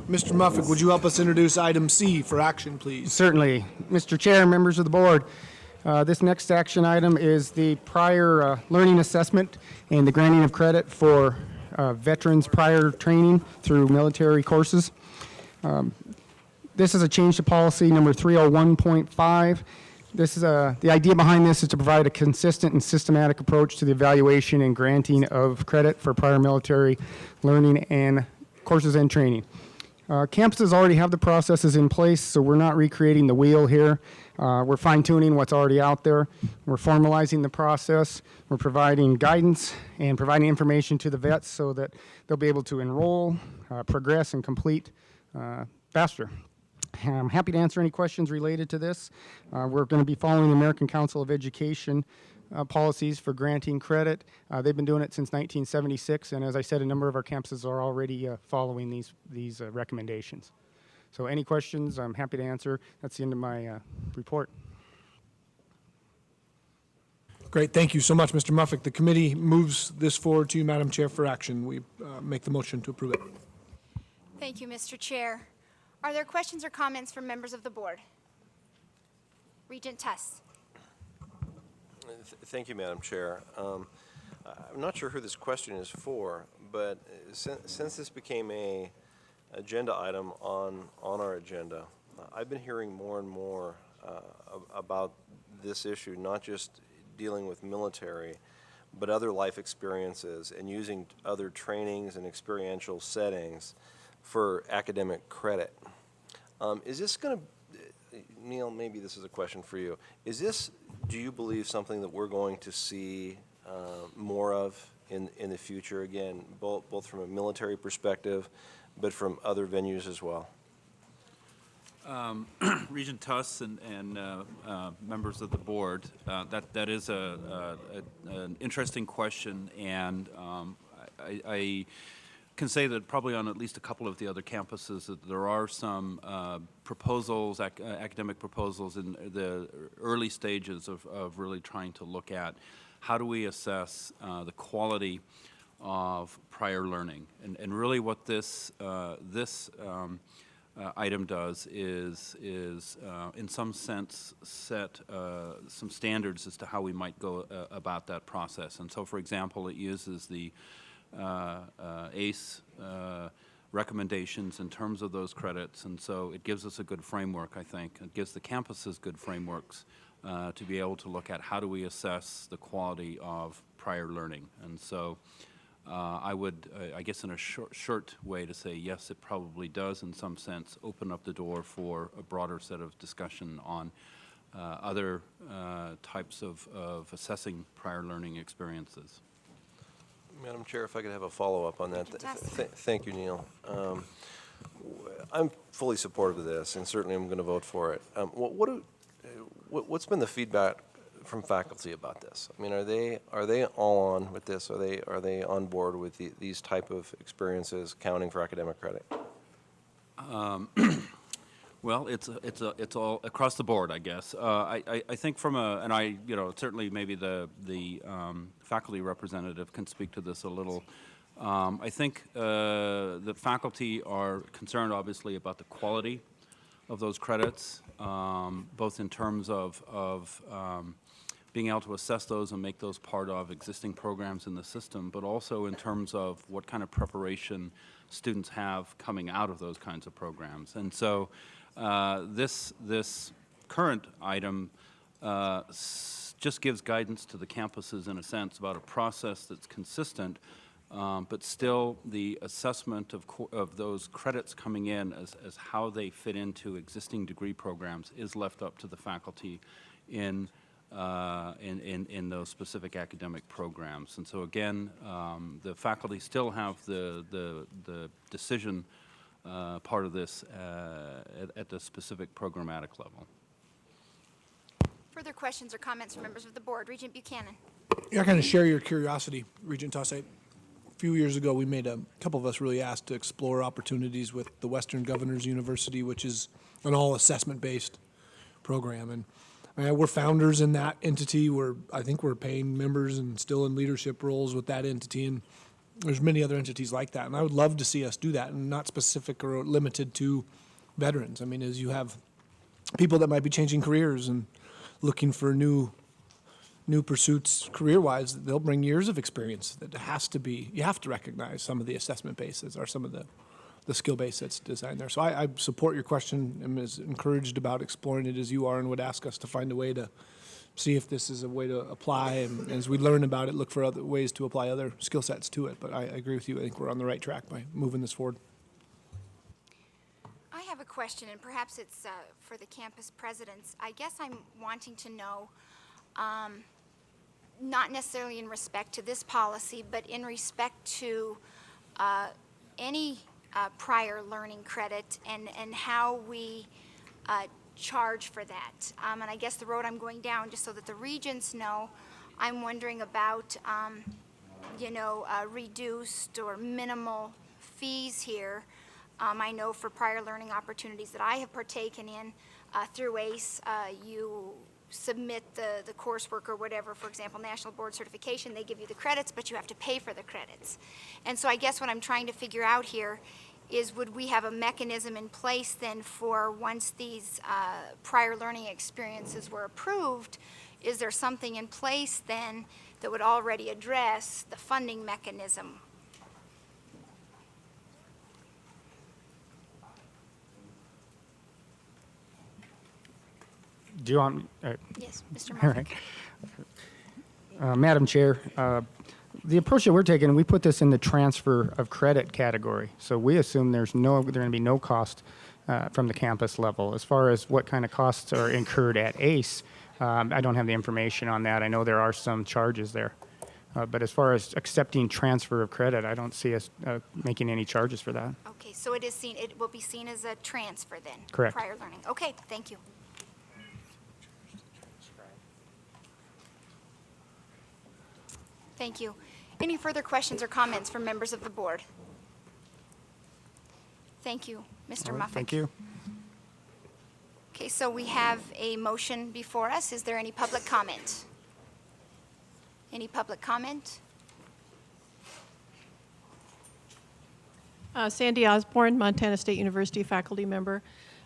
Mr. Muffick, would you help us introduce item C for action, please? Certainly. Mr. Chair, members of the board, this next action item is the prior learning assessment and the granting of credit for veterans' prior training through military courses. This is a change to policy number 301.5. This is the idea behind this is to provide a consistent and systematic approach to the evaluation and granting of credit for prior military learning and courses and training. Campuses already have the processes in place, so we're not recreating the wheel here. We're fine-tuning what's already out there. We're formalizing the process. We're providing guidance and providing information to the vets so that they'll be able to enroll, progress, and complete faster. I'm happy to answer any questions related to this. We're going to be following the American Council of Education policies for granting credit. They've been doing it since 1976, and as I said, a number of our campuses are already following these recommendations. So any questions, I'm happy to answer. That's the end of my report. Great, thank you so much, Mr. Muffick. The committee moves this forward to you, Madam Chair, for action. We make the motion to approve it. Thank you, Mr. Chair. Are there questions or comments from members of the board? Regent Tuss. Thank you, Madam Chair. I'm not sure who this question is for, but since this became a agenda item on our agenda, I've been hearing more and more about this issue, not just dealing with military, but other life experiences and using other trainings and experiential settings for academic credit. Is this going to, Neil, maybe this is a question for you. Is this, do you believe, something that we're going to see more of in the future, again, both from a military perspective, but from other venues as well? Regent Tuss and members of the board, that is an interesting question, and I can say that probably on at least a couple of the other campuses that there are some proposals, academic proposals in the early stages of really trying to look at how do we assess the quality of prior learning. And really what this item does is in some sense set some standards as to how we might go about that process. And so, for example, it uses the ACE recommendations in terms of those credits, and so it gives us a good framework, I think. It gives the campuses good frameworks to be able to look at how do we assess the quality of prior learning. And so I would, I guess in a short way to say, yes, it probably does in some sense open up the door for a broader set of discussion on other types of assessing prior learning experiences. Madam Chair, if I could have a follow-up on that. Thank you, Neil. I'm fully supportive of this, and certainly I'm going to vote for it. What's been the feedback from faculty about this? I mean, are they all on with this? Are they on board with these type of experiences counting for academic credit? Well, it's all across the board, I guess. I think from and I, certainly maybe the faculty representative can speak to this a little. I think the faculty are concerned, obviously, about the quality of those credits, both in terms of being able to assess those and make those part of existing programs in the system, but also in terms of what kind of preparation students have coming out of those kinds of programs. And so this current item just gives guidance to the campuses in a sense about a process that's consistent, but still the assessment of those credits coming in as how they fit into existing degree programs is left up to the faculty in those specific academic programs. And so again, the faculty still have the decision part of this at the specific programmatic level. Further questions or comments from members of the board? Regent Buchanan. Yeah, I kind of share your curiosity, Regent Tuss. A few years ago, we made a couple of us really asked to explore opportunities with the Western Governors University, which is an all assessment-based program. And we're founders in that entity. I think we're paying members and still in leadership roles with that entity. And There's many other entities like that, and I would love to see us do that, and not specific or limited to veterans. I mean, as you have people that might be changing careers and looking for new pursuits career-wise, they'll bring years of experience. That has to be, you have to recognize some of the assessment bases or some of the skill base that's designed there. So I support your question and is encouraged about exploring it as you are, and would ask us to find a way to see if this is a way to apply, and as we learn about it, look for other ways to apply other skill sets to it. But I agree with you. I think we're on the right track by moving this forward. I have a question, and perhaps it's for the campus presidents. I guess I'm wanting to know, not necessarily in respect to this policy, but in respect to any prior learning credit and how we charge for that. And I guess the road I'm going down, just so that the regents know, I'm wondering about, reduced or minimal fees here. I know for prior learning opportunities that I have partaken in through ACE, you submit the coursework or whatever, for example, National Board Certification, they give you the credits, but you have to pay for the credits. And so I guess what I'm trying to figure out here is, would we have a mechanism in place then for once these prior learning experiences were approved, is there something in place then that would already address the funding mechanism? Do you want, Yes, Mr. all Murphy. right. Madam Chair, the approach that we're taking, we put this in the transfer of credit category. So we assume there's going to be no cost from the campus level. As far as what kind of costs are incurred at ACE, I don't have the information on that. I know there are some charges there. But as far as accepting transfer of credit, I don't see us making any charges for that. Okay, so it will be seen as a transfer then? Correct. Prior learning. Okay, thank you. Thank you. Any further questions or comments from members of the board? Thank you, Mr. All right, Muffin. thank you. Okay, so we have a motion before us. Is there any public comment? Any public comment? Sandy Osborne, Montana State University faculty member.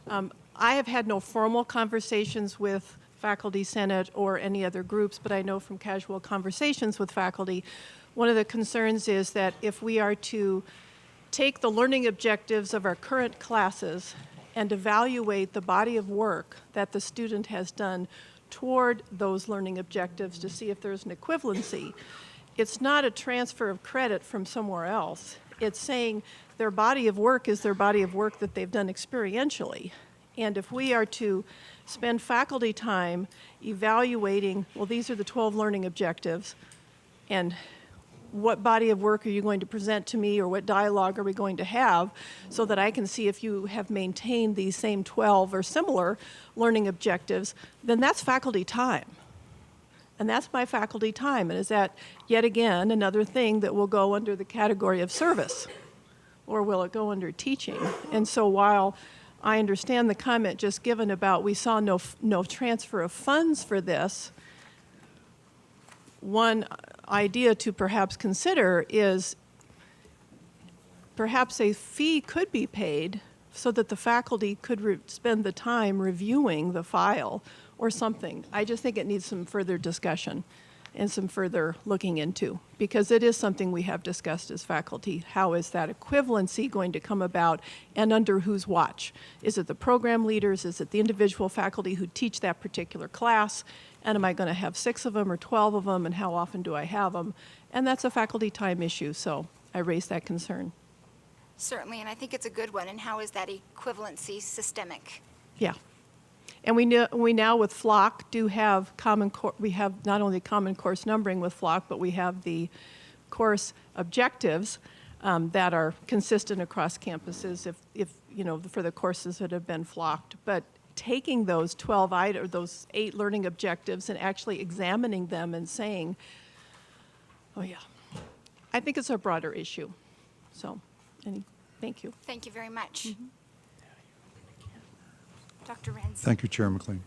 I have had no formal conversations with Faculty Senate or any other groups, but I know from casual conversations with faculty, one of the concerns is that if we are to take the learning objectives of our current classes and evaluate the body of work that the student has done toward those learning objectives to see if there's an equivalency, it's not a transfer of credit from somewhere else. It's saying their body of work is their body of work that they've done experientially. And if we are to spend faculty time evaluating, well, these are the 12 learning objectives, and what body of work are you going to present to me, or what dialogue are we going to have, so that I can see if you have maintained these same 12 or similar learning objectives, then that's faculty time. And that's my faculty time. And is that, yet again, another thing that will go under the category of service? Or will it go under teaching? And so while I understand the comment just given about we saw no transfer of funds for this, one idea to perhaps consider is perhaps a fee could be paid so that the faculty could spend the time reviewing the file or something. I just think it needs some further discussion and some further looking into, because it is something we have discussed as faculty. How is that equivalency going to come about, and under whose watch? Is it the program leaders? Is it the individual faculty who teach that particular class? And am I going to have 6 of them or 12 of them, and how often do I have them? And that's a faculty time issue, so I raise that concern. Certainly, and I think it's a good one. And how is that equivalency systemic? Yeah. And we now with Flock do have we have not only common course numbering with Flock, but we have the course objectives that are consistent across campuses if for the courses that have been flocked. But taking those 12 or those 8 learning objectives and actually examining them and saying, oh yeah, I think it's a broader issue. So, thank you. Thank you very much. Dr. Renz. Thank you, Chair McLean.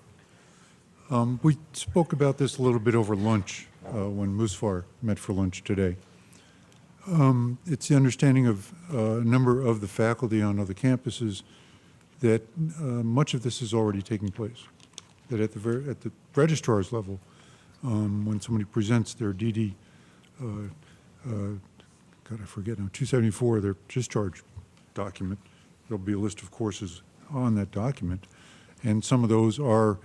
We spoke about this a little bit over lunch when MUS met for lunch today. It's the understanding of a number of the faculty on other campuses that much of this is already taking place. That at the registrar's level, when somebody presents their DD, God, I forget now, 274, their discharge document, there'll be a list of courses on that document, and some of those are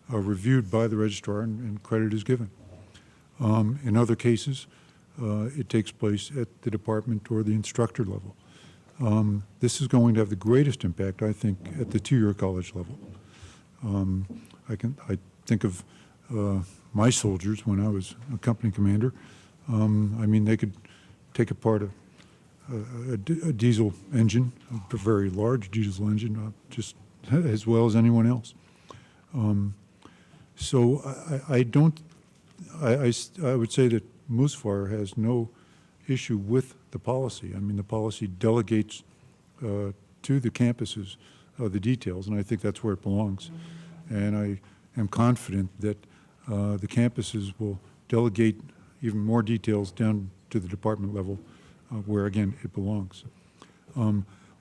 reviewed by the registrar and credit is given. In other cases, it takes place at the department or the instructor level. This is going to have the greatest impact, I think, at the two-year college level. I think of my soldiers when I was a company commander. I mean, they could take apart a diesel engine, a very large diesel engine, just as well as anyone else. So I would say that MUSFAR has no issue with the policy. I mean, the policy delegates to the campuses the details, and I think that's where it belongs. And I am confident that the campuses will delegate even more details down to the department level, where, again, it belongs.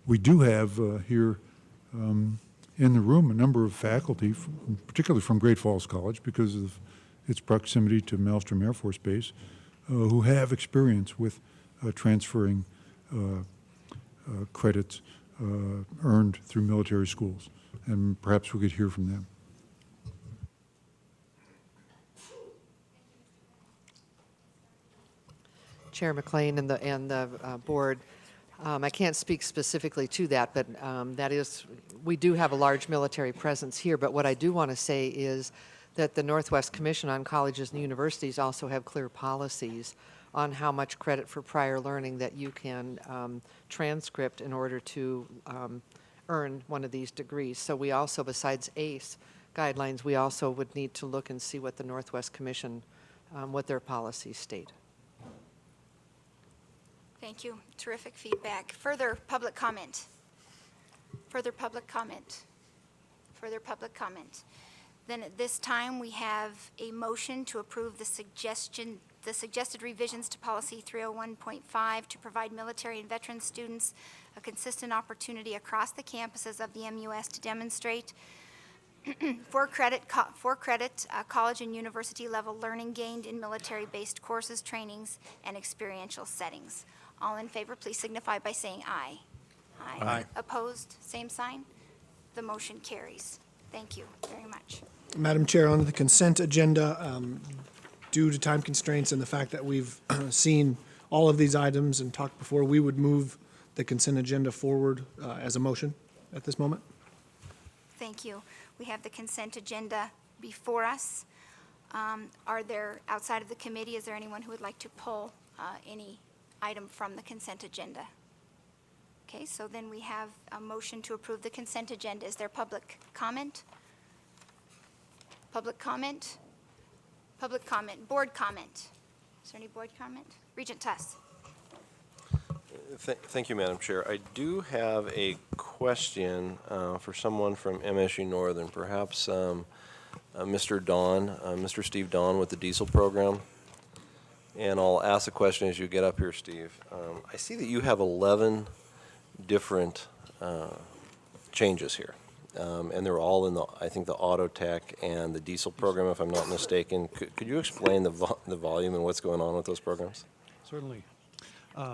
We do have here in the room a number of faculty, particularly from Great Falls College, because of its proximity to Maelstrom Air Force Base, who have experience with transferring credits earned through military schools. And perhaps we could hear from them. Chair McLean and the board, I can't speak specifically to that, but that is, we do have a large military presence here. But what I do want to say is that the Northwest Commission on Colleges and Universities also have clear policies on how much credit for prior learning that you can transcript in order to earn one of these degrees. So we also, besides ACE guidelines, we also would need to look and see what the Northwest Commission, what their policies state. Thank you. Terrific feedback. Further public comment? Further public comment? Further public comment? Then at this time, we have a motion to approve the suggested revisions to policy 301.5 to provide military and veteran students a consistent opportunity across the campuses of the MUS to demonstrate for credit, college and university level learning gained in military-based courses, trainings, and experiential settings. All in favor, please signify by saying aye. Aye. Opposed, same sign. The motion carries. Thank you very much. Madam Chair, on the consent agenda, due to time constraints and the fact that we've seen all of these items and talked before, we would move the consent agenda forward as a motion at this moment. Thank you. We have the consent agenda before us. Are there, outside of the committee, is there anyone who would like to pull any item from the consent agenda? Okay, so then we have a motion to approve the consent agenda. Is there public comment? Public comment? Public comment. Board comment? Is there any board comment? Regent Tuss. Thank you, Madam Chair. I do have a question for someone from MSU Northern, perhaps Mr. Don, Mr. Steve Don with the diesel program. And I'll ask the question as you get up here, Steve. I see that you have 11 different changes here. And they're all in the, I think, the auto tech and the diesel program, if I'm not mistaken. Could you explain the volume and what's going on with those programs? Certainly.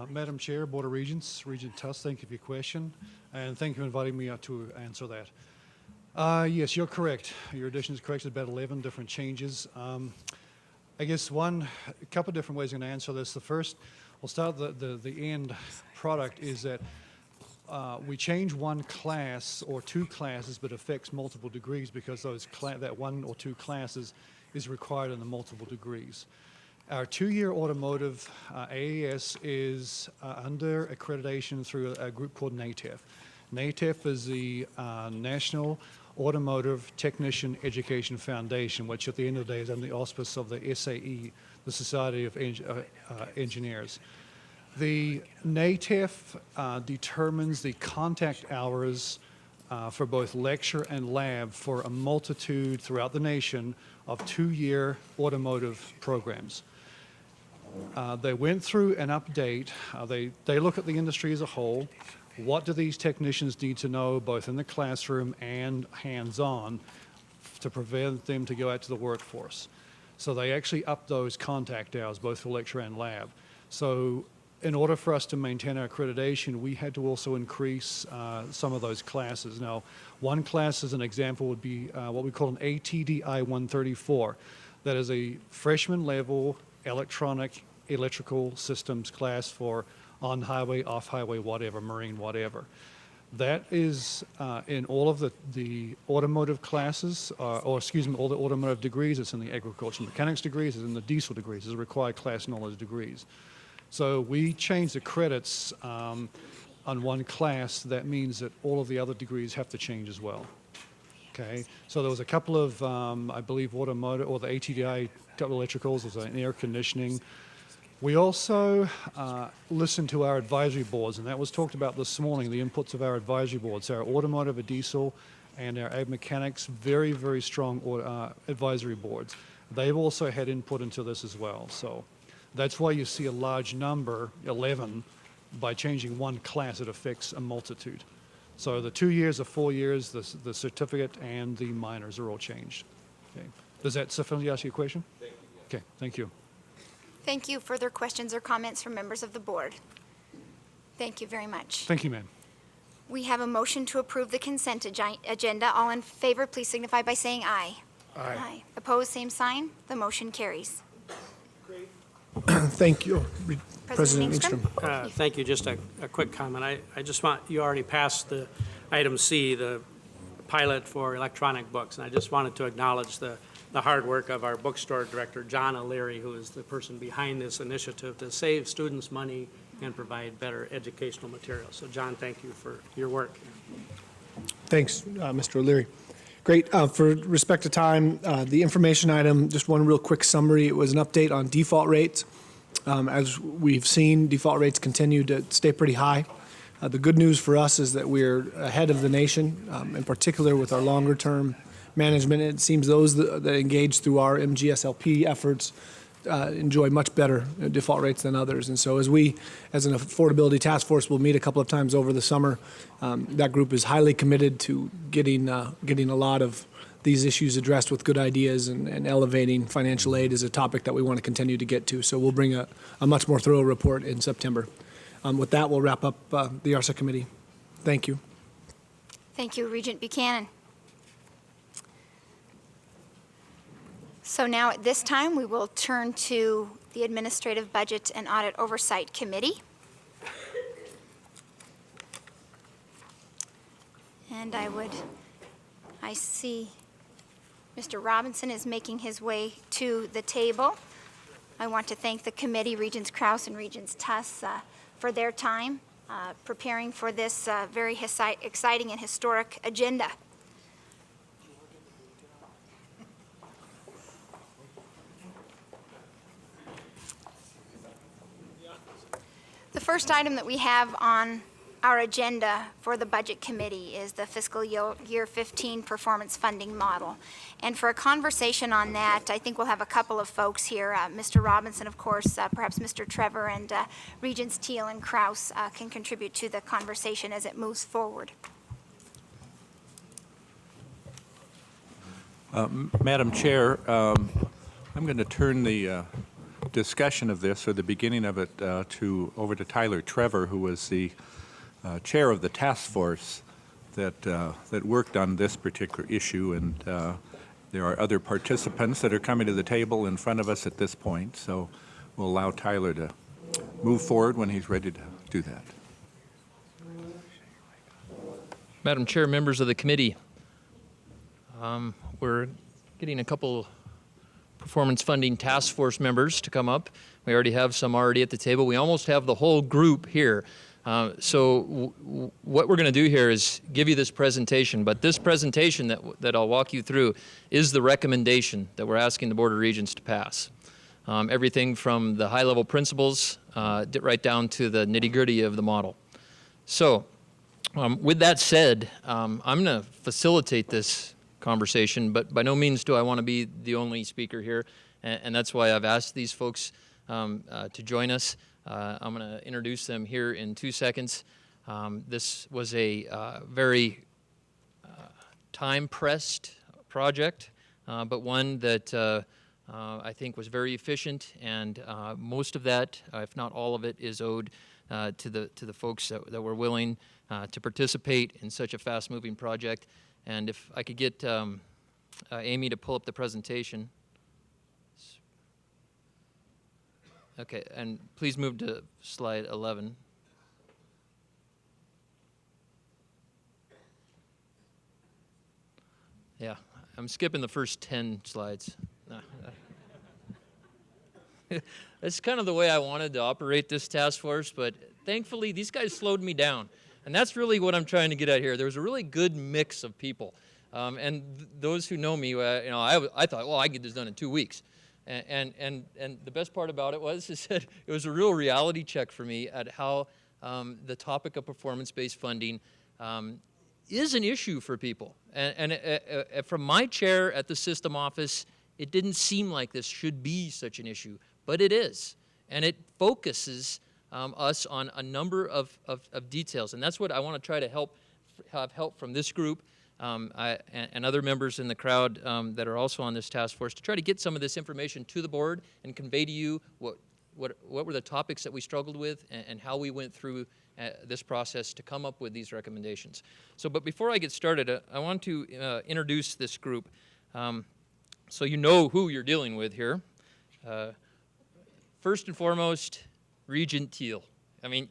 Madam Chair, Board of Regents, Regent Tuss, thank you for your question, and thank you for inviting me to answer that. Yes, you're correct. Your addition is correct. It's about 11 different changes. I guess a couple of different ways I'm going to answer this. The first, we'll start the end product is that we change one class or two classes, but affects multiple degrees because that one or two classes is required in the multiple degrees. Our two-year automotive AAS is under accreditation through a group called NATEF. NATEF is the National Automotive Technician Education Foundation, which at the end of the day is under the auspice of the SAE, the Society of Engineers. The NATEF determines the contact hours for both lecture and lab for a multitude throughout the nation of two-year automotive programs. They went through an update. They look at the industry as a whole. What do these technicians need to know, both in the classroom and hands-on, to prevent them to go out to the workforce? So they actually upped those contact hours, both for lecture and lab. So in order for us to maintain our accreditation, we had to also increase some of those classes. Now, one class, as an example, would be what we call an ATDI 134. That is a freshman level electrical systems class for on-highway, off-highway, whatever, marine, whatever. That is in all of the automotive classes, all the automotive degrees. It's in the agricultural mechanics degrees, it's in the diesel degrees. It's a required class in all those degrees. So we changed the credits on one class. That means that all of the other degrees have to change as well. Okay, so there was a couple of, I believe, automotive, or the ATDI, couple of electricals, there's an air conditioning. We also listened to our advisory boards, and that was talked about this morning, the inputs of our advisory boards. Our automotive, a diesel, and our ag mechanics, very, very strong advisory boards. They've also had input into this as well. So that's why you see a large number, 11, by changing one class, it affects a multitude. So the 2 years, the 4 years, the certificate, and the minors are all changed. Okay. Does that sufficiently answer your question? Thank you. Okay, thank you. Thank you. Further questions or comments from members of the board? Thank you very much. Thank you, ma'am. We have a motion to approve the consent agenda. All in favor, please signify by saying aye. Aye. Opposed, same sign. The motion carries. Thank you, President President Ingstrom? Ingstrom. Thank you. Just a quick comment. I just want, you already passed the item C, the pilot for electronic books, and I just wanted to acknowledge the hard work of our bookstore director, John O'Leary, who is the person behind this initiative to save students money and provide better educational materials. So, John, thank you for your work. Thanks, Mr. O'Leary. Great. For respect to time, the information item, just one real quick summary. It was an update on default rates. As we've seen, default rates continue to stay pretty high. The good news for us is that we're ahead of the nation, in particular with our longer-term management. It seems those that engage through our MGSLP efforts enjoy much better default rates than others. And so as we, as an affordability task force, will meet a couple of times over the summer, that group is highly committed to getting a lot of these issues addressed with good ideas, and elevating financial aid is a topic that we want to continue to get to. So we'll bring a much more thorough report in September. With that, we'll wrap up the ARSA committee. Thank you. Thank you, Regent Buchanan. So now at this time, we will turn to the Administrative Budget and Audit Oversight Committee. And I see Mr. Robinson is making his way to the table. I want to thank the committee, Regents Kraus and Regents Tuss, for their time preparing for this very exciting and historic agenda. The first item that we have on our agenda for the Budget Committee is the fiscal year 15 performance funding model. And for a conversation on that, I think we'll have a couple of folks here. Mr. Robinson, of course, perhaps Mr. Trevor, and Regents Teal and Kraus can contribute to the conversation as it moves forward. Madam Chair, I'm going to turn the discussion of this, or the beginning of it, over to Tyler Trevor, who was the chair of the task force that worked on this particular issue, and there are other participants that are coming to the table in front of us at this point, so we'll allow Tyler to move forward when he's ready to do that. Madam Chair, members of the committee, we're getting a couple performance funding task force members to come up. We already have some already at the table. We almost have the whole group here. So what we're going to do here is give you this presentation, but this presentation that I'll walk you through is the recommendation that we're asking the Board of Regents to pass. Everything from the high-level principles right down to the nitty-gritty of the model. So with that said, I'm going to facilitate this conversation, but by no means do I want to be the only speaker here, and that's why I've asked these folks to join us. I'm going to introduce them here in 2 seconds. This was a very time-pressed project, but one that I think was very efficient, and most of that, if not all of it, is owed to the folks that were willing to participate in such a fast-moving project. And if I could get Amy to pull up the presentation. Okay, and please move to slide 11. Yeah, I'm skipping the first 10 slides. That's kind of the way I wanted to operate this task force, but thankfully these guys slowed me down. And that's really what I'm trying to get at here. There was a really good mix of people. Those who know me, I thought, well, I can get this done in 2 weeks. And the best part about it is that it was a real reality check for me at how the topic of performance-based funding is an issue for people. And from my chair at the system office, it didn't seem like this should be such an issue, but it is. And it focuses us on a number of details. And that's what I want to try to have help from this group and other members in the crowd that are also on this task force to try to get some of this information to the board and convey to you what were the topics that we struggled with and how we went through this process to come up with these recommendations. But before I get started, I want to introduce this group so you know who you're dealing with here. First and foremost, Regent Teal. I mean,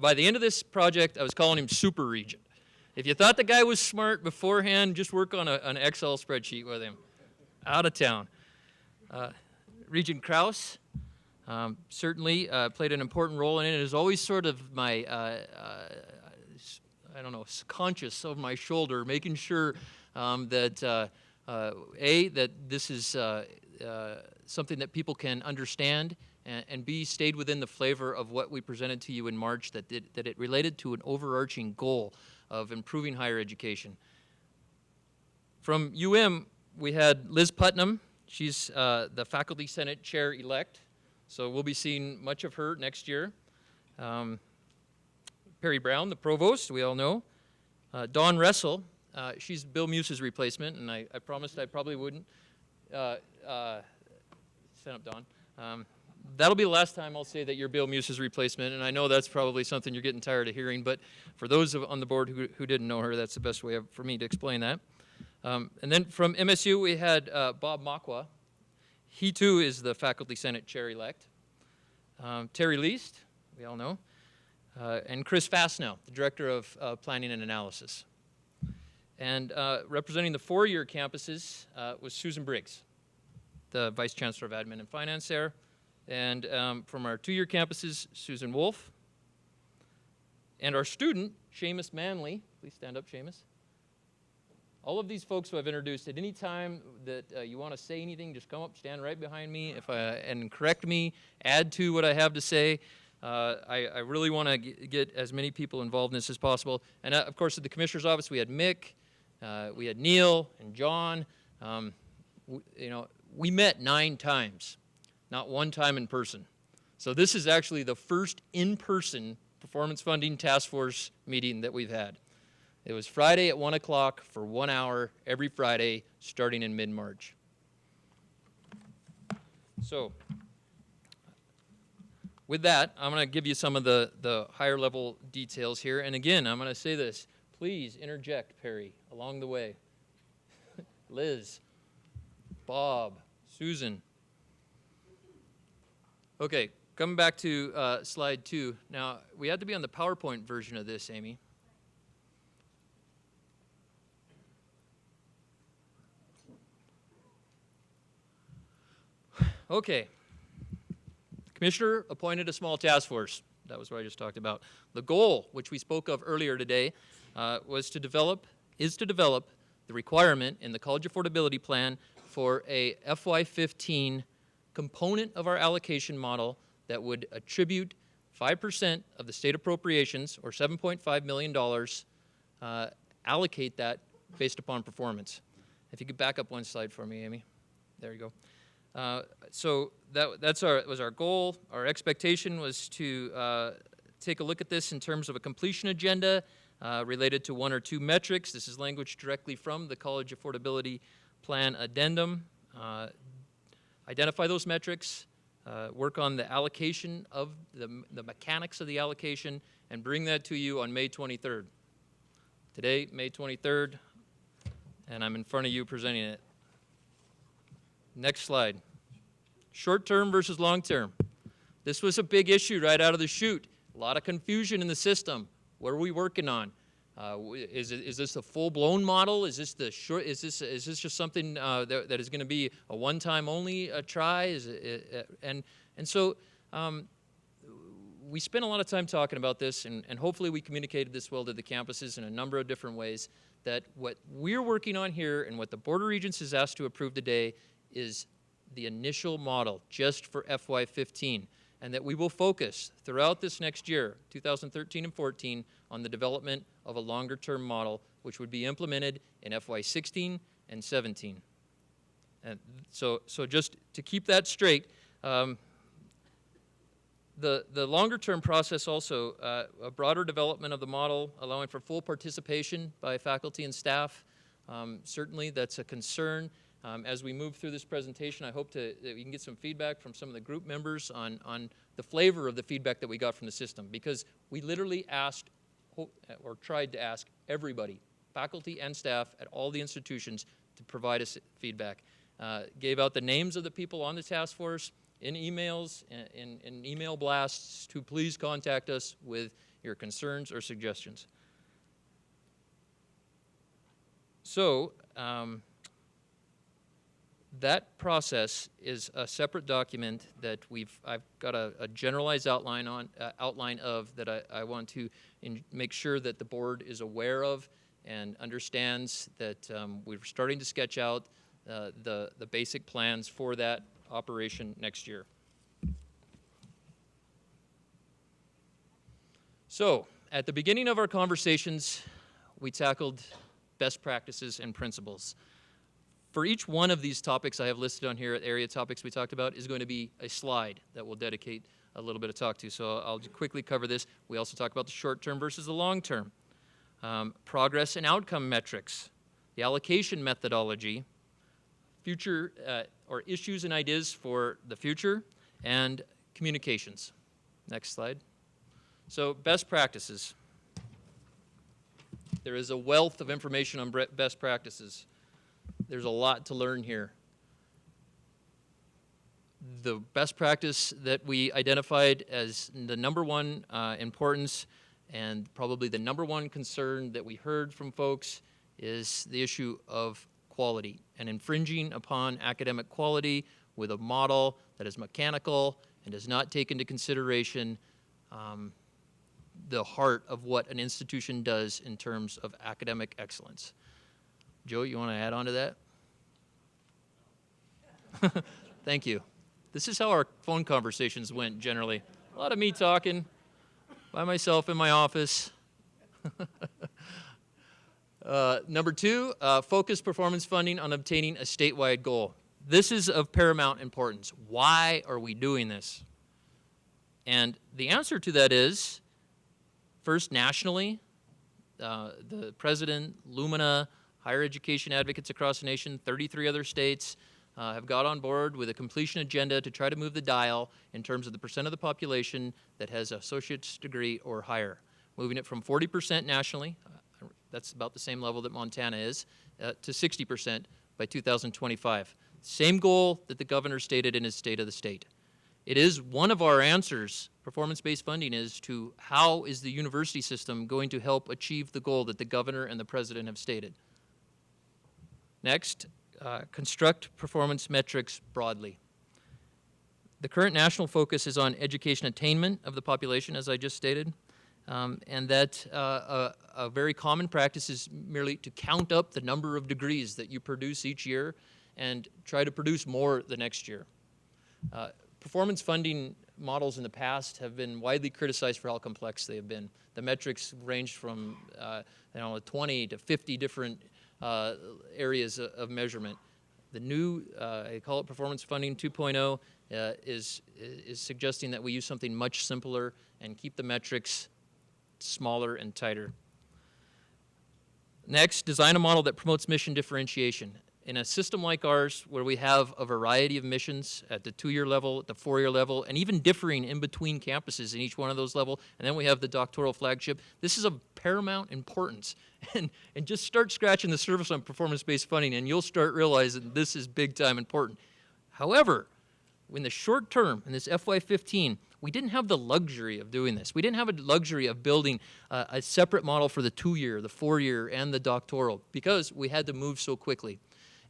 by the end of this project, I was calling him Super Regent. If you thought the guy was smart beforehand, just work on an Excel spreadsheet with him. Out of town. Regent Krause certainly played an important role in it. It is always sort of my, conscious of my shoulder, making sure that, that this is something that people can understand, and B, stayed within the flavor of what we presented to you in March, that it related to an overarching goal of improving higher education. From UM, we had Liz Putnam. She's the Faculty Senate Chair-elect, so we'll be seeing much of her next year. Perry Brown, the Provost, we all know. Dawn Russell, she's Bill MUS's replacement, and I promised I probably wouldn't. Stand up, Dawn. That'll be the last time I'll say that you're Bill MUS's replacement, and I know that's probably something you're getting tired of hearing, but for those on the board who didn't know her, that's the best way for me to explain that. And then from MSU, we had Bob Makwa. He, too, is the Faculty Senate Chair-elect. Terry Least, we all know. And Chris Fassnow, the Director of Planning and Analysis. And representing the four-year campuses was Susan Briggs, the Vice Chancellor of Admin and Finance there. And from our two-year campuses, Susan Wolf. And our student, Seamus Manley. Please stand up, Seamus. All of these folks who I've introduced, at any time that you want to say anything, just come up, stand right behind me, and correct me, add to what I have to say. I really want to get as many people involved in this as possible. And of course, at the Commissioner's Office, we had Mick, we had Neil, and John. We met 9 times, not one time in person. So this is actually the first in-person performance funding task force meeting that we've had. It was Friday at 1 o'clock for 1 hour every Friday, starting in mid-March. So, with that, I'm going to give you some of the higher level details here. And again, I'm going to say this. Please interject, Perry, along the way. Liz, Bob, Susan. Okay, coming back to slide 2. Now, we had to be on the PowerPoint version of this, Amy. Okay. Commissioner appointed a small task force. That was what I just talked about. The goal, which we spoke of earlier today, is to develop the requirement in the College Affordability Plan for a FY15 component of our allocation model that would attribute 5% of the state appropriations, or $7.5 million, allocate that based upon performance. If you could back up one slide for me, Amy. There you go. So that was our goal. Our expectation was to take a look at this in terms of a completion agenda related to one or two metrics. This is language directly from the College Affordability Plan Addendum. Identify those metrics, work on the allocation of the mechanics of the allocation, and bring that to you on May 23rd. Today, May 23rd, and I'm in front of you presenting it. Next slide. Short-term versus long-term. This was a big issue right out of the chute. A lot of confusion in the system. What are we working on? Is this a full-blown model? Is this the short? Is this just something that is going to be a one-time only try? So we spent a lot of time talking about this, and hopefully we communicated this well to the campuses in a number of different ways. That what we're working on here and what the Board of Regents is asked to approve today is the initial model just for FY15, and that we will focus throughout this next year, 2013 and 14, on the development of a longer-term model, which would be implemented in FY16 and 17. And so just to keep that straight, the longer-term process also, a broader development of the model, allowing for full participation by faculty and staff. Certainly that's a concern. As we move through this presentation, I hope that we can get some feedback from some of the group members on the flavor of the feedback that we got from the system, because we literally asked or tried to ask everybody, faculty and staff at all the institutions, to provide us feedback. Gave out the names of the people on the task force in emails, in email blasts, to please contact us with your concerns or suggestions. So, that process is a separate document that I've got a generalized outline of that I want to make sure that the board is aware of and understands that we're starting to sketch out the basic plans for that operation next year. So, at the beginning of our conversations, we tackled best practices and principles. For each one of these topics I have listed on here, area topics we talked about, is going to be a slide that we'll dedicate a little bit of talk to. So I'll quickly cover this. We also talk about the short-term versus the long-term. Progress and outcome metrics, the allocation methodology, future or issues and ideas for the future, and communications. Next slide. So best practices. There is a wealth of information on best practices. There's a lot to learn here. The best practice that we identified as the number one importance and probably the number one concern that we heard from folks is the issue of quality and infringing upon academic quality with a model that is mechanical and does not take into consideration the heart of what an institution does in terms of academic excellence. Joe, you want to add on to that? Thank you. This is how our phone conversations went generally. A lot of me talking by myself in my office. Number two, focus performance funding on obtaining a statewide goal. This is of paramount importance. Why are we doing this? And the answer to that is, first, nationally, the president, Lumina, higher education advocates across the nation, 33 other states, have got on board with a completion agenda to try to move the dial in terms of the percent of the population that has an associate's degree or higher. Moving it from 40% nationally, that's about the same level that Montana is, to 60% by 2025. Same goal that the governor stated in his State of the State. It is one of our answers, performance-based funding, is to how is the university system going to help achieve the goal that the governor and the president have stated. Next, construct performance metrics broadly. The current national focus is on education attainment of the population, as I just stated, and that a very common practice is merely to count up the number of degrees that you produce each year and try to produce more the next year. Performance funding models in the past have been widely criticized for how complex they have been. The metrics ranged from 20 to 50 different areas of measurement. The new, I call it Performance Funding 2.0, is suggesting that we use something much simpler and keep the metrics smaller and tighter. Next, design a model that promotes mission differentiation. In a system like ours, where we have a variety of missions at the 2-year level, at the 4-year level, and even differing in between campuses in each one of those levels, and then we have the doctoral flagship, this is of paramount importance. And just start scratching the surface on performance-based funding, and you'll start realizing this is big-time important. However, in the short term, in this FY15, we didn't have the luxury of doing this. We didn't have a luxury of building a separate model for the 2-year, the 4-year, and the doctoral, because we had to move so quickly.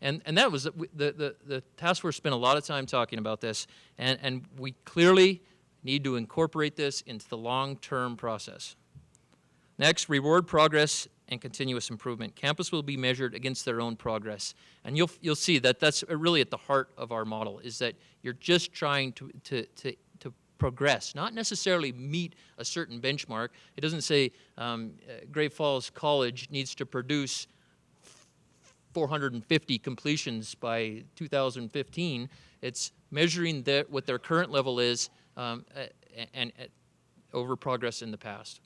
And that was, the task force spent a lot of time talking about this, and we clearly need to incorporate this into the long-term process. Next, reward progress and continuous improvement. Campus will be measured against their own progress. And you'll see that that's really at the heart of our model, is that you're just trying to progress, not necessarily meet a certain benchmark. It doesn't say Great Falls College needs to produce 450 completions by 2015. It's measuring what their current level is and over progress in the past.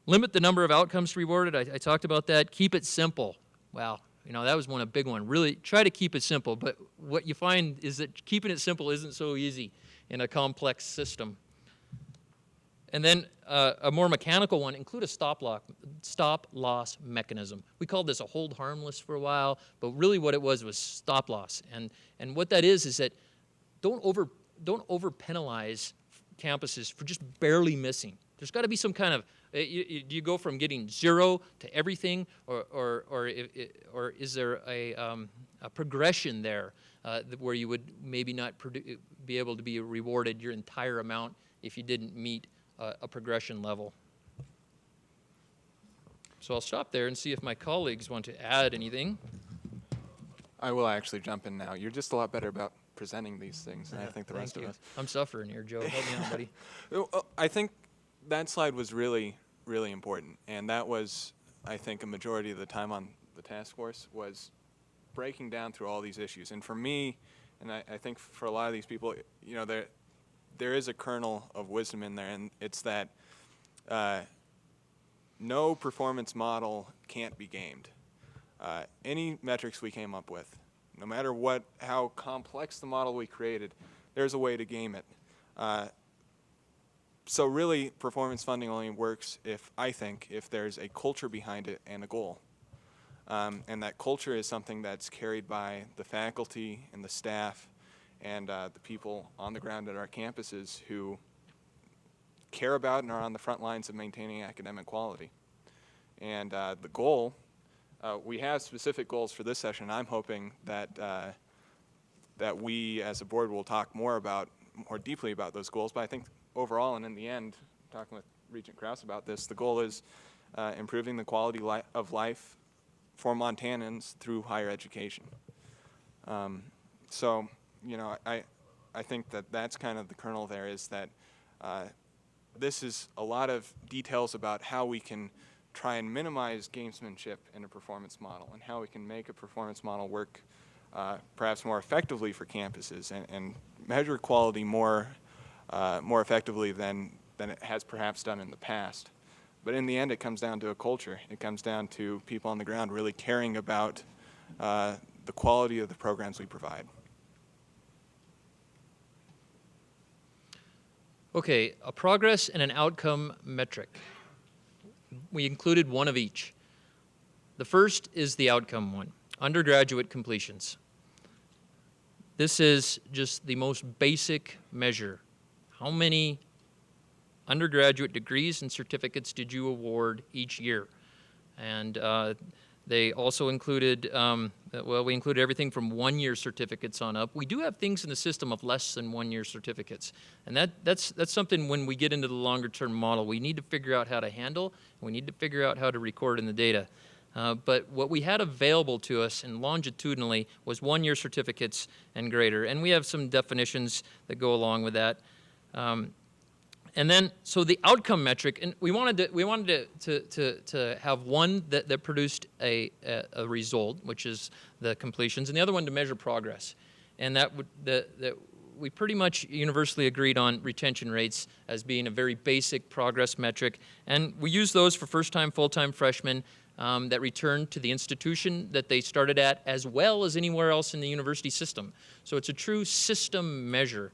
Limit the number of outcomes rewarded. I talked about that. Keep it simple. Wow, that was a big one. Really try to keep it simple, but what you find is that keeping it simple isn't so easy in a complex system. And then a more mechanical one, include a stop-loss mechanism. We called this a hold harmless for a while, but really what it was stop-loss. And what that is that don't over penalize campuses for just barely missing. There's got to be some kind of, do you go from getting 0 to everything, or is there a progression there where you would maybe not be able to be rewarded your entire amount if you didn't meet a progression level? So I'll stop there and see if my colleagues want to add anything. I will actually jump in now. You're just a lot better about presenting these things than I think the rest of us. I'm suffering here, Joe. Help me out, buddy. I think that slide was really, really important, and that was, I think, a majority of the time on the task force was breaking down through all these issues. And for me, and I think for a lot of these people, there is a kernel of wisdom in there, and it's that no performance model can't be gamed. Any metrics we came up with, no matter how complex the model we created, there's a way to game it. So really, performance funding only works if there's a culture behind it and a goal. And that culture is something that's carried by the faculty and the staff and the people on the ground at our campuses who care about and are on the front lines of maintaining academic quality. And the goal, we have specific goals for this session. I'm hoping that we as a board will talk more deeply about those goals, but I think overall and in the end, talking with Regent Krause about this, the goal is improving the quality of life for Montanans through higher education. So, I think that's kind of the kernel there, is that this is a lot of details about how we can try and minimize gamesmanship in a performance model and how we can make a performance model work perhaps more effectively for campuses and measure quality more effectively than it has perhaps done in the past. But in the end, it comes down to a culture. It comes down to people on the ground really caring about the quality of the programs we provide. Okay, a progress and an outcome metric. We included one of each. The first is the outcome one, undergraduate completions. This is just the most basic measure. How many undergraduate degrees and certificates did you award each year? And they also included, we included everything from 1-year certificates on up. We do have things in the system of less than 1-year certificates. And that's something when we get into the longer term model, we need to figure out how to handle, and we need to figure out how to record in the data. But what we had available to us and longitudinally was 1-year certificates and greater. And we have some definitions that go along with that. And then, so the outcome metric, and we wanted to have one that produced a result, which is the completions, and the other one to measure progress. And that we pretty much universally agreed on retention rates as being a very basic progress metric. And we use those for first-time, full-time freshmen that return to the institution that they started at, as well as anywhere else in the university system. So it's a true system measure.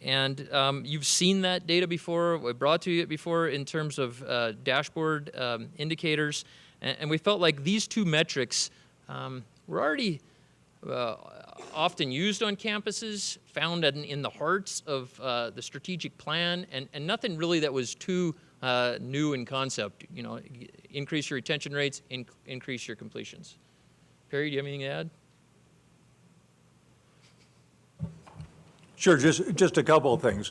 And you've seen that data before. We brought to you before in terms of dashboard indicators. And we felt like these two metrics were already often used on campuses, found in the hearts of the strategic plan, and nothing really that was too new in concept. You know, increase your retention rates, increase your completions. Perry, do you have anything to add? Sure, just a couple of things.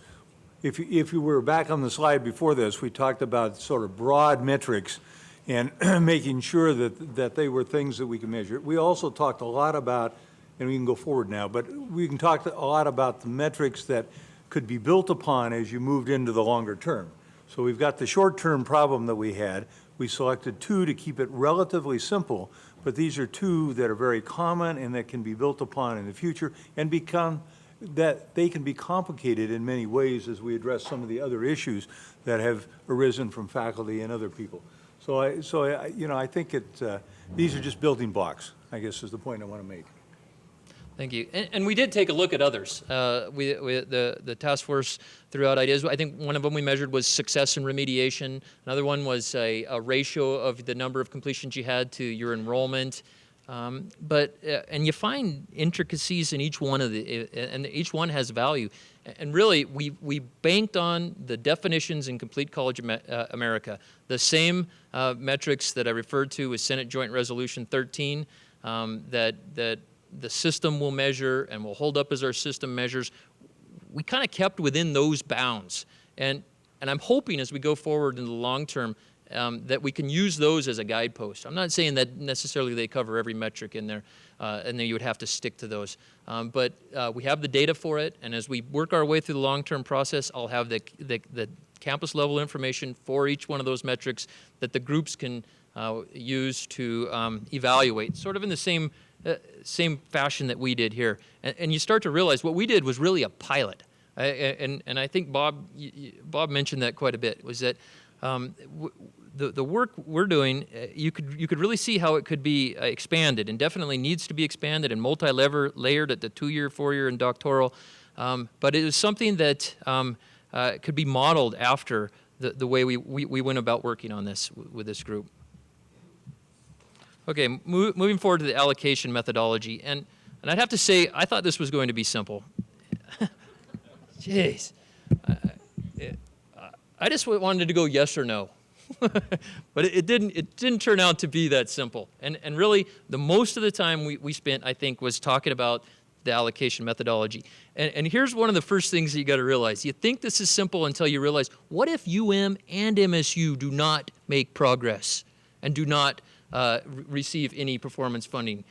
If you were back on the slide before this, we talked about sort of broad metrics and making sure that they were things that we can measure. We also talked a lot about, and we can go forward now, but we can talk a lot about the metrics that could be built upon as you moved into the longer term. So we've got the short-term problem that we had. We selected two to keep it relatively simple, but these are two that are very common and that can be built upon in the future and that they can be complicated in many ways as we address some of the other issues that have arisen from faculty and other people. So I think these are just building blocks, I guess is the point I want to make. Thank you. And we did take a look at others. The task force threw out ideas. I think one of them we measured was success in remediation. Another one was a ratio of the number of completions you had to your enrollment. And you find intricacies in each one and each one has value. And really, we banked on the definitions in Complete College America, the same metrics that I referred to with Senate Joint Resolution 13, that the system will measure and will hold up as our system measures. We kind of kept within those bounds. And I'm hoping as we go forward in the long term, that we can use those as a guidepost. I'm not saying that necessarily they cover every metric in there, and then you would have to stick to those. But we have the data for it, and as we work our way through the long-term process, I'll have the campus-level information for each one of those metrics that the groups can use to evaluate, sort of in the same fashion that we did here. And you start to realize what we did was really a pilot. And I think Bob mentioned that quite a bit, was that the work we're doing, you could really see how it could be expanded, and definitely needs to be expanded and multi-layered at the 2-year, 4-year, and doctoral. But it is something that could be modeled after the way we went about working on this with this group. Okay, moving forward to the allocation methodology, and I'd have to say I thought this was going to be simple. Jeez. I just wanted to go yes or no, but it didn't turn out to be that simple. And really, the most of the time we spent, I think, was talking about the allocation methodology. And here's one of the first things that you got to realize. You think this is simple until you realize, what if UM and MSU do not make progress and do not receive any performance funding?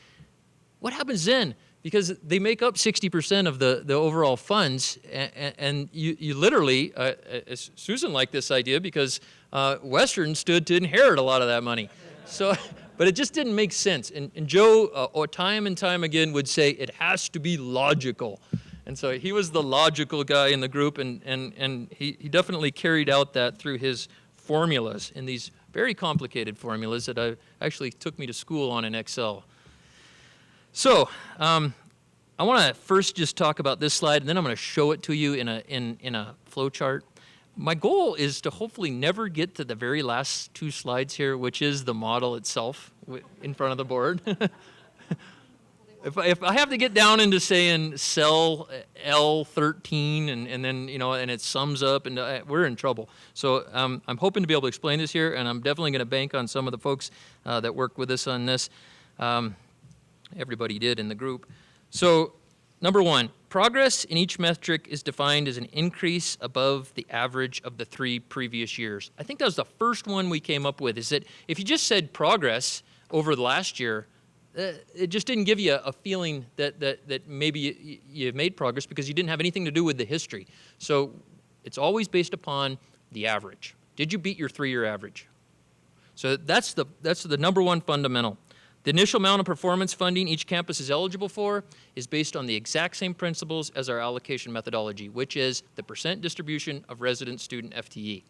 What happens then? Because they make up 60% of the overall funds, and you literally, Susan liked this idea because Western stood to inherit a lot of that money. So, but it just didn't make sense. And Joe, time and time again, would say it has to be logical. And so he was the logical guy in the group, and he definitely carried out that through his formulas, in these very complicated formulas that actually took me to school on in Excel. So, I want to first just talk about this slide, and then I'm going to show it to you in a flow chart. My goal is to hopefully never get to the very last 2 slides here, which is the model itself in front of the board. If I have to get down into saying cell L13 and then, and it sums up, and we're in trouble. So I'm hoping to be able to explain this here, and I'm definitely going to bank on some of the folks that worked with us on this. Everybody did in the group. So, number 1, progress in each metric is defined as an increase above the average of the 3 previous years. I think that was the first one we came up with, is that if you just said progress over the last year, it just didn't give you a feeling that maybe you made progress because you didn't have anything to do with the history. So It's always based upon the average. Did you beat your 3-year average? So that's the number one fundamental. The initial amount of performance funding each campus is eligible for is based on the exact same principles as our allocation methodology, which is the percent distribution of resident student FTE.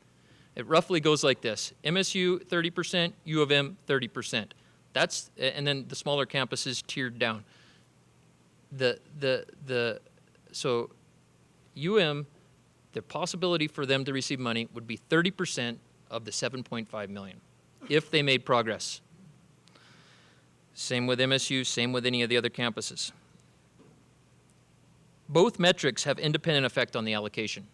It roughly goes like this: MSU 30%, U of M 30%. That's, and then the smaller campuses tiered down. So UM, the possibility for them to receive money would be 30% of the 7.5 million if they made progress. Same with MSU, same with any of the other campuses. Both metrics have independent effect on the allocation.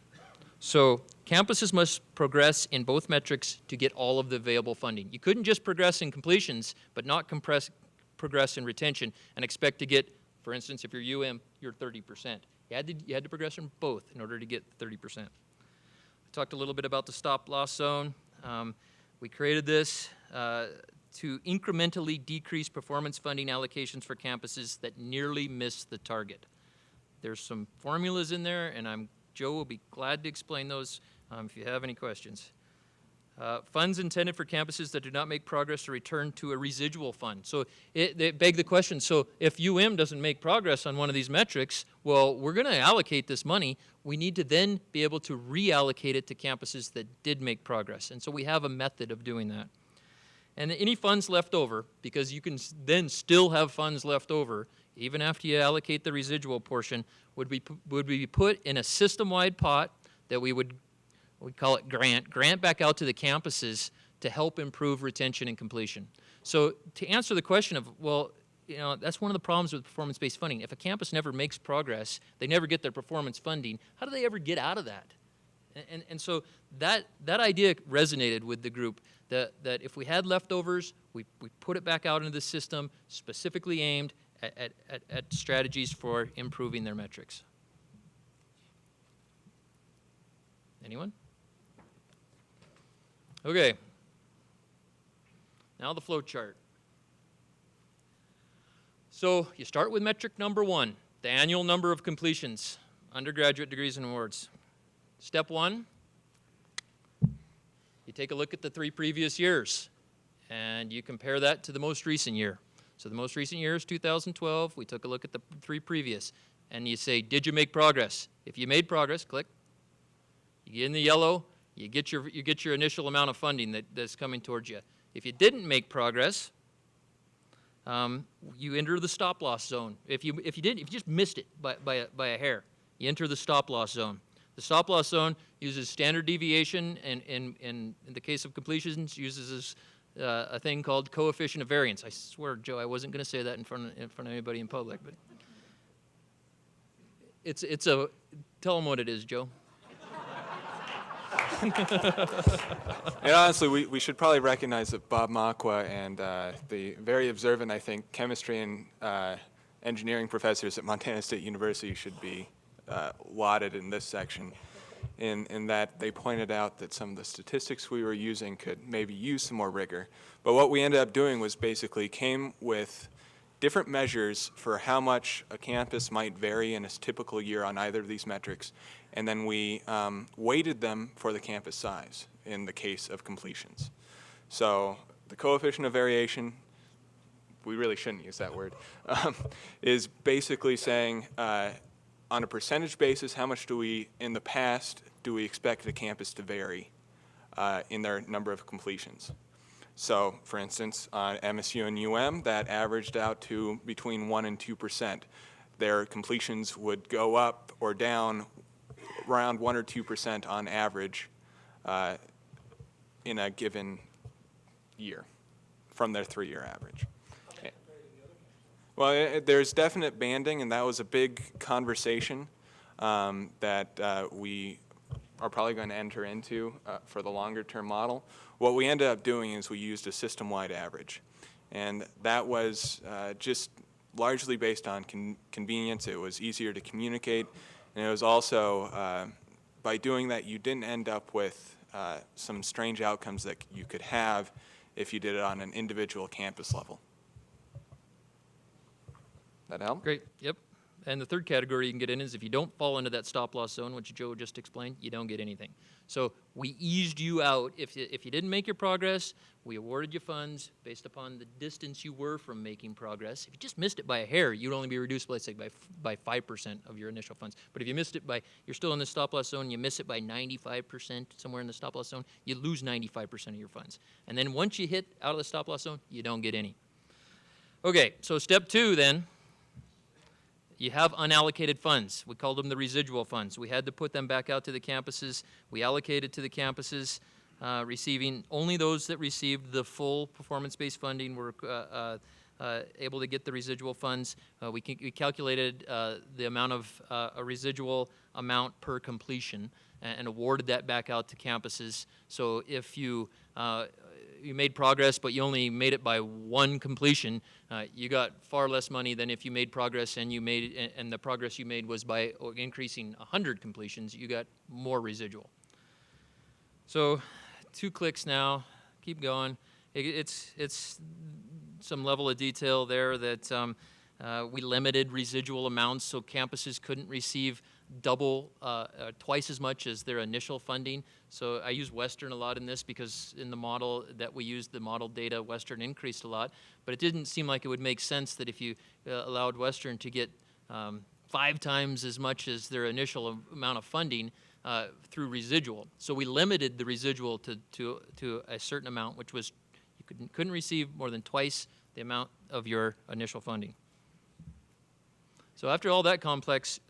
So campuses must progress in both metrics to get all of the available funding. You couldn't just progress in completions, but not progress in retention and expect to get, for instance, if you're UM, you're 30%. You had to progress in both in order to get 30%. I talked a little bit about the stop-loss zone. We created this to incrementally decrease performance funding allocations for campuses that nearly miss the target. There's some formulas in there, and Joe will be glad to explain those if you have any questions. Funds intended for campuses that do not make progress are returned to a residual fund. So it begs the question, so if UM doesn't make progress on one of these metrics, well, we're going to allocate this money. We need to then be able to reallocate it to campuses that did make progress. And so we have a method of doing that. And any funds left over, because you can then still have funds left over, even after you allocate the residual portion, would be put in a system-wide pot that we call it grant back out to the campuses to help improve retention and completion. So to answer the question of, well, that's one of the problems with performance-based funding. If a campus never makes progress, they never get their performance funding, how do they ever get out of that? And so that idea resonated with the group, that if we had leftovers, we put it back out into the system, specifically aimed at strategies for improving their metrics. Anyone? Okay. Now the flow chart. So you start with metric number 1, the annual number of completions, undergraduate degrees and awards. Step 1, you take a look at the 3 previous years, and you compare that to the most recent year. So the most recent year is 2012. We took a look at the 3 previous, and you say, did you make progress? If you made progress, click. You get in the yellow, you get your initial amount of funding that's coming towards you. If you didn't make progress, you enter the stop-loss zone. If you just missed it by a hair, you enter the stop-loss zone. The stop-loss zone uses standard deviation, and in the case of completions, uses a thing called coefficient of variance. I swear, Joe, I wasn't going to say that in front of anybody in public, but tell them what it is, Joe. And honestly, we should probably recognize that Bob Makwa and the very observant, I think, chemistry and engineering professors at Montana State University should be lauded in this section, in that they pointed out that some of the statistics we were using could maybe use some more rigor. But what we ended up doing was basically came with different measures for how much a campus might vary in a typical year on either of these metrics, and then we weighted them for the campus size in the case of completions. So the coefficient of variation, we really shouldn't use that word, is basically saying on a percentage basis, how much in the past, do we expect the campus to vary in their number of completions? So, for instance, on MSU and UM, that averaged out to between 1% and 2%. Their completions would go up or down around 1 or 2% on average in a given year from their 3-year average. Well, there's definite banding, and that was a big conversation that we are probably going to enter into for the longer-term model. What we ended up doing is we used a system-wide average, and that was just largely based on convenience. It was easier to communicate, and it was also, by doing that, you didn't end up with some strange outcomes that you could have if you did it on an individual campus level. That help? Great. Yep. And the third category you can get in is if you don't fall into that stop-loss zone, which Joe just explained, you don't get anything. So we eased you out. If you didn't make your progress, we awarded you funds based upon the distance you were from making progress. If you just missed it by a hair, you'd only be reduced, let's say, by 5% of your initial funds. But if you missed it you're still in the stop-loss zone, you miss it by 95%, somewhere in the stop-loss zone, you lose 95% of your funds. And then once you hit out of the stop-loss zone, you don't get any. Okay, so step 2 then. You have unallocated funds. We called them the residual funds. We had to put them back out to the campuses. We allocated to the campuses, receiving only those that received the full performance-based funding were able to get the residual funds. We calculated the amount of a residual amount per completion and awarded that back out to campuses. So if you made progress, but you only made it by 1 completion, you got far less money than if you made progress and the progress you made was by increasing 100 completions, you got more residual. So 2 clicks now, keep going. It's some level of detail there that we limited residual amounts so campuses couldn't receive twice as much as their initial funding. So I use Western a lot in this because in the model that we used, the model data, Western increased a lot. But it didn't seem like it would make sense that if you allowed Western to get 5 times as much as their initial amount of funding through residual. So we limited the residual to a certain amount, which was you couldn't receive more than twice the amount of your initial funding. So after all that complex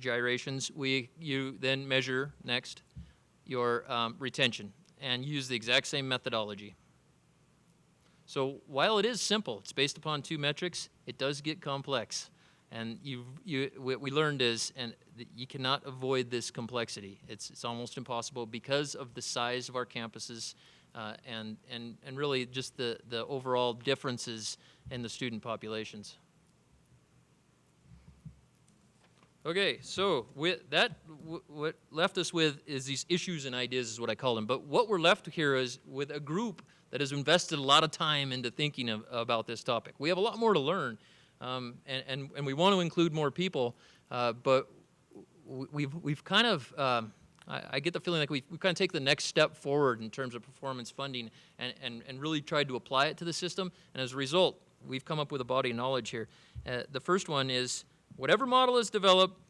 gyrations, you then measure next your retention and use the exact same methodology. So while it is simple, it's based upon 2 metrics, it does get complex. And what we learned is, and you cannot avoid this complexity. It's almost impossible because of the size of our campuses and really just the overall differences in the student populations. Okay, so with that, what left us with is these issues and ideas is what I call them. But what we're left here is with a group that has invested a lot of time into thinking about this topic. We have a lot more to learn, and we want to include more people, but we've kind of, I get the feeling like we've kind of taken the next step forward in terms of performance funding and really tried to apply it to the system. And as a result, we've come up with a body of knowledge here. The first one is, whatever model is developed,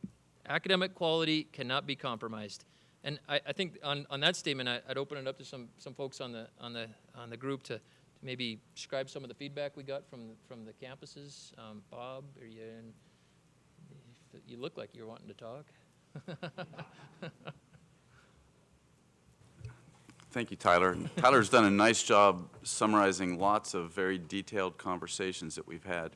academic quality cannot be compromised. And I think on that statement, I'd open it up to some folks on the group to maybe describe some of the feedback we got from the campuses. Bob, you look like you're wanting to talk. Thank you, Tyler. Tyler's done a nice job summarizing lots of very detailed conversations that we've had.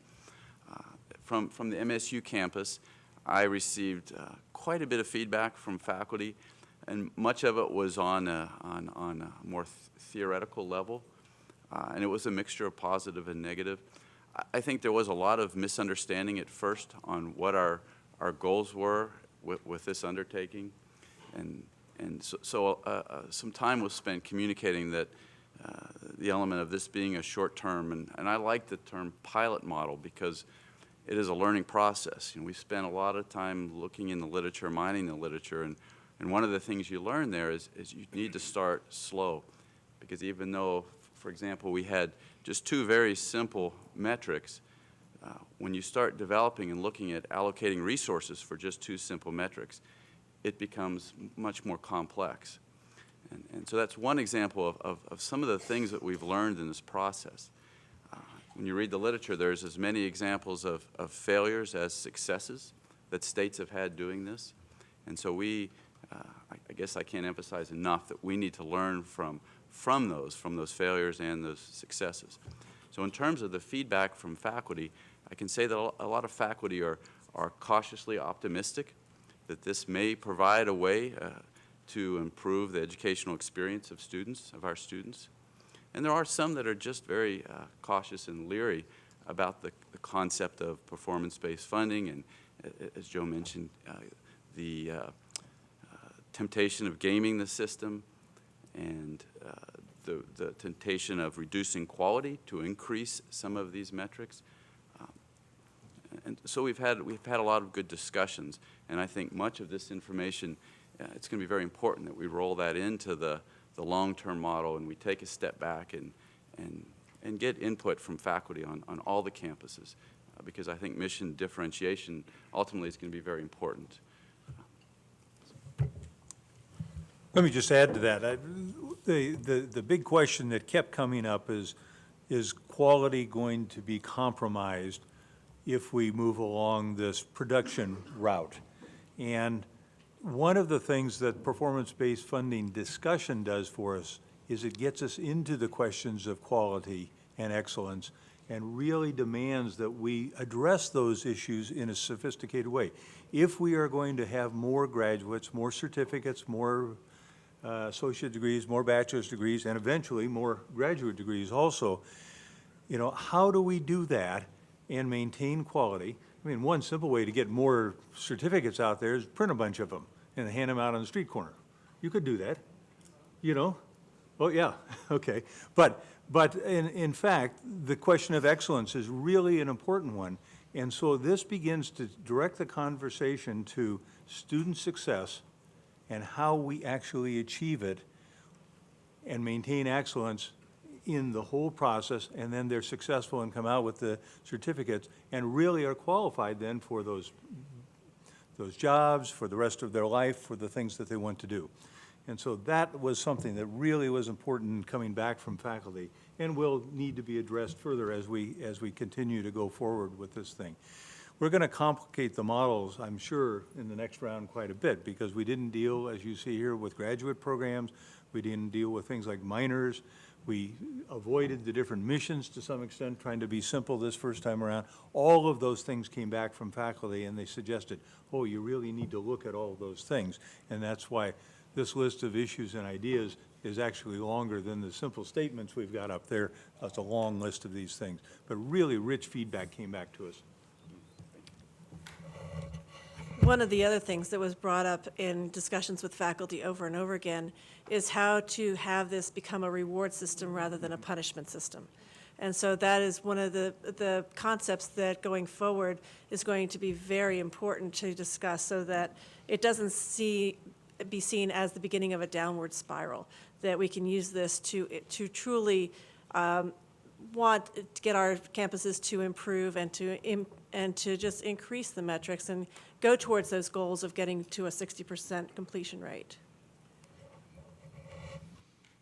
From the MSU campus, I received quite a bit of feedback from faculty, and much of it was on a more theoretical level, and it was a mixture of positive and negative. I think there was a lot of misunderstanding at first on what our goals were with this undertaking, and so some time was spent communicating that the element of this being a short term, and I like the term pilot model because it is a learning process. You know, we spent a lot of time looking in the literature, mining the literature, and one of the things you learn there is you need to start slow, because even though, for example, we had just 2 very simple metrics, when you start developing and looking at allocating resources for just 2 simple metrics, it becomes much more complex. And so that's one example of some of the things that we've learned in this process. When you read the literature, there's as many examples of failures as successes that states have had doing this. And so I guess I can't emphasize enough that we need to learn from those failures and those successes. So in terms of the feedback from faculty, I can say that a lot of faculty are cautiously optimistic that this may provide a way to improve the educational experience of our students. And there are some that are just very cautious and leery about the concept of performance-based funding, and as Joe mentioned, the temptation of gaming the system and the temptation of reducing quality to increase some of these metrics. And so we've had a lot of good discussions, and I think much of this information, it's going to be very important that we roll that into the long-term model, and we take a step back and get input from faculty on all the campuses, because I think mission differentiation ultimately is going to be very important. Let me just add to that. The big question that kept coming up is quality going to be compromised if we move along this production route? And one of the things that performance-based funding discussion does for us is it gets us into the questions of quality and excellence and really demands that we address those issues in a sophisticated way. If we are going to have more graduates, more certificates, more associate degrees, more bachelor's degrees, and eventually more graduate degrees also, you know, how do we do that and maintain quality? I mean, one simple way to get more certificates out there is print a bunch of them and hand them out on the street corner. You could do that, you know? Oh, yeah, okay. But in fact, the question of excellence is really an important one. And so this begins to direct the conversation to student success and how we actually achieve it and maintain excellence in the whole process, and then they're successful and come out with the certificates and really are qualified then for those jobs, for the rest of their life, for the things that they want to do. And so that was something that really was important coming back from faculty and will need to be addressed further as we continue to go forward with this thing. We're going to complicate the models, I'm sure, in the next round quite a bit, because we didn't deal, as you see here, with graduate programs. We didn't deal with things like minors. We avoided the different missions to some extent, trying to be simple this first time around. All of those things came back from faculty, and they suggested, oh, you really need to look at all of those things. And that's why this list of issues and ideas is actually longer than the simple statements we've got up there. That's a long list of these things. But really rich feedback came back to us. One of the other things that was brought up in discussions with faculty over and over again is how to have this become a reward system rather than a punishment system. And so that is one of the concepts that going forward is going to be very important to discuss, so that it doesn't be seen as the beginning of a downward spiral, that we can use this to truly want to get our campuses to improve and to just increase the metrics and go towards those goals of getting to a 60% completion rate.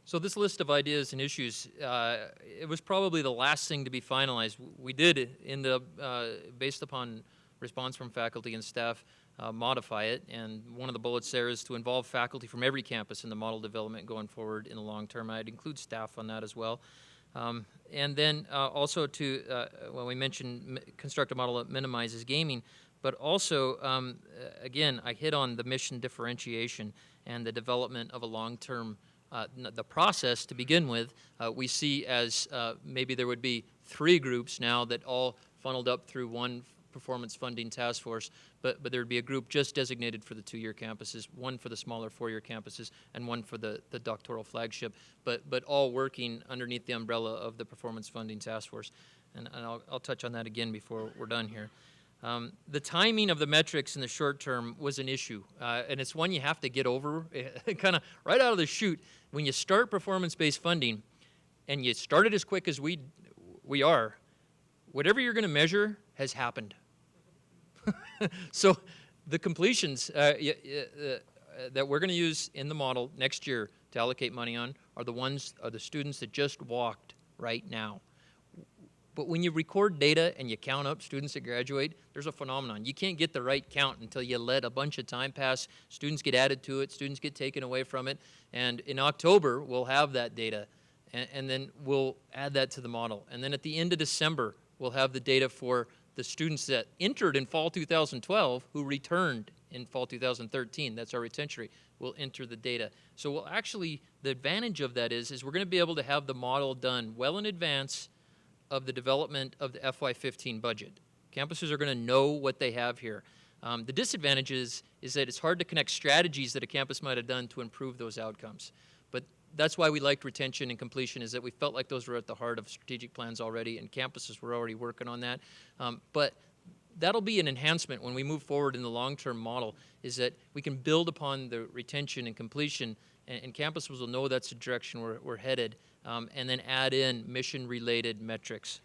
So this list of ideas and issues, it was probably the last thing to be finalized. We did, based upon response from faculty and staff, modify it, and one of the bullets there is to involve faculty from every campus in the model development going forward in the long term. I'd include staff on that as well. And then also to, when we mentioned construct a model that minimizes gaming, but also, again, I hit on the mission differentiation and the development of a long-term, the process to begin with, we see as maybe there would be 3 groups now that all funneled up through one performance funding task force, but there would be a group just designated for the 2-year campuses, one for the smaller 4-year campuses, and one for the doctoral flagship, but all working underneath the umbrella of the performance funding task force. And I'll touch on that again before we're done here. The timing of the metrics in the short term was an issue, and it's one you have to get over kind of right out of the chute. When you start performance-based funding, and you start it as quick as we are, whatever you're going to measure has happened. So the completions that we're going to use in the model next year to allocate money on are the students that just walked right now. But when you record data and you count up students that graduate, there's a phenomenon. You can't get the right count until you let a bunch of time pass. Students get added to it, students get taken away from it, and in October, we'll have that data, and then we'll add that to the model. And then at the end of December, we'll have the data for the students that entered in fall 2012 who returned in fall 2013. That's our retention rate. We'll enter the data. So we'll actually, the advantage of that is we're going to be able to have the model done well in advance of the development of the FY15 budget. Campuses are going to know what they have here. The disadvantage is that it's hard to connect strategies that a campus might have done to improve those outcomes. But that's why we liked retention and completion, is that we felt like those were at the heart of strategic plans already, and campuses were already working on that. But that'll be an enhancement when we move forward in the long-term model, is that we can build upon the retention and completion, and campuses will know that's the direction we're headed, and then add in mission-related metrics.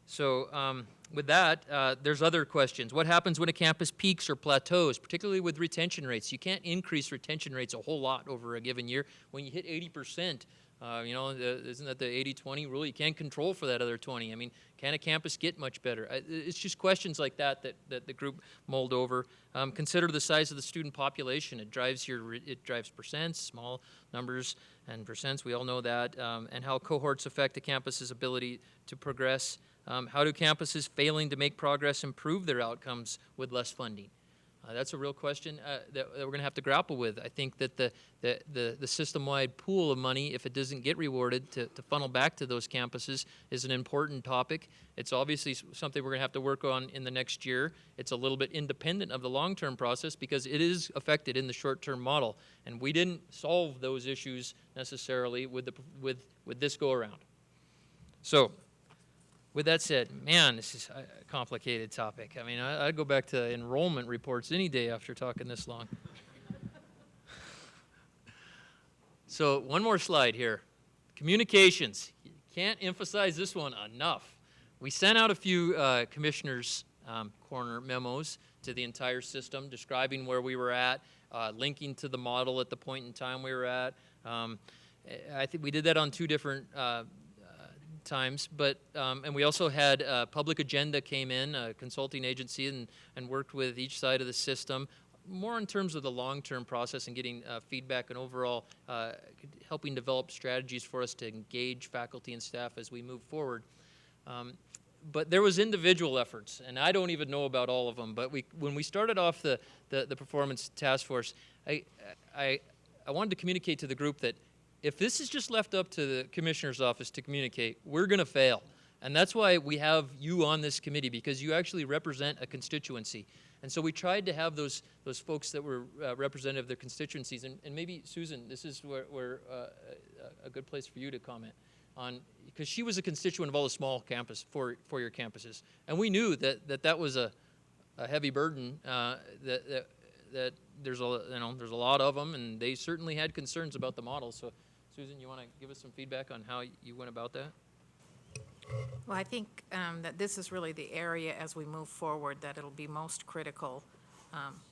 So with that, there's other questions. What happens when a campus peaks or plateaus, particularly with retention rates? You can't increase retention rates a whole lot over a given year. When you hit 80%, isn't that the 80-20 rule? You can't control for that other 20. I mean, can a campus get much better? It's just questions like that the group mulled over. Consider the size of the student population. It drives percents, small numbers and percents. We all know that. And how cohorts affect the campus's ability to progress. How do campuses failing to make progress improve their outcomes with less funding? That's a real question that we're going to have to grapple with. I think that the system-wide pool of money, if it doesn't get rewarded to funnel back to those campuses, is an important topic. It's obviously something we're going to have to work on in the next year. It's a little bit independent of the long-term process because it is affected in the short-term model, and we didn't solve those issues necessarily with this go-around. So, with that said, man, this is a complicated topic. I mean, I'd go back to enrollment reports any day after talking this long. So one more slide here. Communications. You can't emphasize this one enough. We sent out a few commissioners' corner memos to the entire system describing where we were at, linking to the model at the point in time we were at. I think we did that on two different times, but and we also had Public Agenda came in, a consulting agency, and worked with each side of the system, more in terms of the long-term process and getting feedback and overall helping develop strategies for us to engage faculty and staff as we move forward. But there was individual efforts, and I don't even know about all of them, but when we started off the performance task force, I wanted to communicate to the group that if this is just left up to the commissioner's office to communicate, we're going to fail. And that's why we have you on this committee, because you actually represent a constituency. And so we tried to have those folks that were representative of their constituencies. And maybe, Susan, this is where a good place for you to comment on, because she was a constituent of all the small campus, four-year campuses. And we knew that was a heavy burden, that there's a lot of them, and they certainly had concerns about the model. So, Susan, you want to give us some feedback on how you went about that? Well, I think that this is really the area as we move forward that it'll be most critical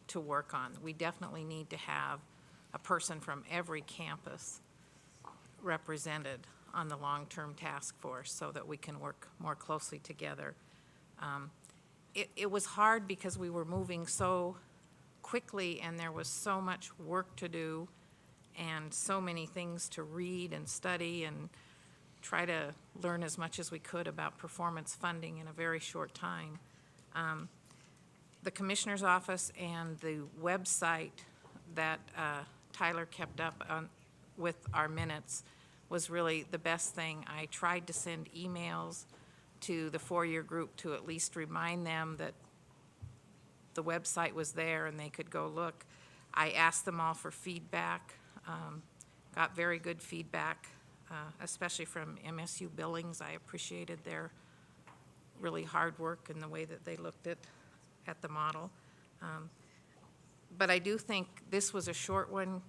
to work on. We definitely need to have a person from every campus represented on the long-term task force so that we can work more closely together. It was hard because we were moving so quickly and there was so much work to do and so many things to read and study and try to learn as much as we could about performance funding in a very short time. The Commissioner's Office and the website that Tyler kept up on with our minutes was really the best thing. I tried to send emails to the four-year group to at least remind them that the website was there and they could go look. I asked them all for feedback, got very good feedback, especially from MSU Billings. I appreciated their really hard work and the way that they looked at the model. But I do think this was a short one.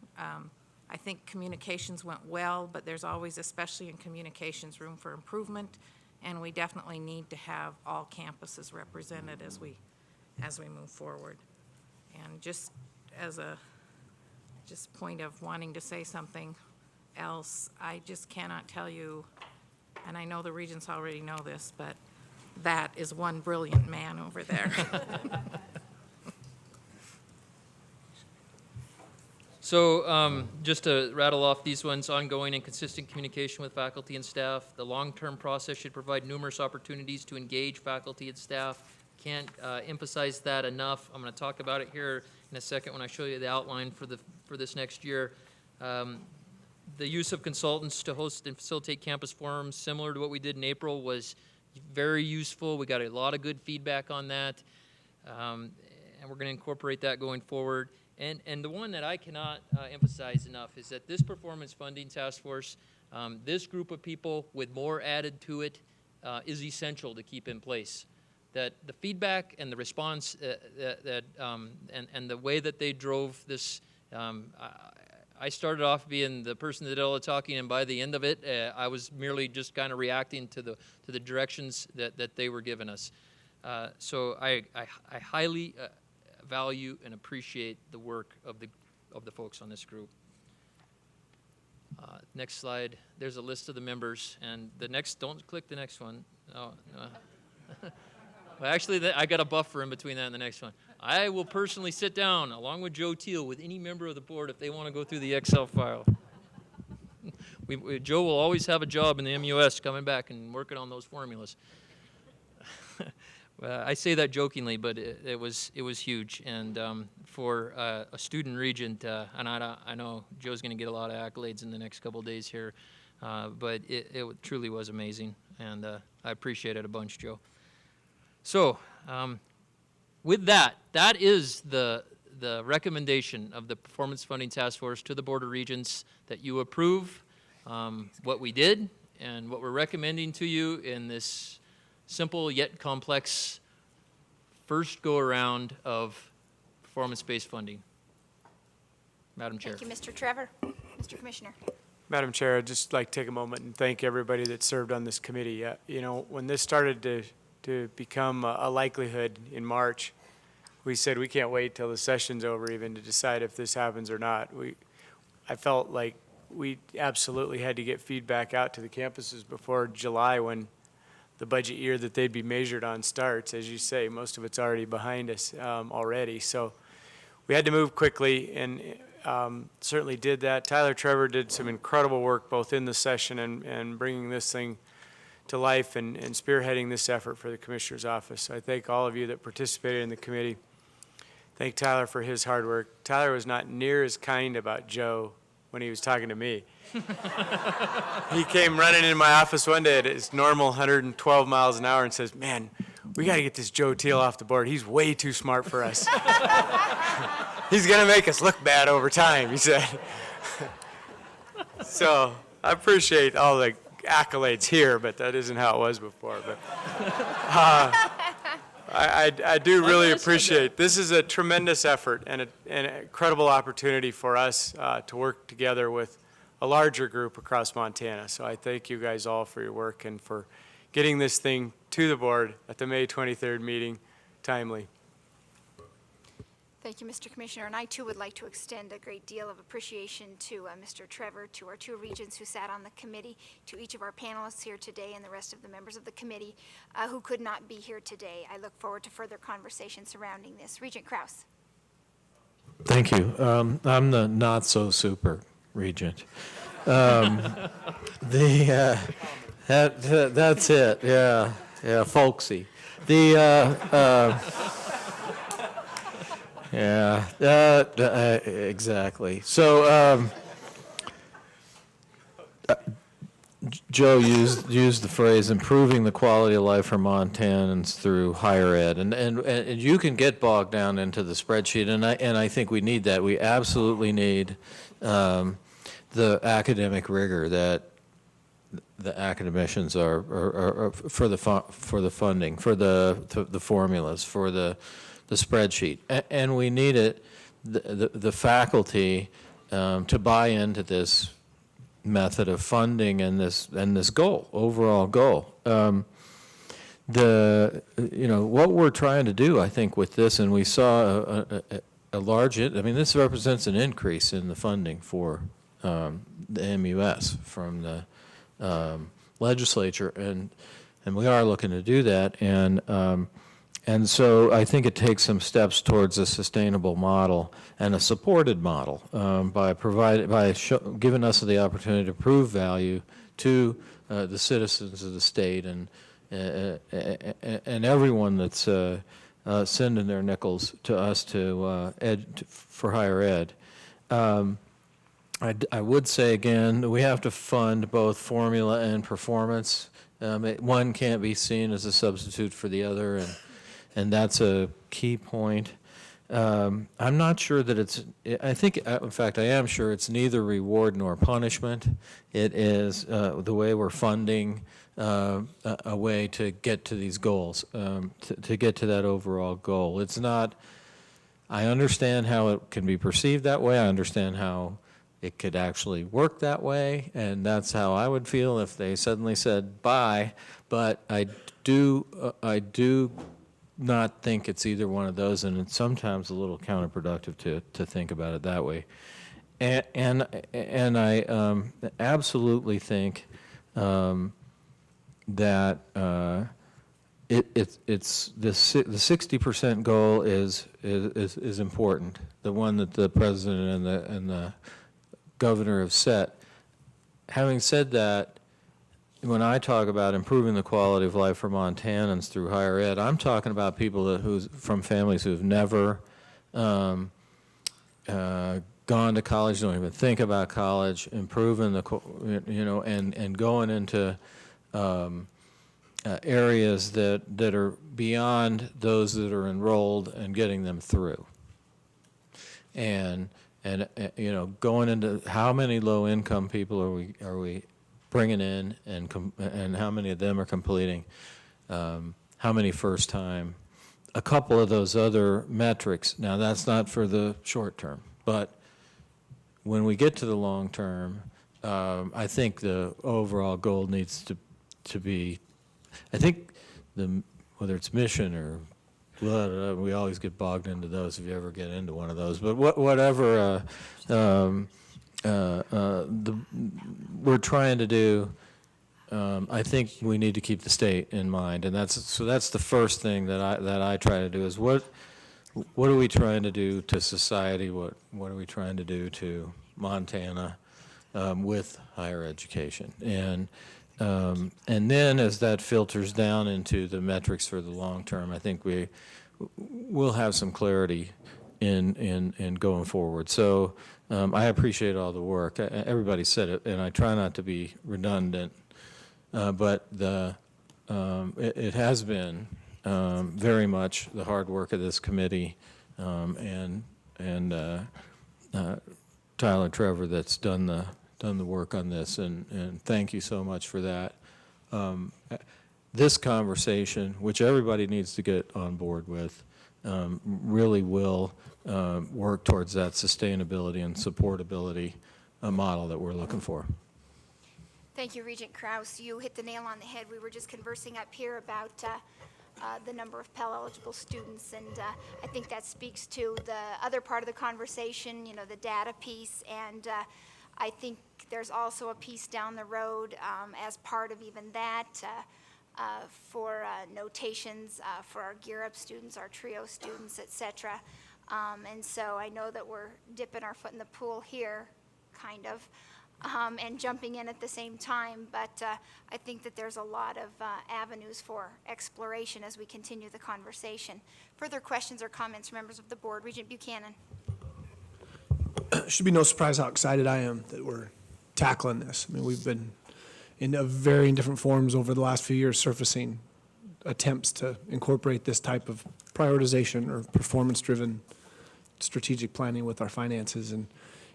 I think communications went well, but there's always, especially in communications, room for improvement, and we definitely need to have all campuses represented as we move forward. And just as a point of wanting to say something else, I just cannot tell you, and I know the regents already know this, but that is one brilliant man over there. So just to rattle off these ones, ongoing and consistent communication with faculty and staff. The long-term process should provide numerous opportunities to engage faculty and staff. Can't emphasize that enough. I'm going to talk about it here in a second when I show you the outline for this next year. The use of consultants to host and facilitate campus forums, similar to what we did in April, was very useful. We got a lot of good feedback on that, and we're going to incorporate that going forward. And the one that I cannot emphasize enough is that this performance funding task force, this group of people with more added to it, is essential to keep in place. that the feedback and the response and the way that they drove this, I started off being the person that did all the talking, and by the end of it, I was merely just kind of reacting to the directions that they were giving us. So I highly value and appreciate the work of the folks on this group. Next slide. There's a list of the members, and the next. Don't click the next one. No. Well, actually, I got a buffer in between that and the next one. I will personally sit down, along with Joe Teal, with any member of the board if they want to go through the Excel file. Joe will always have a job in the MUS coming back and working on those formulas. I say that jokingly, but it was huge. And for a student regent, and I know Joe's going to get a lot of accolades in the next couple of days here, but it truly was amazing, and I appreciate it a bunch, Joe. So, with that is the recommendation of the Performance Funding Task Force to the Board of Regents, that you approve what we did and what we're recommending to you in this simple yet complex first go-around of performance-based funding. Madam Chair. Thank you, Mr. Trevor. Mr. Commissioner. Madam Chair, I'd just like to take a moment and thank everybody that served on this committee. You know, when this started to become a likelihood in March, we said we can't wait till the session's over even to decide if this happens or not. I felt like we absolutely had to get feedback out to the campuses before July, when the budget year that they'd be measured on starts. As you say, most of it's already behind us already. So we had to move quickly, and certainly did that. Tyler Trevor did some incredible work both in the session and bringing this thing to life and spearheading this effort for the Commissioner's Office. So I thank all of you that participated in the committee. Thank Tyler for his hard work. Tyler was not near as kind about Joe when he was talking to me. He came running in my office one day at his normal 112 miles an hour and says, "Man, we got to get this Joe Teal off the board. He's way too smart for us. He's going to make us look bad over time," he said. So I appreciate all the accolades here, but that isn't how it was before. But I do really appreciate, this is a tremendous effort and an incredible opportunity for us to work together with a larger group across Montana. So I thank you guys all for your work and for getting this thing to the board at the May 23rd meeting timely. Thank you, Mr. Commissioner. And I, too, would like to extend a great deal of appreciation to Mr. Trevor, to our two regents who sat on the committee, to each of our panelists here today, and the rest of the members of the committee who could not be here today. I look forward to further conversation surrounding this. Regent Krause. Thank you. I'm the not-so-super regent. That's it, yeah, folksy. Exactly. So, Joe used the phrase "improving the quality of life for Montanans through higher ed," and you can get bogged down into the spreadsheet, and I think we need that. We absolutely need the academic rigor that the academicians are for the funding, for the formulas, for the spreadsheet, and we need it, the faculty, to buy into this method of funding and this goal, overall goal. What we're trying to do, I think, with this, and we saw a large, I mean, this represents an increase in the funding for the MUS from the legislature, and we are looking to do that, and so I think it takes some steps towards a sustainable model and a supported model by giving us the opportunity to prove value to the citizens of the state and everyone that's sending their nickels to us for higher ed. I would say again, we have to fund both formula and performance. One can't be seen as a substitute for the other, and that's a key point. I'm not sure that it's, I think, in fact, I am sure it's neither reward nor punishment. It is the way we're funding a way to get to these goals, to get to that overall goal. It's not, I understand how it can be perceived that way. I understand how it could actually work that way, and that's how I would feel if they suddenly said bye. But I do not think it's either one of those, and it's sometimes a little counterproductive to think about it that way. And I absolutely think that it's the 60% goal is important, the one that the president and the governor have set. Having said that, when I talk about improving the quality of life for Montanans through higher ed, I'm talking about people from families who've never gone to college, don't even think about college, improving and going into areas that are beyond those that are enrolled and getting them through. And going into how many low-income people are we bringing in, and how many of them are completing, how many first time, a couple of those other metrics. Now, that's not for the short term, but when we get to the long term, I think the overall goal needs to be, I think whether it's mission or we always get bogged into those if you ever get into one of those, but whatever we're trying to do, I think we need to keep the state in mind, and that's the first thing that I try to do is what are we trying to do to society? What are we trying to do to Montana with higher education? And then as that filters down into the metrics for the long term, I think we'll have some clarity in going forward. So I appreciate all the work. Everybody said it, and I try not to be redundant, but it has been very much the hard work of this committee and Tyler Trevor that's done the work on this, and thank you so much for that. This conversation, which everybody needs to get on board with, really will work towards that sustainability and supportability model that we're looking for. Thank you, Regent Krause. You hit the nail on the head. We were just conversing up here about the number of Pell-eligible students, and I think that speaks to the other part of the conversation, the data piece, and I think there's also a piece down the road as part of even that for notations for our Gear Up students, our TRIO students, et cetera. And so I know that we're dipping our foot in the pool here, kind of, and jumping in at the same time, but I think that there's a lot of avenues for exploration as we continue the conversation. Further questions or comments from members of the board? Regent Buchanan. It should be no surprise how excited I am that we're tackling this. I mean, we've been in varying different forms over the last few years surfacing attempts to incorporate this type of prioritization or performance-driven strategic planning with our finances, and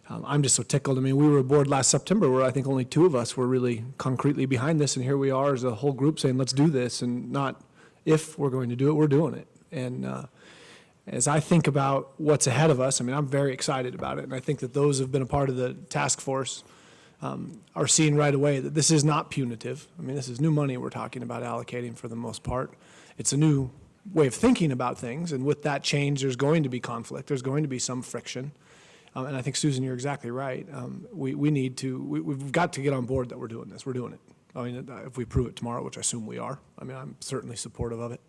I'm just so tickled. I mean, we were a board last September where I think only 2 of us were really concretely behind this, and here we are as a whole group saying, let's do this, and not if we're going to do it, we're doing it. And as I think about what's ahead of us, I mean, I'm very excited about it, and I think that those who have been a part of the task force are seeing right away that this is not punitive. I mean, this is new money we're talking about allocating for the most part. It's a new way of thinking about things, and with that change, there's going to be conflict. There's going to be some friction. And I think, Susan, you're exactly right. We've got to get on board that we're doing this. We're doing it. I mean, if we prove it tomorrow, which I assume we are, I mean, I'm certainly supportive of it.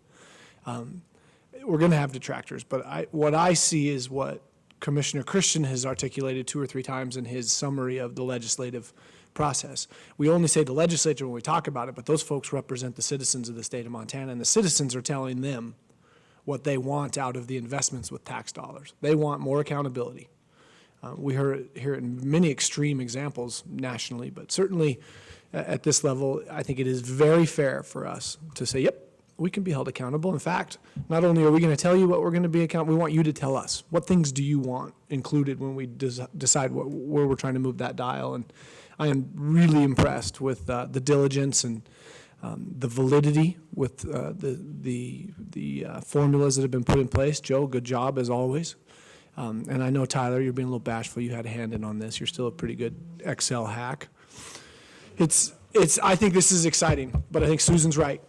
We're going to have detractors, but what I see is what Commissioner Christian has articulated 2 or 3 times in his summary of the legislative process. We only say the legislature when we talk about it, but those folks represent the citizens of the state of Montana, and the citizens are telling them what they want out of the investments with tax dollars. They want more accountability. We hear it in many extreme examples nationally, but certainly at this level, I think it is very fair for us to say, yep, we can be held accountable. In fact, not only are we going to tell you what we're going to be accountable, we want you to tell us what things do you want included when we decide where we're trying to move that dial. And I am really impressed with the diligence and the validity with the formulas that have been put in place. Joe, good job as always. And I know, Tyler, you're being a little bashful. You had a hand in on this. You're still a pretty good Excel hack. I think this is exciting, but I think Susan's right.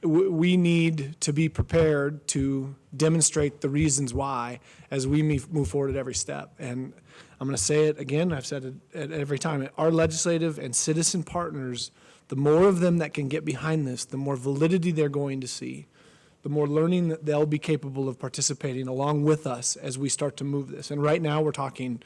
We need to be prepared to demonstrate the reasons why as we move forward at every step. And I'm going to say it again, I've said it at every time. Our legislative and citizen partners, the more of them that can get behind this, the more validity they're going to see, the more learning that they'll be capable of participating along with us as we start to move this. And right now, we're talking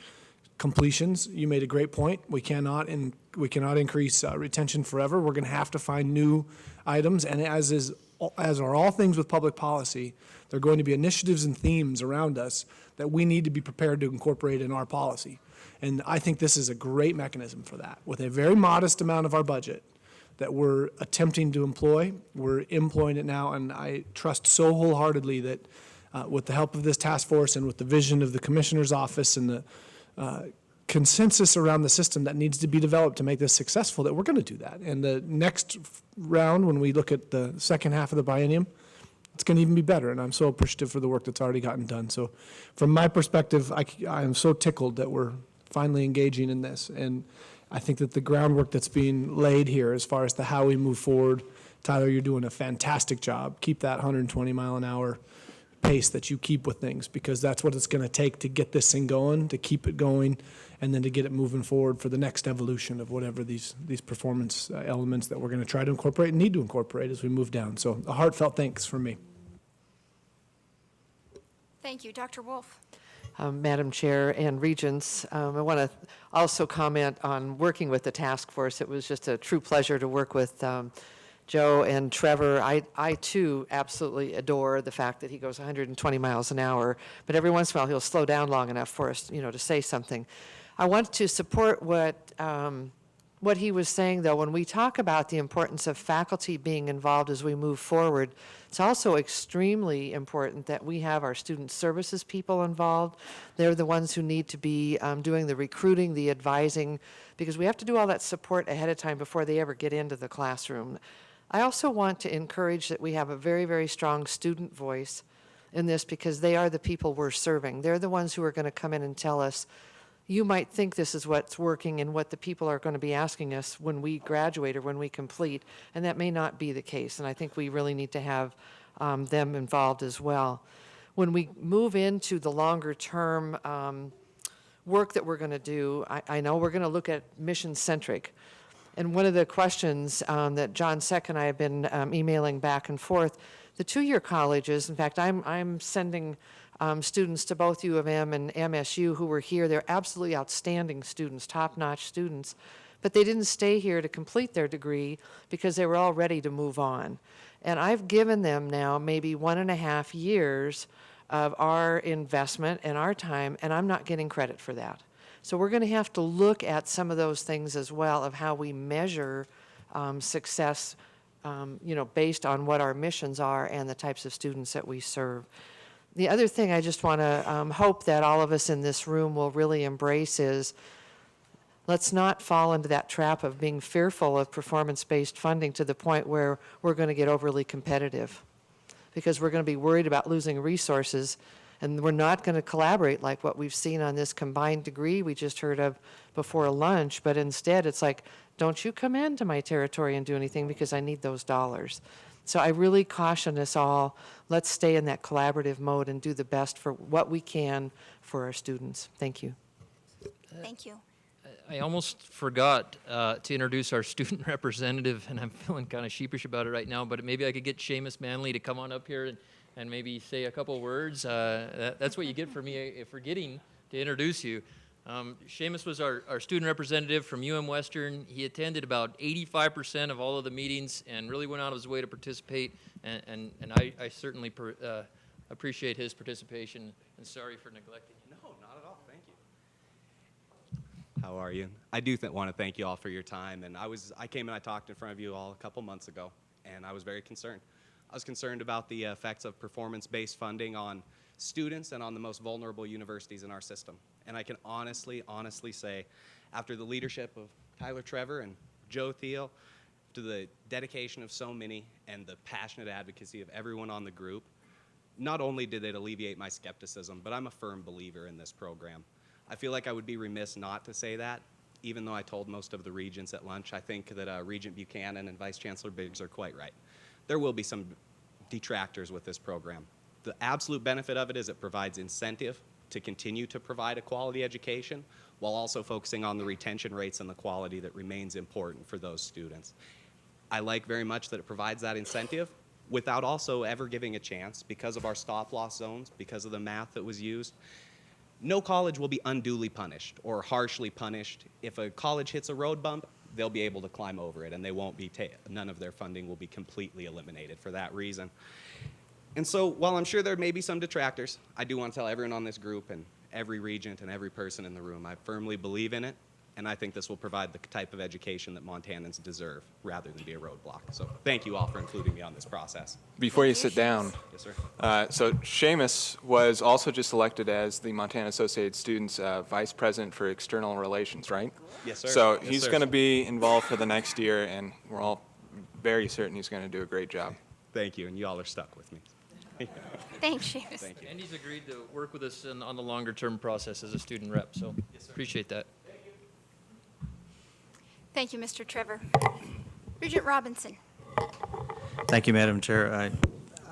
completions. You made a great point. We cannot increase retention forever. We're going to have to find new items, and as are all things with public policy, there are going to be initiatives and themes around us that we need to be prepared to incorporate in our policy. And I think this is a great mechanism for that. With a very modest amount of our budget that we're attempting to employ, we're employing it now, and I trust so wholeheartedly that with the help of this task force and with the vision of the Commissioner's office and the consensus around the system that needs to be developed to make this successful, that we're going to do that. And the next round, when we look at the second half of the biennium, it's going to even be better. And I'm so appreciative for the work that's already gotten done. So from my perspective, I am so tickled that we're finally engaging in this. And I think that the groundwork that's being laid here as far as to how we move forward, Tyler, you're doing a fantastic job. Keep that 120 mile an hour pace that you keep with things, because that's what it's going to take to get this thing going, to keep it going, and then to get it moving forward for the next evolution of whatever these performance elements that we're going to try to incorporate and need to incorporate as we move down. So a heartfelt thanks from me. Thank you. Dr. Wolf. Madam Chair and Regents, I want to also comment on working with the task force. It was just a true pleasure to work with Joe and Trevor. I too absolutely adore the fact that he goes 120 miles an hour, but every once in a while he'll slow down long enough for us, to say something. I want to support what he was saying, though. When we talk about the importance of faculty being involved as we move forward, it's also extremely important that we have our student services people involved. They're the ones who need to be doing the recruiting, the advising, because we have to do all that support ahead of time before they ever get into the classroom. I also want to encourage that we have a very, very strong student voice in this, because they are the people we're serving. They're the ones who are going to come in and tell us, you might think this is what's working and what the people are going to be asking us when we graduate or when we complete, and that may not be the case. And I think we really need to have them involved as well. When we move into the longer term work that we're going to do, I know we're going to look at mission-centric. And one of the questions that John Seck and I have been emailing back and forth, the two-year colleges, in fact, I'm sending students to both U of M and MSU who were here. They're absolutely outstanding students, top-notch students, but they didn't stay here to complete their degree because they were all ready to move on. And I've given them now maybe 1.5 years of our investment and our time, and I'm not getting credit for that. So we're going to have to look at some of those things as well, of how we measure success, based on what our missions are and the types of students that we serve. The other thing I just want to hope that all of us in this room will really embrace is, let's not fall into that trap of being fearful of performance-based funding to the point where we're going to get overly competitive, because we're going to be worried about losing resources, and we're not going to collaborate like what we've seen on this combined degree we just heard of before lunch, but instead it's like, don't you come into my territory and do anything because I need those dollars. So I really caution us all, let's stay in that collaborative mode and do the best for what we can for our students. Thank you. Thank you. I almost forgot to introduce our student representative, and I'm feeling kind of sheepish about it right now, but maybe I could get Seamus Manley to come on up here and maybe say a couple words. That's what you get for me forgetting to introduce you. Seamus was our student representative from UM Western. He attended about 85% of all of the meetings and really went out of his way to participate, and I certainly appreciate his participation, and sorry for neglecting you. No, not at all. Thank you. How are you? I do want to thank you all for your time, and I came and I talked in front of you all a couple months ago, and I was very concerned. I was concerned about the effects of performance-based funding on students and on the most vulnerable universities in our system. And I can honestly say, after the leadership of Tyler Trevor and Joe Thiel, to the dedication of so many and the passionate advocacy of everyone on the group, not only did it alleviate my skepticism, but I'm a firm believer in this program. I feel like I would be remiss not to say that, even though I told most of the regents at lunch. I think that Regent Buchanan and Vice Chancellor Biggs are quite right. There will be some detractors with this program. The absolute benefit of it is it provides incentive to continue to provide a quality education while also focusing on the retention rates and the quality that remains important for those students. I like very much that it provides that incentive without also ever giving a chance, because of our stop-loss zones, because of the math that was used. No college will be unduly punished or harshly punished. If a college hits a road bump, they'll be able to climb over it, and they won't be none of their funding will be completely eliminated for that reason. And so while I'm sure there may be some detractors, I do want to tell everyone on this group and every regent and every person in the room, I firmly believe in it, and I think this will provide the type of education that Montanans deserve rather than be a roadblock. So thank you all for including me on this process. Before you sit down, yes, sir. So Seamus was also just elected as the Montana Associated Students Vice President for External Relations, right? Yes, sir. So Yes, he's sir. going to be involved for the next year, and we're all very certain he's going to do a great job. Thank you, and you all are stuck with me. Thanks, Seamus. Thank you. Andy's agreed to work with us on the longer-term process as a student rep, so appreciate that. Thank you, Mr. Trevor. Regent Robinson. Thank you, Madam Chair.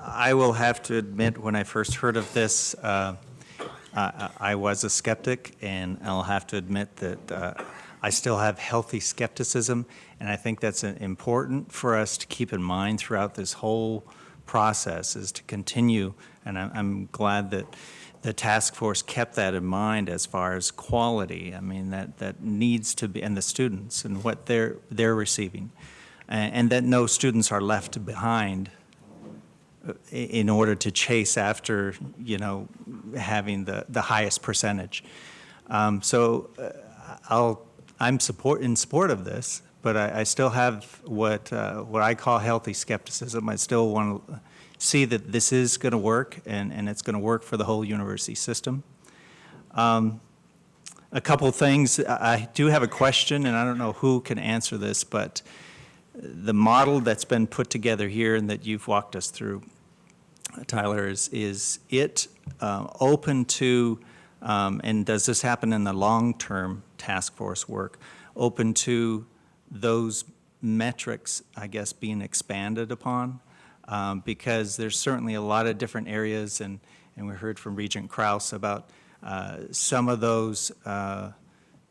I will have to admit, when I first heard of this, I was a skeptic, and I'll have to admit that I still have healthy skepticism, and I think that's important for us to keep in mind throughout this whole process, is to continue, and I'm glad that the task force kept that in mind as far as quality. I mean, that needs to be, and the students and what they're receiving, and that no students are left behind in order to chase after, having the highest percentage. I'm in support of this, but I still have what I call healthy skepticism. I still want to see that this is going to work, and it's going to work for the whole university system. A couple of things. I do have a question, and I don't know who can answer this, but the model that's been put together here and that you've walked us through, Tyler, is it open to, and does this happen in the long-term task force work, open to those metrics, I guess, being expanded upon? Because there's certainly a lot of different areas, and we heard from Regent Krause about some of those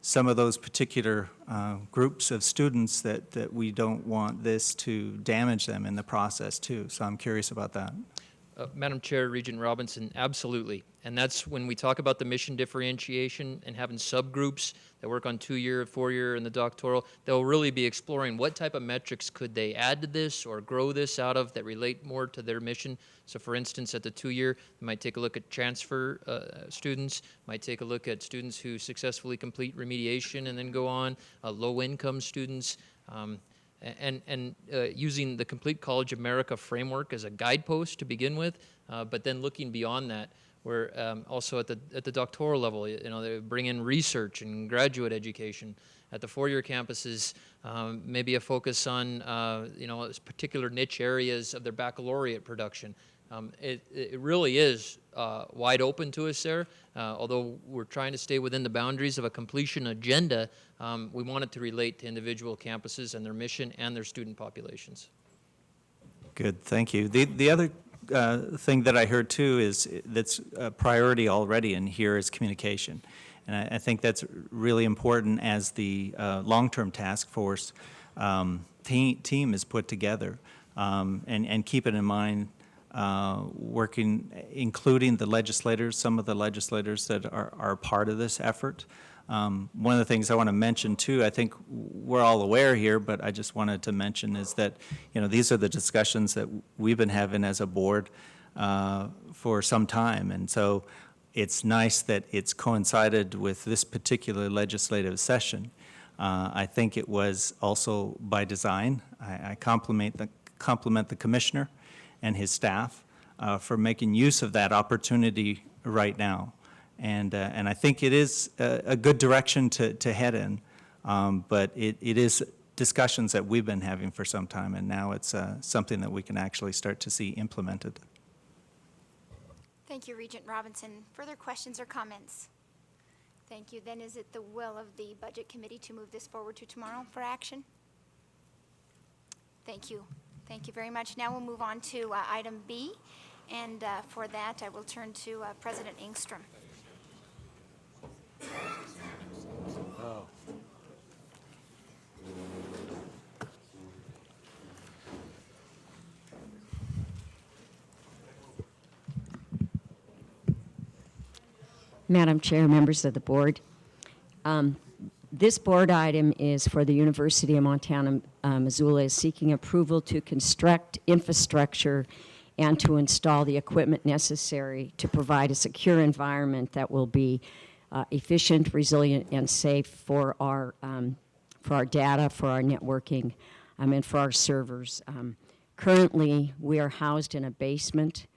particular groups of students that we don't want this to damage them in the process too. So I'm curious about that. Madam Chair, Regent Robinson, absolutely. And that's when we talk about the mission differentiation and having subgroups that work on 2-year, 4-year, and the doctoral, they'll really be exploring what type of metrics could they add to this or grow this out of that relate more to their mission. So for instance, at the 2-year, they might take a look at transfer students, might take a look at students who successfully complete remediation and then go on, low-income students, and using the Complete College America framework as a guidepost to begin with, but then looking beyond that, where also at the doctoral level, they bring in research and graduate education. At the 4-year campuses, maybe a focus on particular niche areas of their baccalaureate production. It really is wide open to us there. Although we're trying to stay within the boundaries of a completion agenda, we want it to relate to individual campuses and their mission and their student populations. Good, thank you. The other thing that I heard too is that's a priority already in here is communication. And I think that's really important as the long-term task force team is put together. And keep it in mind, including the legislators, some of the legislators that are part of this effort. One of the things I want to mention too, I think we're all aware here, but I just wanted to mention is that, these are the discussions that we've been having as a board for some time. And so it's nice that it's coincided with this particular legislative session. I think it was also by design. I compliment the commissioner and his staff for making use of that opportunity right now. And I think it is a good direction to head in, but it is discussions that we've been having for some time, and now it's something that we can actually start to see implemented. Thank you, Regent Robinson. Further questions or comments? Thank you. Then is it the will of the Budget Committee to move this forward to tomorrow for action? Thank you. Thank you very much. Now we'll move on to item B, and for that I will turn to President Engstrom. Madam Chair, members of the board, this board item is for the University of Montana, Missoula is seeking approval to construct infrastructure and to install the equipment necessary to provide a secure environment that will be efficient, resilient, and safe for our data, for our networking, and for our servers. Currently, we are housed in a basement.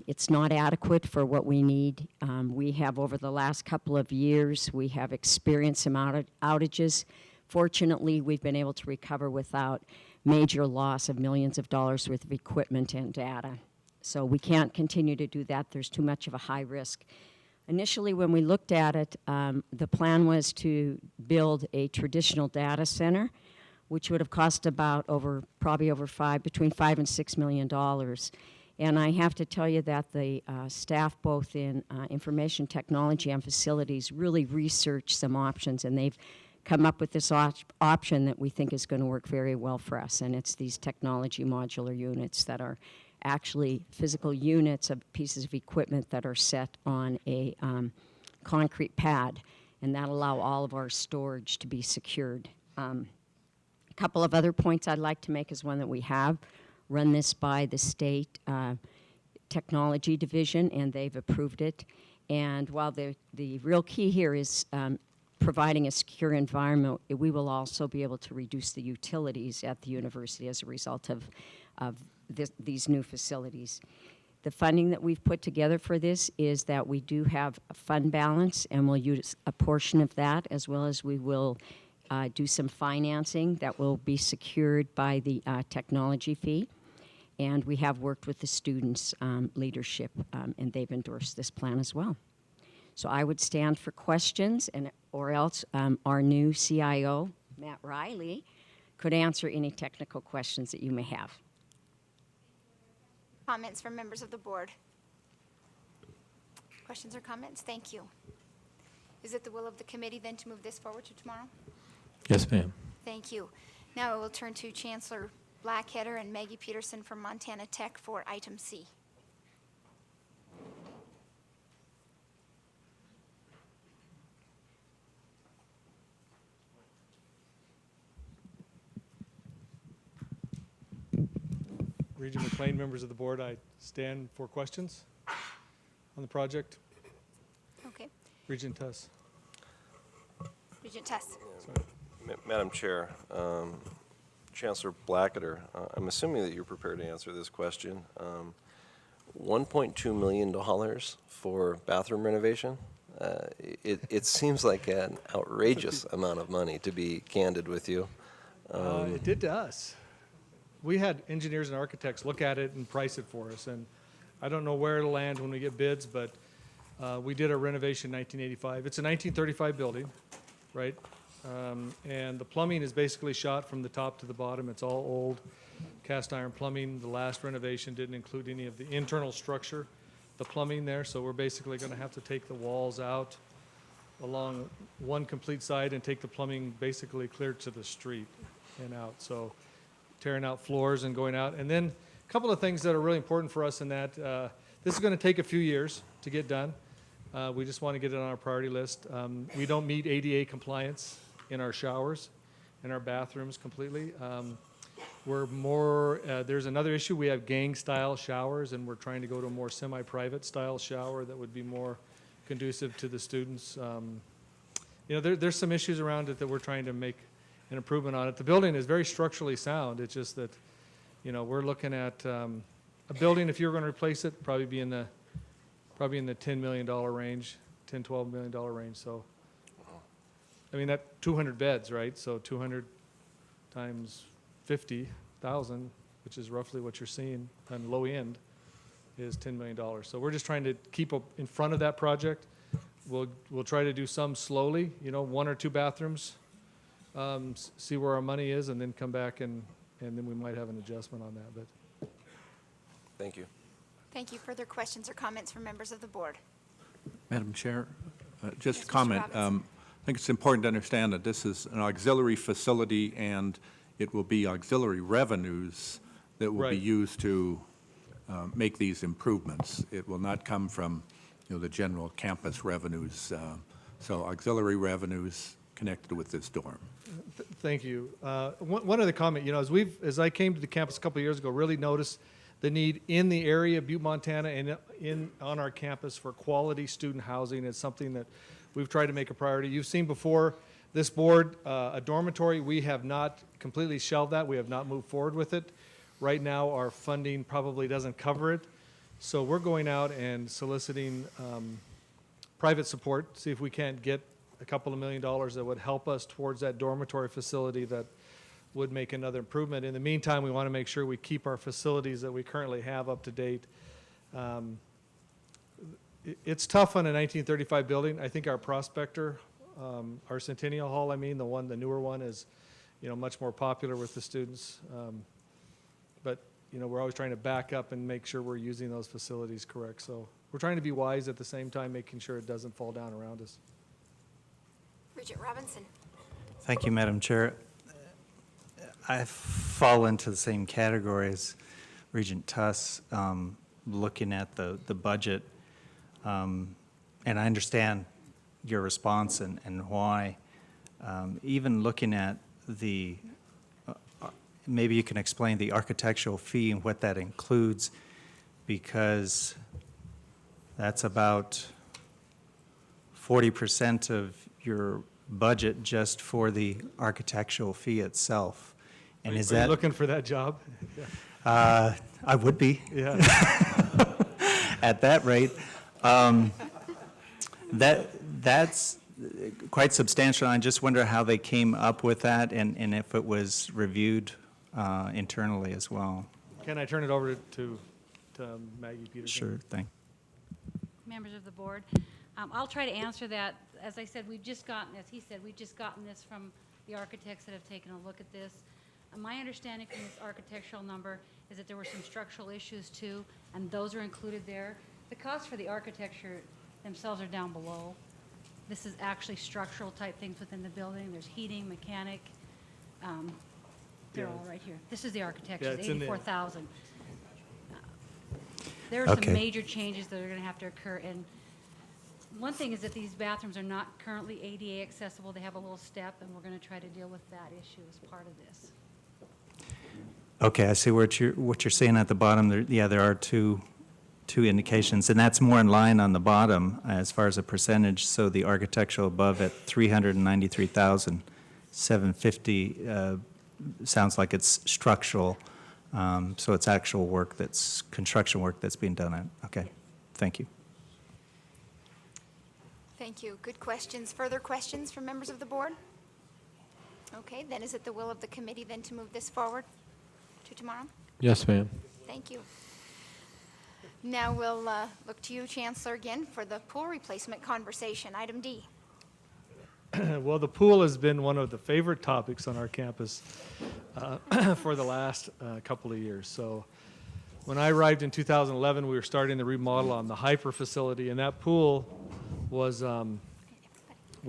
It's not adequate for what we need. We have, over the last couple of years, we have experienced some outages. Fortunately, we've been able to recover without major loss of millions of dollars worth of equipment and data. So we can't continue to do that. There's too much of a high risk. Initially, when we looked at it, the plan was to build a traditional data center, which would have cost about probably between $5 and $6 million. And I have to tell you that the staff, both in information technology and facilities, really researched some options, and they've come up with this option that we think is going to work very well for us. And it's these technology modular units that are actually physical units of pieces of equipment that are set on a concrete pad, and that allow all of our storage to be secured. A couple of other points I'd like to make is one that we have run this by the state technology division, and they've approved it. And while the real key here is providing a secure environment, we will also be able to reduce the utilities at the university as a result of these new facilities. The funding that we've put together for this is that we do have a fund balance, and we'll use a portion of that, as well as we will do some financing that will be secured by the technology fee. And we have worked with the students' leadership, and they've endorsed this plan as well. So I would stand for questions, or else our new CIO, Matt Riley, could answer any technical questions that you may have. Comments from members of the board? Questions or comments? Thank you. Is it the will of the committee then to move this forward to tomorrow? Yes, ma'am. Thank you. Now I will turn to Chancellor Blackheader and Maggie Peterson from Montana Tech for item C. Regent McLean, members of the board, I stand for questions on the project. Okay. Regent Tuss. Regent Tuss. Madam Chair, Chancellor Blackadder, I'm assuming that you're prepared to answer this question. $1.2 million for bathroom renovation? It seems like an outrageous amount of money, to be candid with you. It did to us. We had engineers and architects look at it and price it for us, and I don't know where it'll land when we get bids, but we did a renovation in 1985. It's a 1935 building, right? And the plumbing is basically shot from the top to the bottom. It's all old cast iron plumbing. The last renovation didn't include any of the internal structure, the plumbing there, so we're basically going to have to take the walls out along one complete side and take the plumbing basically clear to the street and out. So tearing out floors and going out. And then a couple of things that are really important for us in that, this is going to take a few years to get done. We just want to get it on our priority list. We don't meet ADA compliance in our showers, in our bathrooms completely. There's another issue. We have gang-style showers, and we're trying to go to a more semi-private style shower that would be more conducive to the students. There's some issues around it that we're trying to make an improvement on it. The building is very structurally sound. It's just that, we're looking at a building, if you were going to replace it, probably in the $10 million range, $12 million range. So, I mean, that 200 beds, right? So 200 times 50,000, which is roughly what you're seeing on low end, is $10 million. So we're just trying to keep up in front of that project. We'll try to do some slowly, 1 or 2 bathrooms, see where our money is, and then come back and then we might have an adjustment on that. But Thank you. Thank you. Further questions or comments from members of the board? Madam Chair, just Yes, a Mr. comment. Robinson. I think it's important to understand that this is an auxiliary facility, and it will be auxiliary revenues that will be Right. used to make these improvements. It will not come from, the general campus revenues. So auxiliary revenues connected with this dorm. Thank you. One other comment, as I came to the campus a couple of years ago, really noticed the need in the area of Butte, Montana, and on our campus for quality student housing. It's something that we've tried to make a priority. You've seen before this board, a dormitory. We have not completely shelved that. We have not moved forward with it. Right now, our funding probably doesn't cover it. So we're going out and soliciting private support, see if we can't get a couple of $1 million that would help us towards that dormitory facility that would make another improvement. In the meantime, we want to make sure we keep our facilities that we currently have up to date. It's tough on a 1935 building. I think our Prospector, our Centennial Hall, the newer one is, much more popular with the students. But we're always trying to back up and make sure we're using those facilities correct. So we're trying to be wise at the same time, making sure it doesn't fall down around us. Bridget Robinson. Thank you, Madam Chair. I fall into the same category as Regent Tuss, looking at the budget. And I understand your response and why. Even looking at maybe you can explain the architectural fee and what that includes, because that's about 40% of your budget just for the architectural fee itself. And Are you looking for that job? I would be. Yeah. At that rate. That's quite substantial. I just wonder how they came up with that and if it was reviewed internally as well. Can I turn it over to Maggie Peterson? Sure, thank Members of the board. I'll try to answer that. As I said, as he said, we've just gotten this from the architects that have taken a look at this. My understanding from this architectural number is that there were some structural issues too, and those are included there. The costs for the architecture themselves are down below. This is actually structural type things within the building. There's heating, mechanic. They're all right here. This is the architecture, it's in there. $84,000. There are some Okay. major changes that are going to have to occur. And one thing is that these bathrooms are not currently ADA accessible. They have a little step, and we're going to try to deal with that issue as part of this. Okay, I see what you're saying at the bottom. There are two indications, and that's more in line on the bottom as far as a percentage. So the architectural above at $393,750 sounds like it's structural. So it's actual work construction work that's being done. Okay, thank you. Thank you. Good questions. Further questions from members of the board? Okay, then is it the will of the committee then to move this forward to tomorrow? Yes, ma'am. Thank you. Now we'll look to you, Chancellor, again for the pool replacement conversation. Item D. Well, the pool has been one of the favorite topics on our campus for the last couple of years. So when I arrived in 2011, we were starting the remodel on the Hyper facility, and that pool was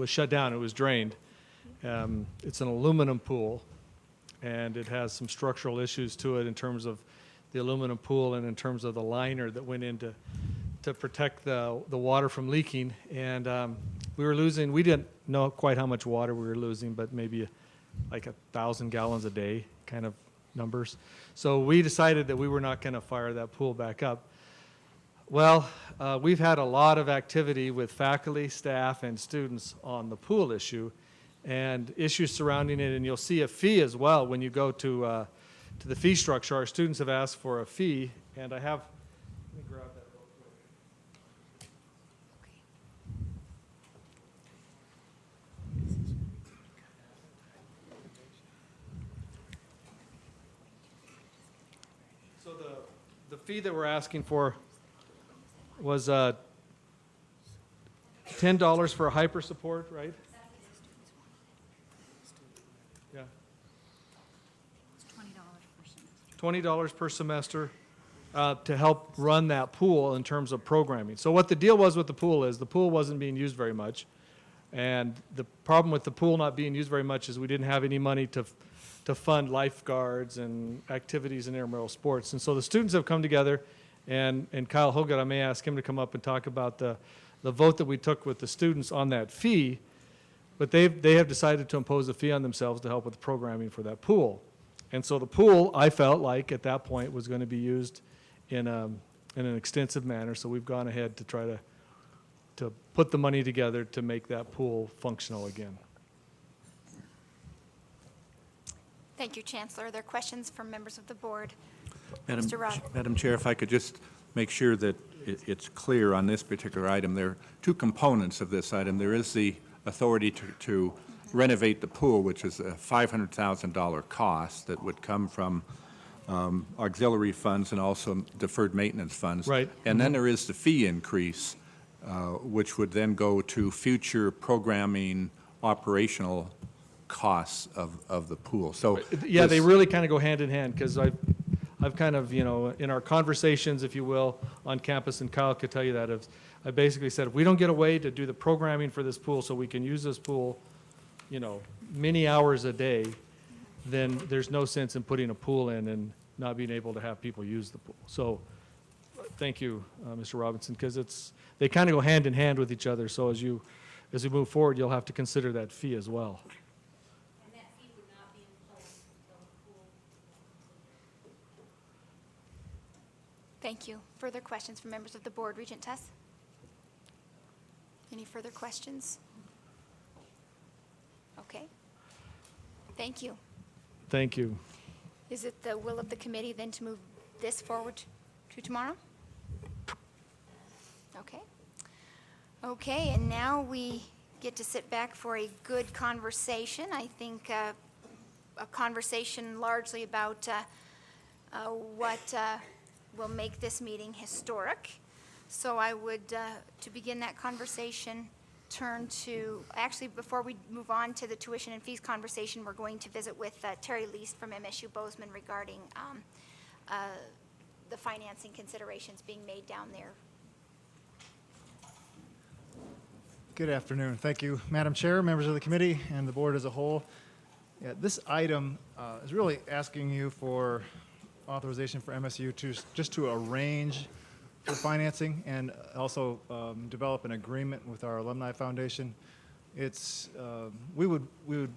shut down. It was drained. It's an aluminum pool, and it has some structural issues to it in terms of the aluminum pool and in terms of the liner that went in to protect the water from leaking. And we didn't know quite how much water we were losing, but maybe like 1,000 gallons a day kind of numbers. So we decided that we were not going to fire that pool back up. Well, we've had a lot of activity with faculty, staff, and students on the pool issue and issues surrounding it. And you'll see a fee as well when you go to to the fee structure. Our students have asked for a fee, and I have, let me grab that real quick. So the fee that we're asking for was $10 for a hyper support, right? Yeah. $20 per semester to help run that pool in terms of programming. So what the deal was with the pool is the pool wasn't being used very much. And the problem with the pool not being used very much is we didn't have any money to fund lifeguards and activities in intramural sports. And so the students have come together, and Kyle Hogan, I may ask him to come up and talk about the vote that we took with the students on that fee, but they have decided to impose a fee on themselves to help with the programming for that pool. And so the pool, I felt like at that point was going to be used in an extensive manner, so we've gone ahead to try to put the money together to make that pool functional again. Thank you, Chancellor. Are there questions from members of the board? Mr. Rob. Madam Chair, if I could just make sure that it's clear on this particular item. There are two components of this item. There is the authority to renovate the pool, which is a $500,000 cost that would come from auxiliary funds and also deferred maintenance funds. Right. And then there is the fee increase, which would then go to future programming operational costs of the pool. So yeah, this- they really kind of go hand in hand, because I've kind of, in our conversations, if you will, on campus, and Kyle could tell you that, I basically said, if we don't get a way to do the programming for this pool so we can use this pool, many hours a day, then there's no sense in putting a pool in and not being able to have people use the pool. So thank you, Mr. Robinson, because they kind of go hand in hand with each other. So as we move forward, you'll have to consider that fee as well. And that fee would not be imposed until the pool. Thank you. Further questions from members of the board? Regent Tuss? Any further questions? Okay. Thank you. Thank you. Is it the will of the committee then to move this forward to tomorrow? Okay. Okay, and now we get to sit back for a good conversation. I think a conversation largely about what will make this meeting historic. So I would, to begin that conversation, turn to, actually, before we move on to the tuition and fees conversation, we're going to visit with Terry Least from MSU Bozeman regarding the financing considerations being made down there. Good afternoon. Thank you, Madam Chair, members of the committee, and the board as a whole. Yeah, this item is really asking you for authorization for MSU to arrange for financing and also develop an agreement with our alumni foundation. It's we would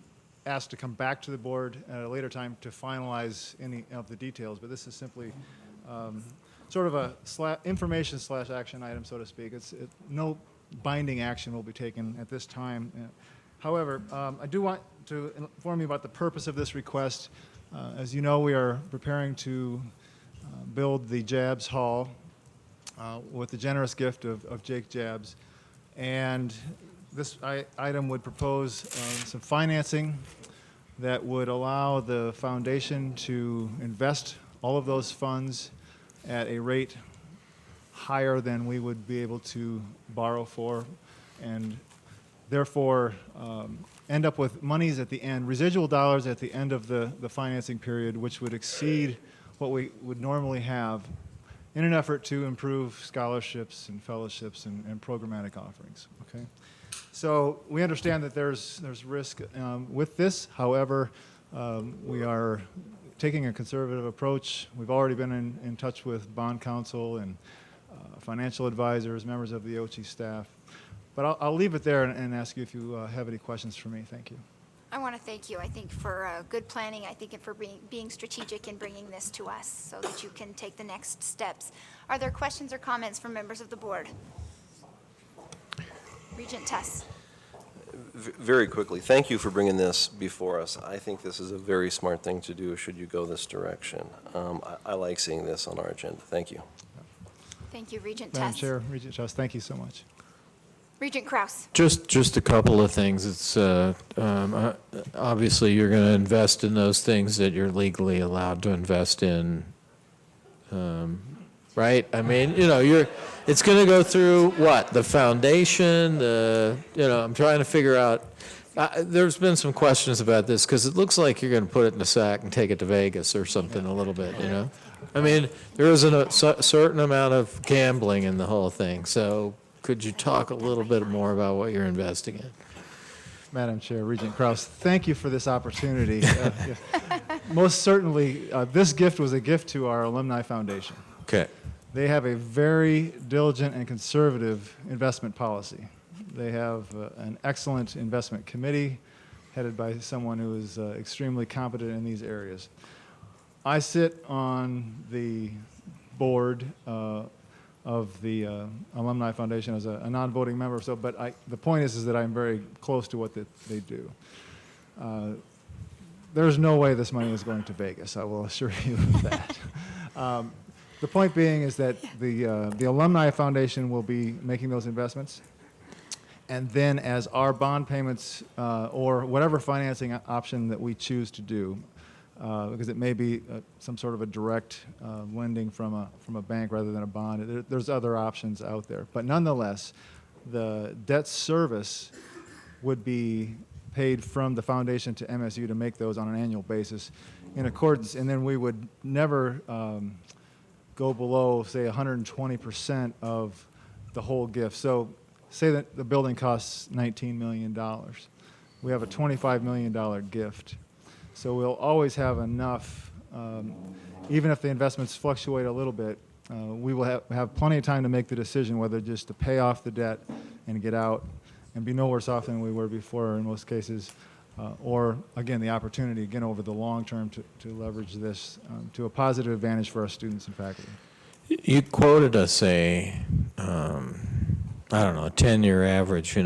ask to come back to the board at a later time to finalize any of the details, but this is simply sort of a information/action item, so to speak. No binding action will be taken at this time. However, I do want to inform you about the purpose of this request. As you know, we are preparing to build the Jabs Hall with the generous gift of Jake Jabs. And this item would propose some financing that would allow the foundation to invest all of those funds at a rate higher than we would be able to borrow for, and therefore end up with monies at the end, residual dollars at the end of the financing period, which would exceed what we would normally have in an effort to improve scholarships and fellowships and programmatic offerings. Okay, so we understand that there's risk with this. However, we are taking a conservative approach. We've already been in touch with bond counsel and financial advisors, members of the OCHI staff. But I'll leave it there and ask you if you have any questions for me. Thank you. I want to thank you, I think, for good planning, I think, and for being strategic in bringing this to us so that you can take the next steps. Are there questions or comments from members of the board? Regent Tuss. Very quickly, thank you for bringing this before us. I think this is a very smart thing to do should you go this direction. I like seeing this on our agenda. Thank you. Thank you, Regent Madam Tess. Chair, Regent Tuss, thank you so much. Regent Kraus. Just a couple of things. It's obviously you're going to invest in those things that you're legally allowed to invest in, right? I mean, it's going to go through what? The foundation, I'm trying to figure out. There's been some questions about this because it looks like you're going to put it in a sack and take it to Vegas or something a little bit, I mean, there is a certain amount of gambling in the whole thing. So could you talk a little bit more about what you're investing in? Madam Chair, Regent Kraus, thank you for this opportunity. Most certainly, this gift was a gift to our Alumni Foundation. Okay. They have a very diligent and conservative investment policy. They have an excellent investment committee headed by someone who is extremely competent in these areas. I sit on the board of the Alumni Foundation as a non-voting member. But the point is that I'm very close to what they do. There's no way this money is going to Vegas. I will assure you of that. The point being is that the Alumni Foundation will be making those investments, and then as our bond payments or whatever financing option that we choose to do, because it may be some sort of a direct lending from a bank rather than a bond. There's other options out there. But nonetheless, the debt service would be paid from the foundation to MSU to make those on an annual basis in accordance, and then we would never go below, say, 120% of the whole gift. So say that the building costs $19 million. We have a $25 million gift. So we'll always have enough, even if the investments fluctuate a little bit, we will have plenty of time to make the decision whether just to pay off the debt and get out and be no worse off than we were before in most cases, or, again, the opportunity, again, over the long term to leverage this to a positive advantage for our students and faculty. You quoted us a 10-year average,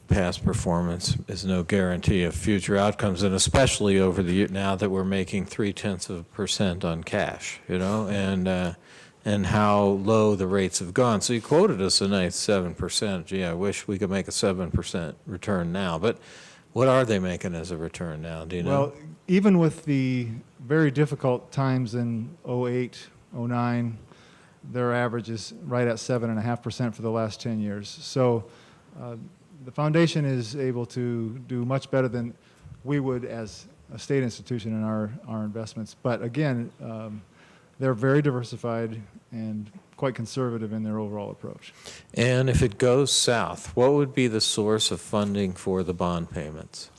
past performance is no guarantee of future outcomes, and especially over the now that we're making 0.3% on cash, and how low the rates have gone. So you quoted us a nice 7%. Gee, I wish we could make a 7% return now. But what are they making as a return now? Do you know? Well, even with the very difficult times in 08, 09, their average is right at 7.5% for the last 10 years. So the foundation is able to do much better than we would as a state institution in our investments. But again, they're very diversified and quite conservative in their overall approach. And if it goes south, what would be the source of funding for the bond payments?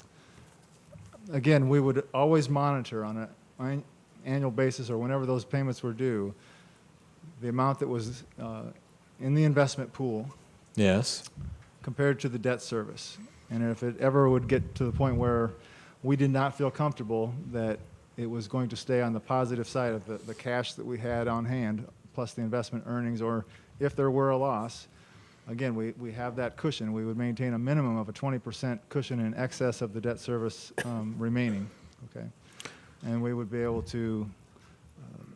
Again, we would always monitor on an annual basis or whenever those payments were due, the amount that was in the investment pool. Yes. Compared to the debt service. And if it ever would get to the point where we did not feel comfortable that it was going to stay on the positive side of the cash that we had on hand, plus the investment earnings, or if there were a loss, again, we have that cushion. We would maintain a minimum of a 20% cushion in excess of the debt service remaining, okay? And we would be able to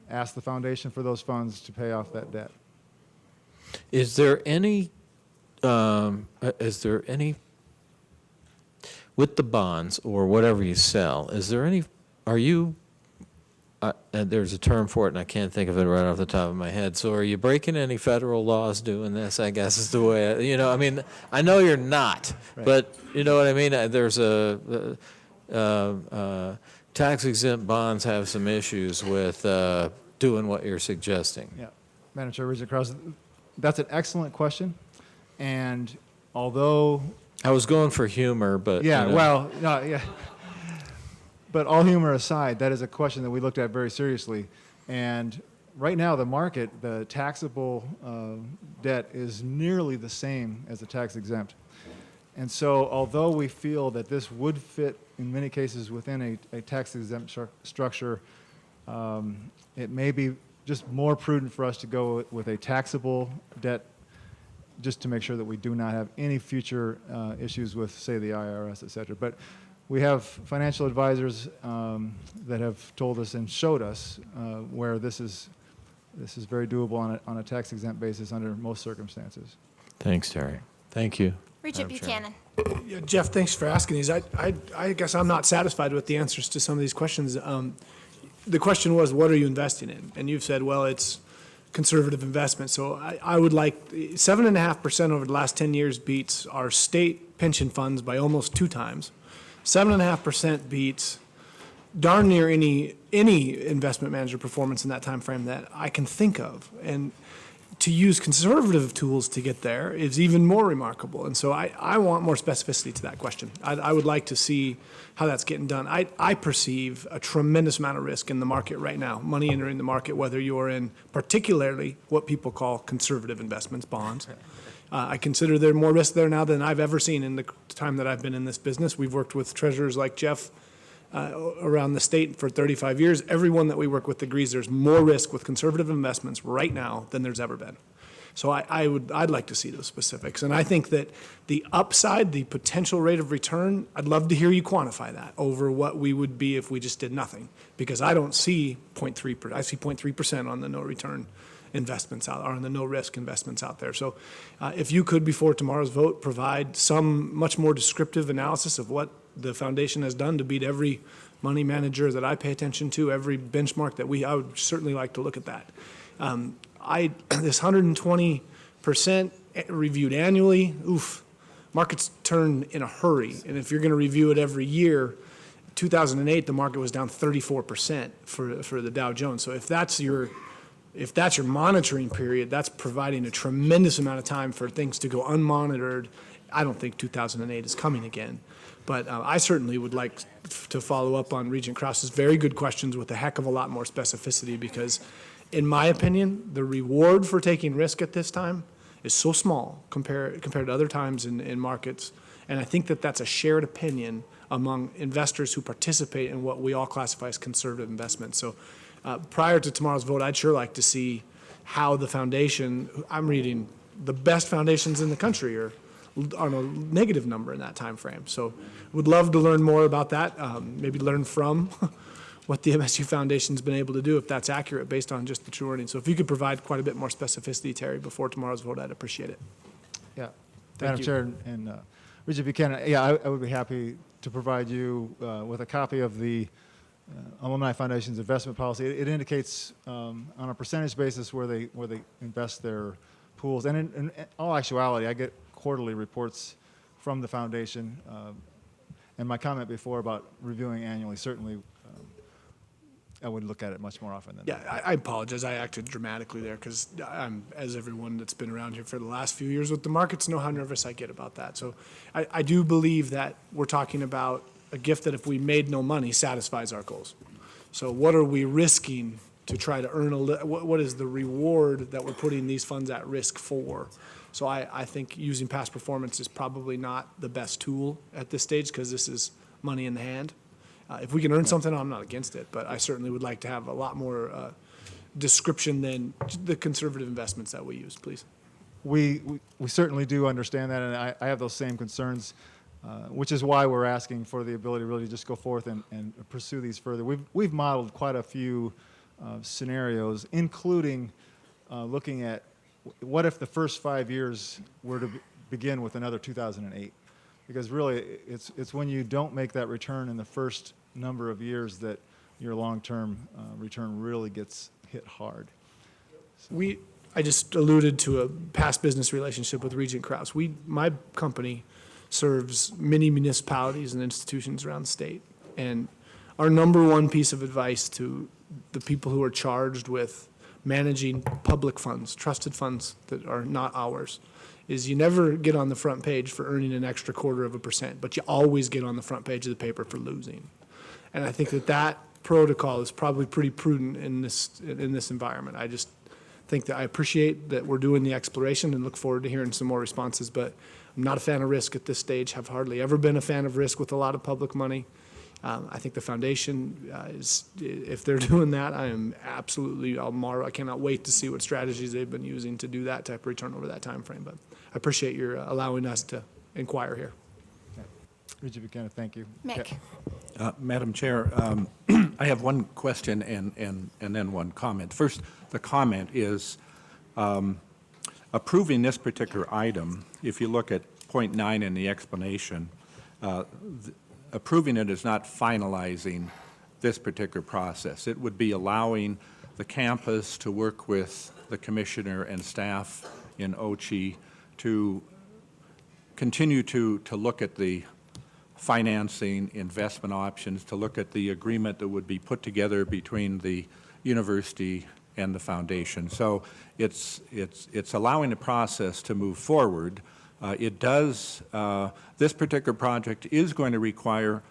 ask the foundation for those funds to pay off that debt. Is there any, with the bonds or whatever you sell, there's a term for it and I can't think of it right off the top of my head. So are you breaking any federal laws doing this, I guess is the way, I know you're not, right. But you know what I mean? There's tax exempt bonds have some issues with doing what you're suggesting. Yeah, Madam Chair, Regent Kraus, that's an excellent question. And although I was going for humor, but but all humor aside, that is a question that we looked at very seriously. And right now, the market, the taxable debt is nearly the same as the tax exempt. And so, although we feel that this would fit in many cases within a tax exempt structure, it may be just more prudent for us to go with a taxable debt just to make sure that we do not have any future issues with, say, the IRS, et cetera. But we have financial advisors that have told us and showed us where this is very doable on a tax-exempt basis under most circumstances. Thanks, Terry. Thank you. Regent Madam Chair. Buchanan. Yeah, Jeff, thanks for asking these. I guess I'm not satisfied with the answers to some of these questions. The question was, what are you investing in? And you've said, well, it's conservative investment. So I would like 7.5% over the last 10 years beats our state pension funds by almost 2 times. 7.5% beats darn near any investment manager performance in that time frame that I can think of. And to use conservative tools to get there is even more remarkable. And so I want more specificity to that question. I would like to see how that's getting done. I perceive a tremendous amount of risk in the market right now, money entering the market, whether you're in particularly what people call conservative investments, bonds. I consider there more risk there now than I've ever seen in the time that I've been in this business. We've worked with treasurers like Jeff around the state for 35 years. Everyone that we work with agrees there's more risk with conservative investments right now than there's ever been. So I'd like to see those specifics. And I think that the upside, the potential rate of return, I'd love to hear you quantify that over what we would be if we just did nothing. Because I don't see 0.3%. I see 0.3% on the no return investments out, or on the no risk investments out there. So if you could, before tomorrow's vote, provide some much more descriptive analysis of what the foundation has done to beat every money manager that I pay attention to, every benchmark that I would certainly like to look at that. This 120% reviewed annually, oof, markets turn in a hurry. And if you're going to review it every year, 2008, the market was down 34% for the Dow Jones. So if that's your monitoring period, that's providing a tremendous amount of time for things to go unmonitored. I don't think 2008 is coming again. But I certainly would like to follow up on Regent Krause's very good questions with a heck of a lot more specificity, because in my opinion, the reward for taking risk at this time is so small compared to other times in markets. And I think that that's a shared opinion among investors who participate in what we all classify as conservative investments. So prior to tomorrow's vote, I'd sure like to see how the foundation, I'm reading the best foundations in the country are on a negative number in that time frame. So would love to learn more about that, maybe learn from what the MSU Foundation's been able to do, if that's accurate based on just the true earnings. So if you could provide quite a bit more specificity, Terry, before tomorrow's vote, I'd appreciate it. Yeah. Thank Madam you. Chair and Regent Buchanan, yeah, I would be happy to provide you with a copy of the Alumni Foundation's investment policy. It indicates on a percentage basis where they invest their pools. And in all actuality, I get quarterly reports from the foundation. And my comment before about reviewing annually, certainly I would look at it much more often than that. Yeah, I apologize. I acted dramatically there because I'm, as everyone that's been around here for the last few years with the markets know how nervous I get about that. So I do believe that we're talking about a gift that if we made no money satisfies our goals. So what are we risking to try to earn what is the reward that we're putting these funds at risk for? So I think using past performance is probably not the best tool at this stage because this is money in the hand. If we can earn something, I'm not against it, but I certainly would like to have a lot more description than the conservative investments that we use, please. We certainly do understand that, and I have those same concerns, which is why we're asking for the ability to really just go forth and pursue these further. We've modeled quite a few scenarios, including looking at what if the first 5 years were to begin with another 2008? Because really, it's when you don't make that return in the first number of years that your long-term return really gets hit hard. I just alluded to a past business relationship with Regent Krause. My company serves many municipalities and institutions around the state. And our number one piece of advice to the people who are charged with managing public funds, trusted funds that are not ours, is you never get on the front page for earning an extra 0.25%, but you always get on the front page of the paper for losing. And I think that protocol is probably pretty prudent in this environment. I just think that I appreciate that we're doing the exploration and look forward to hearing some more responses, but I'm not a fan of risk at this stage, have hardly ever been a fan of risk with a lot of public money. I think the foundation if they're doing that, I am absolutely, I cannot wait to see what strategies they've been using to do that type of return over that time frame. But I appreciate your allowing us to inquire here. Regent Buchanan, thank you. Mick. Madam Chair, I have one question and then one comment. First, the comment is approving this particular item, if you look at point 9 in the explanation, approving it is not finalizing this particular process. It would be allowing the campus to work with the commissioner and staff in Ochi to continue to look at the financing, investment options, to look at the agreement that would be put together between the university and the foundation. So it's allowing the process to move forward. It does, this particular project is going to require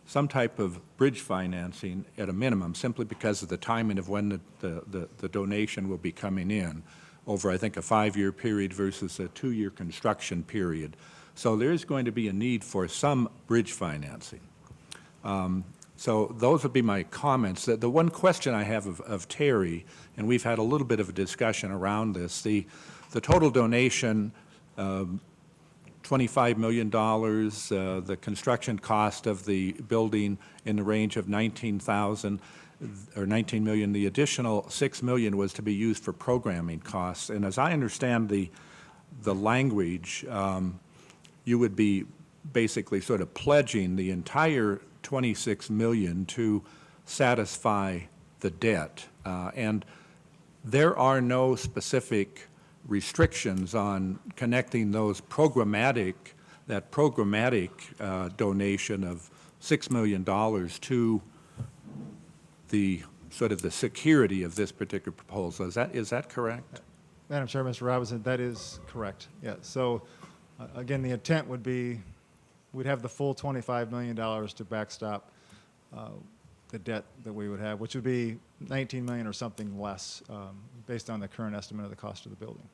some type of bridge financing at a minimum, simply because of the timing of when the donation will be coming in over, I think, a 5-year period versus a 2-year construction period. So there's going to be a need for some bridge financing. So those would be my comments. The one question I have of Terry, and we've had a little bit of a discussion around this, the total donation, $25 million, the construction cost of the building in the range of $19 million. The additional $6 million was to be used for programming costs. And as I understand the language, you would be basically sort of pledging the entire $26 million to satisfy the debt. And there are no specific restrictions on connecting those programmatic donation of $6 million to the sort of the security of this particular proposal. Is that correct? Madam Chair, Mr. Robinson, that is correct. Yeah. So again, the intent would be we'd have the full $25 million to backstop the debt that we would have, which would be $19 million or something less based on the current estimate of the cost of the building.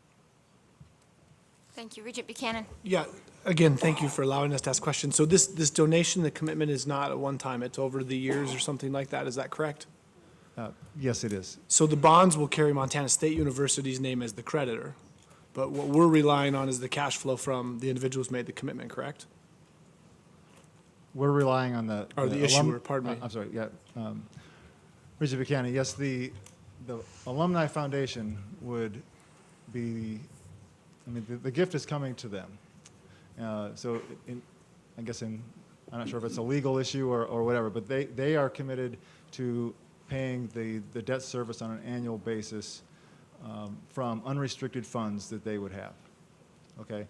Thank you. Regent Buchanan. Yeah, again, thank you for allowing us to ask questions. So this donation, the commitment is not at one time, it's over the years or something like that, is that correct? Yes, it is. So the bonds will carry Montana State University's name as the creditor, but what we're relying on is the cash flow from the individuals who made the commitment, correct? We're relying on the issuer, pardon me. I'm sorry, yeah. Regent Buchanan, yes, the Alumni Foundation would be, I mean, the gift is coming to them. So I guess I'm not sure if it's a legal issue or whatever, but they are committed to paying the debt service on an annual basis from unrestricted funds that they would have. Okay?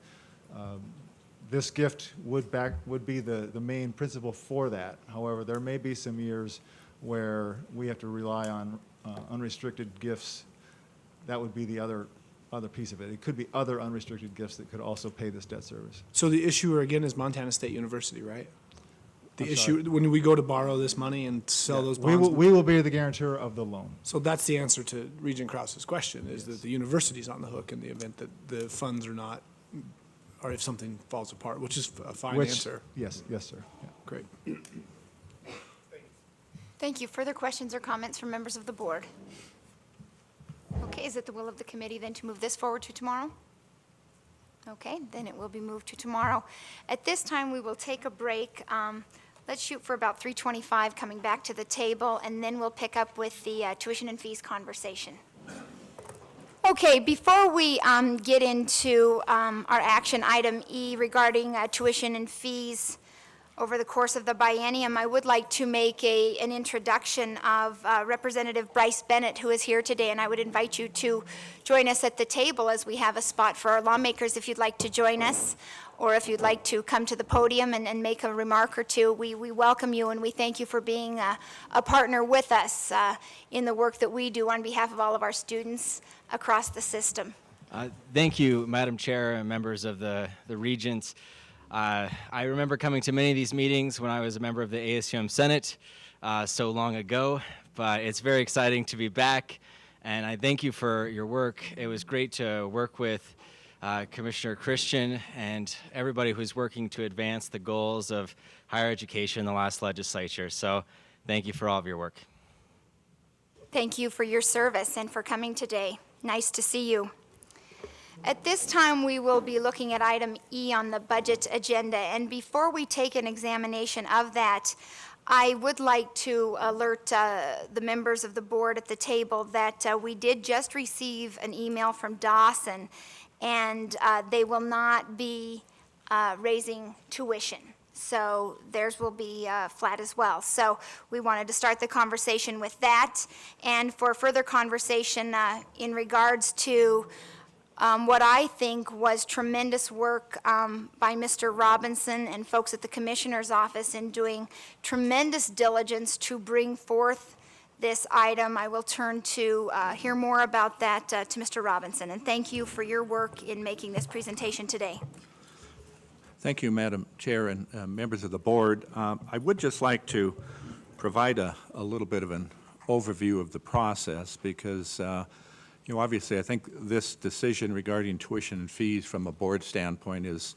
This gift would be the main principle for that. However, there may be some years where we have to rely on unrestricted gifts. That would be the other piece of it. It could be other unrestricted gifts that could also pay this debt service. So the issuer, again, is Montana State University, right? The issue, when we go to borrow this money and sell those bonds? We will be the guarantor of the loan. So that's the answer to Regent Krause's question, is that the university's on the hook in the event that the funds are not, or if something falls apart, which is a fine answer. Yes, sir. Yeah. Great. Thank you. Further questions or comments from members of the board? Okay, is it the will of the committee then to move this forward to tomorrow? Okay, then it will be moved to tomorrow. At this time, we will take a break. Let's shoot for about 3:25, coming back to the table, and then we'll pick up with the tuition and fees conversation. Okay, before we get into our action item E regarding tuition and fees over the course of the biennium, I would like to make an introduction of Representative Bryce Bennett, who is here today, and I would invite you to join us at the table as we have a spot for our lawmakers if you'd like to join us, or if you'd like to come to the podium and make a remark or two. We welcome you, and we thank you for being a partner with us in the work that we do on behalf of all of our students across the system. Thank you, Madam Chair and members of the Regents. I remember coming to many of these meetings when I was a member of the ASUM Senate so long ago, but it's very exciting to be back, and I thank you for your work. It was great to work with Commissioner Christian, and everybody who's working to advance the goals of higher education in the last legislature. So thank you for all of your work. Thank you for your service and for coming today. Nice to see you. At this time, we will be looking at item E on the budget agenda. And before we take an examination of that, I would like to alert the members of the board at the table that we did just receive an email from Dawson, and they will not be raising tuition. So theirs will be flat as well. So we wanted to start the conversation with that. And for further conversation in regards to what I think was tremendous work by Mr. Robinson and folks at the Commissioner's office in doing tremendous diligence to bring forth this item, I will turn to hear more about that to Mr. Robinson. And thank you for your work in making this presentation today. Thank you, Madam Chair and members of the board. I would just like to provide a little bit of an overview of the process because you know, obviously, I think this decision regarding tuition and fees from a board standpoint is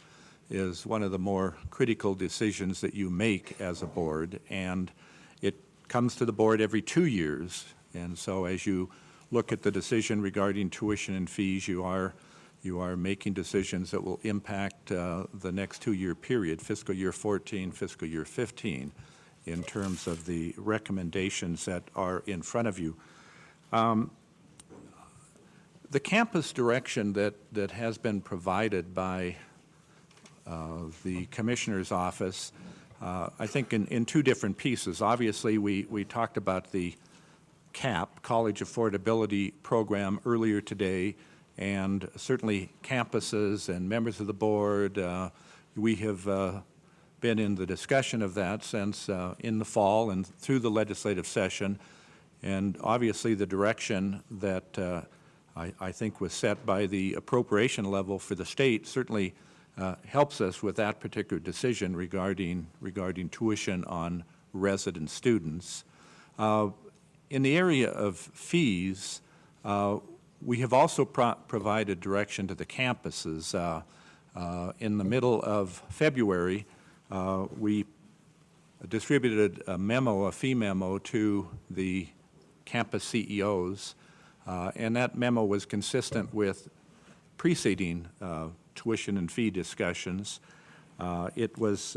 one of the more critical decisions that you make as a board, and it comes to the board every 2 years. And so as you look at the decision regarding tuition and fees, you are making decisions that will impact the next 2-year period, fiscal year 14, fiscal year 15, in terms of the recommendations that are in front of you. The campus direction that has been provided by the Commissioner's office, I think in 2 different pieces. Obviously, we talked about the CAP, College Affordability Program, earlier today, and certainly campuses and members of the board, we have been in the discussion of that since in the fall and through the legislative session, and obviously the direction that I think was set by the appropriation level for the state certainly helps us with that particular decision regarding tuition on resident students. In the area of fees, we have also provided direction to the campuses. In the middle of February, we distributed a fee memo to the campus CEOs. And that memo was consistent with preceding tuition and fee discussions. It was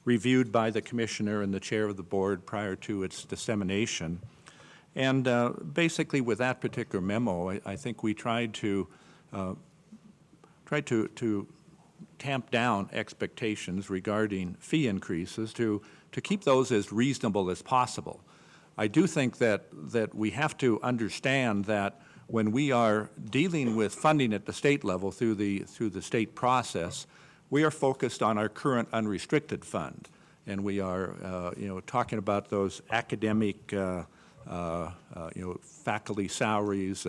reviewed by the Commissioner and the Chair of the Board prior to its dissemination. And basically with that particular memo, I think we tried to tamp down expectations regarding fee increases to keep those as reasonable as possible. I do think that we have to understand that when we are dealing with funding at the state level through the state process, we are focused on our current unrestricted fund, and we are talking about those academic faculty salaries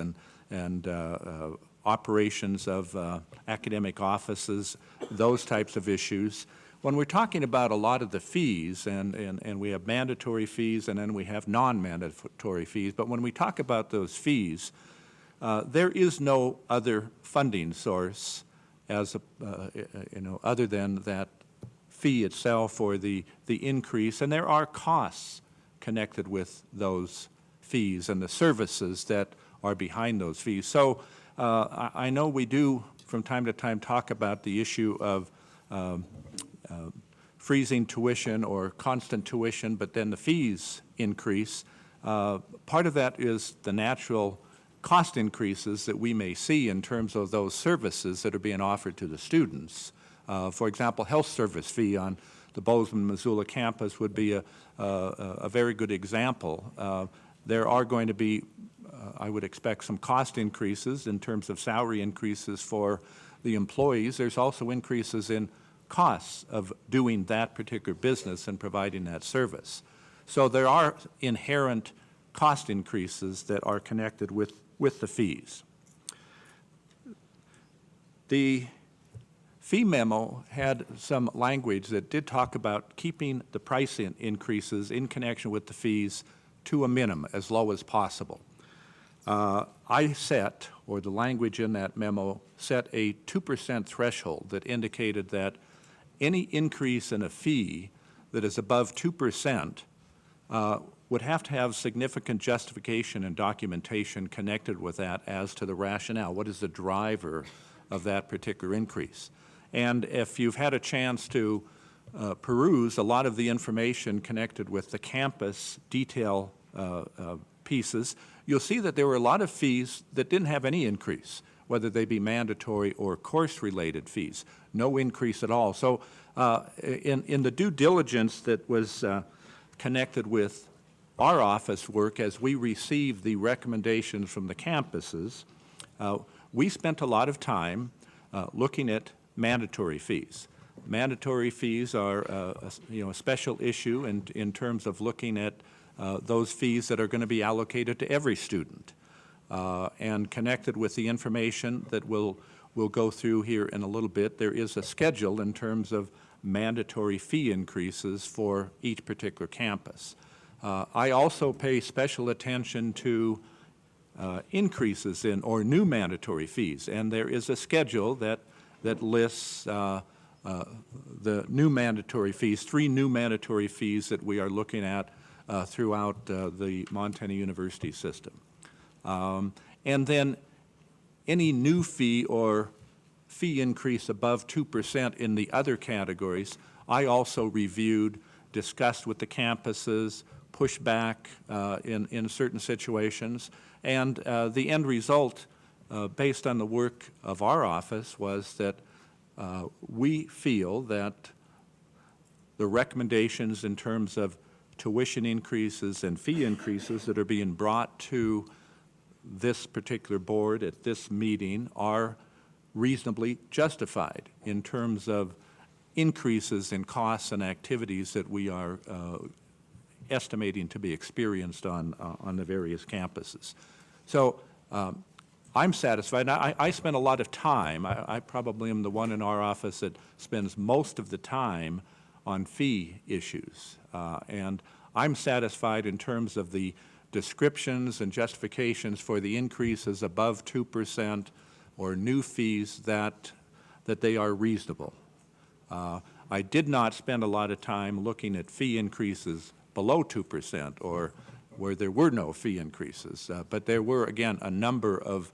and operations of academic offices, those types of issues. When we're talking about a lot of the fees, and we have mandatory fees and then we have non-mandatory fees, but when we talk about those fees, there is no other funding source as other than that fee itself or the increase, and there are costs connected with those fees and the services that are behind those fees. So I know we do from time to time talk about the issue of freezing tuition or constant tuition, but then the fees increase. Part of that is the natural cost increases that we may see in terms of those services that are being offered to the students. For example, health service fee on the Bozeman, Missoula campus would be a very good example. There are going to be, I would expect, some cost increases in terms of salary increases for the employees. There's also increases in costs of doing that particular business and providing that service. So there are inherent cost increases that are connected with the fees. The fee memo had some language that did talk about keeping the price increases in connection with the fees to a minimum, as low as possible. I set, or the language in that memo, set a 2% threshold that indicated that any increase in a fee that is above 2% would have to have significant justification and documentation connected with that as to the rationale. What is the driver of that particular increase? And if you've had a chance to peruse a lot of the information connected with the campus detail pieces, you'll see that there were a lot of fees that didn't have any increase, whether they be mandatory or course-related fees. No increase at all. So in the due diligence that was connected with our office work as we received the recommendations from the campuses, we spent a lot of time looking at mandatory fees. Mandatory fees are a special issue in terms of looking at those fees that are going to be allocated to every student. And connected with the information that we'll go through here in a little bit, there is a schedule in terms of mandatory fee increases for each particular campus. I also pay special attention to increases in or new mandatory fees, and there is a schedule that lists the new mandatory fees, 3 new mandatory fees that we are looking at throughout the Montana University system. And then any new fee or fee increase above 2% in the other categories, I also reviewed, discussed with the campuses, pushed back in certain situations, and the end result, based on the work of our office, was that we feel that the recommendations in terms of tuition increases and fee increases that are being brought to this particular board at this meeting are reasonably justified in terms of increases in costs and activities that we are estimating to be experienced on the various campuses. So I'm satisfied. I spend a lot of time. I probably am the one in our office that spends most of the time on fee issues. And I'm satisfied in terms of the descriptions and justifications for the increases above 2% or new fees that they are reasonable. I did not spend a lot of time looking at fee increases below 2% or where there were no fee increases. But there were, again, a number of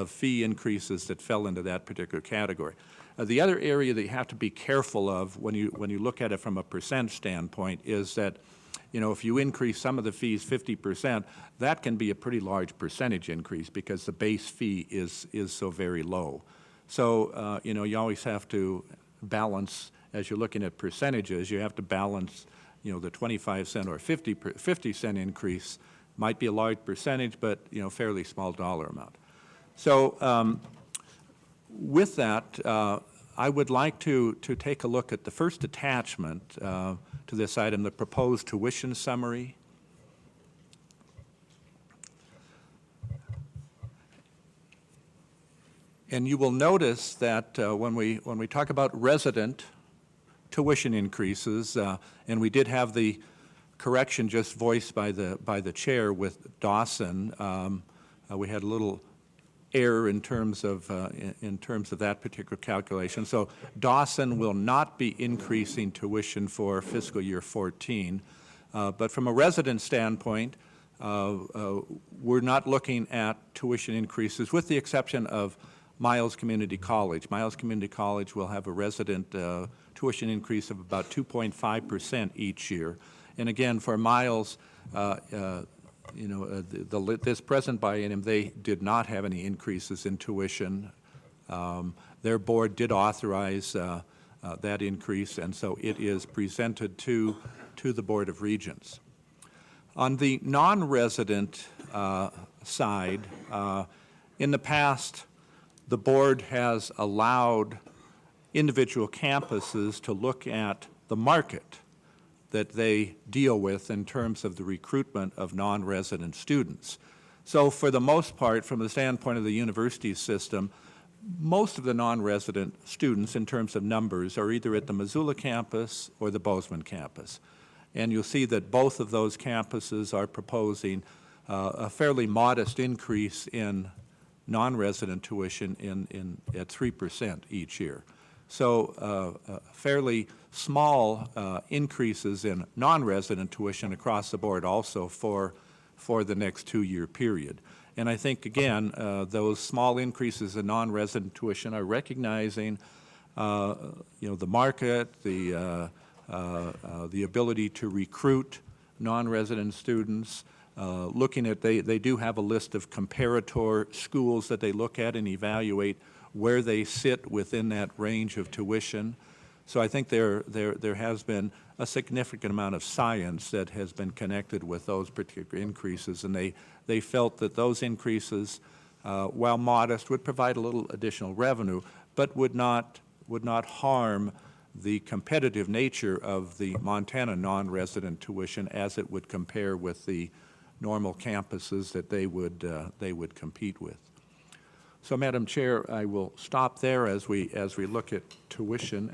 fee increases that fell into that particular category. The other area that you have to be careful of when you look at it from a percent standpoint is that, if you increase some of the fees 50%, that can be a pretty large percentage increase because the base fee is so very low. So, you always have to balance, as you're looking at percentages, you have to balance, the 25-cent or 50-cent increase might be a large percentage, but, fairly small dollar amount. So with that, I would like to take a look at the first attachment to this item, the proposed tuition summary. And you will notice that when we talk about resident tuition increases, and we did have the correction just voiced by the chair with Dawson, we had a little error in terms of that particular calculation. So Dawson will not be increasing tuition for fiscal year 14, but from a resident standpoint, we're not looking at tuition increases with the exception of Miles Community College. Miles Community College will have a resident tuition increase of about 2.5% each year. And again, for Miles, this present biennium, they did not have any increases in tuition. Their board did authorize that increase, and so it is presented to the Board of Regents. On the non-resident side, in the past, the board has allowed individual campuses to look at the market that they deal with in terms of the recruitment of non-resident students. So for the most part, from the standpoint of the university system, most of the non-resident students in terms of numbers are either at the Missoula campus or the Bozeman campus. And you'll see that both of those campuses are proposing a fairly modest increase in non-resident tuition at 3% each year. So fairly small increases in non-resident tuition across the board also for the next 2-year period. And I think, again, those small increases in non-resident tuition are recognizing the market, the ability to recruit non-resident students, looking at, they do have a list of comparator schools that they look at and evaluate where they sit within that range of tuition. So I think there has been a significant amount of science that has been connected with those particular increases, and they felt that those increases, while modest, would provide a little additional revenue, but would not harm the competitive nature of the Montana non-resident tuition as it would compare with the normal campuses that they would compete with. So, Madam Chair, I will stop there as we look at tuition